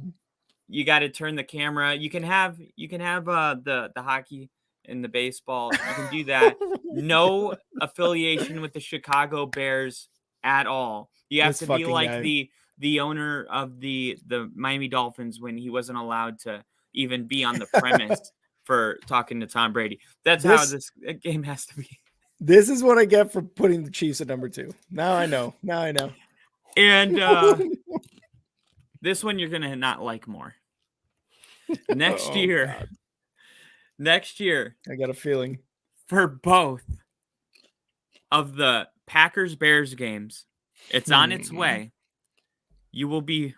you got to turn the camera. You can have the hockey and the baseball. You can do that. No affiliation with the Chicago Bears at all. You have to be like the owner of the Miami Dolphins when he wasn't allowed to even be on the premise for talking to Tom Brady. That's how this game has to be. This is what I get for putting the Chiefs at number 2. Now I know. And this one you're going to not like more. Next year, I got a feeling. For both of the Packers-Bears games, it's on its way. You will be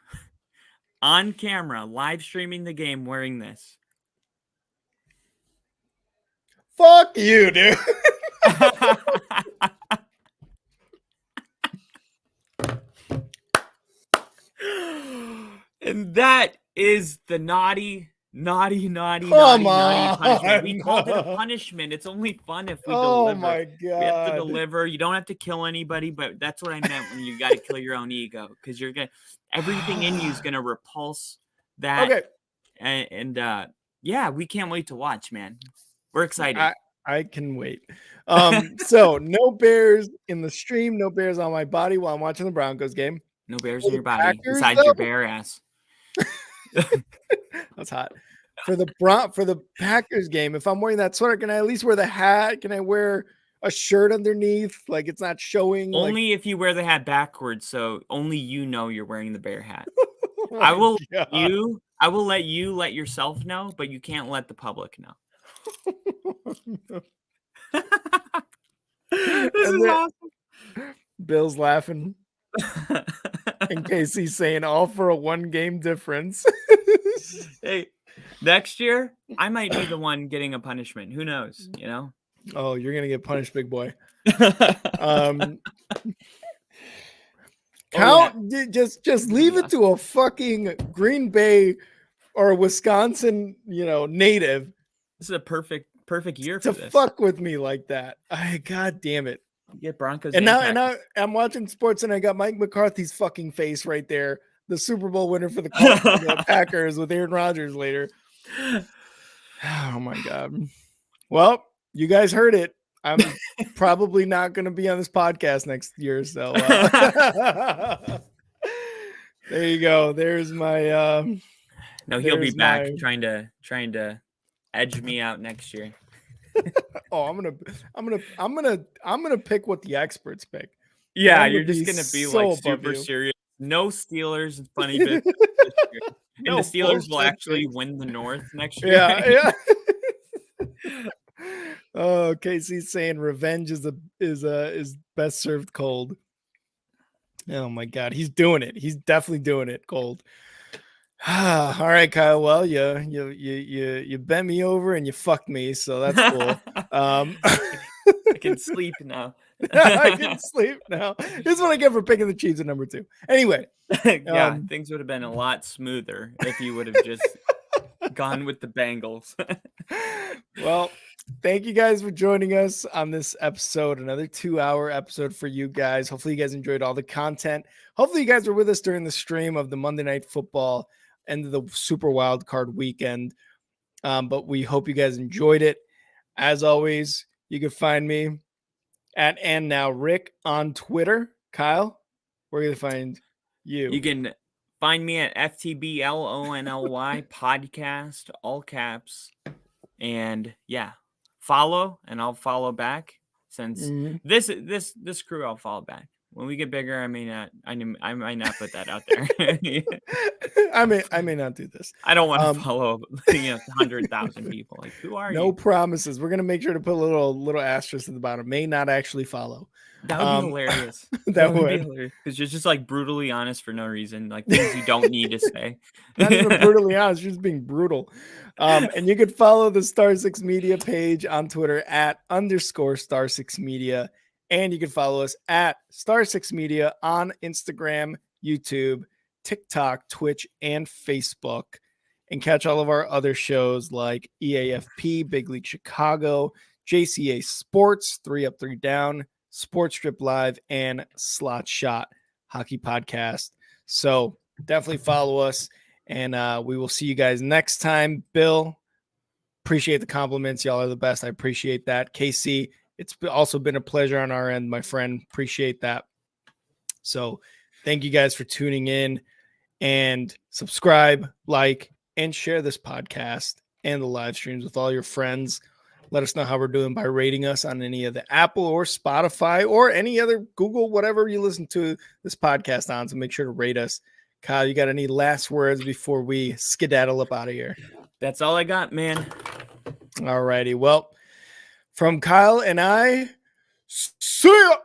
on camera live streaming the game wearing this. Fuck you, dude. And that is the naughty punishment. We called it a punishment. It's only fun if we deliver. Oh my God. We have to deliver. You don't have to kill anybody, but that's what I meant when you got to kill your own ego, because everything in you is gonna repulse that. Okay. And yeah, we can't wait to watch, man. We're excited. I can wait. So no bears in the stream, no bears on my body while I'm watching the Broncos game. No bears in your body Packers, besides your bare ass. That's hot. For the Packers game, if I'm wearing that sweater, can I at least wear the hat? Can I wear a shirt underneath? Like it's not showing. Only if you wear the hat backwards, so only you know you're wearing the bear hat. Oh I will let you let yourself know, but you can't let the public know. This is awesome. Bill's laughing. In case he's saying all for a 1-game difference. Hey, next year I might be the one getting a punishment. Who knows? You know? Oh, you're gonna get punished, big boy. Just leave it to a fucking Green Bay or Wisconsin, native. This is a perfect year to for this. Fuck with me like that. God damn it. You get Broncos. And now I'm watching sports and I got Mike McCarthy's fucking face right there. The Super Bowl winner for the Packers with Aaron Rodgers later. Oh my God. Well, you guys heard it. I'm probably not going to be on this podcast next year. So there you go. There's my, no, he'll be back trying to edge me out next year. Oh, I'm gonna pick what the experts pick. Yeah, you're just gonna be so like super serious. No Steelers and funny bits. And the Steelers will actually win the North next year. Yeah. Oh, Casey's saying revenge is best served cold. Oh my God, he's doing it. He's definitely doing it cold. All right, Kyle. Well, you bent me over and you fucked me, so that's cool. I can sleep now. I can sleep now. This is what I get for picking the Chiefs at number 2. Anyway, yeah, things would have been a lot smoother if you would have just gone with the Bengals. Well, thank you guys for joining us on this episode. Another 2-hour episode for you guys. Hopefully, you guys enjoyed all the content. Hopefully, you guys were with us during the stream of the Monday Night Football and the Super Wildcard weekend. But we hope you guys enjoyed it. As always, you can find me at And Now Rick on Twitter. Kyle, where are you going to find you? You can find me at FTBLONLY podcast, all caps. And yeah, follow and I'll follow back. Since this crew, I'll follow back. When we get bigger, I might not put that out there. I may not do this. I don't want to follow 100,000 people. Like, who are you? No promises. We're gonna make sure to put a little asterisk at the bottom. May not actually follow. That would be hilarious. That would be hilarious. Because you're just like brutally honest for no reason, like things you don't need to say. Not even brutally honest, you're just being brutal. And you could follow the Star 6 Media page on Twitter at _Star 6 Media. And you can follow us at Star 6 Media on Instagram, YouTube, TikTok, Twitch, and Facebook. And catch all of our other shows like EAFP, Big League Chicago, JCA Sports, 3 Up, 3 Down, Sports Strip Live, and Slot Shot Hockey Podcast. So definitely follow us. And we will see you guys next time. Bill, appreciate the compliments. Y'all are the best. I appreciate that. KC, it's also been a pleasure on our end, my friend. Appreciate that. So thank you guys for tuning in, and subscribe, like, and share this podcast and the live streams with all your friends. Let us know how we're doing by rating us on any of the Apple or Spotify or any other Google, whatever you listen to this podcast on. So make sure to rate us. Kyle, you got any last words before we skedaddle up out of here? That's all I got, man. All righty. Well, from Kyle and I, see ya.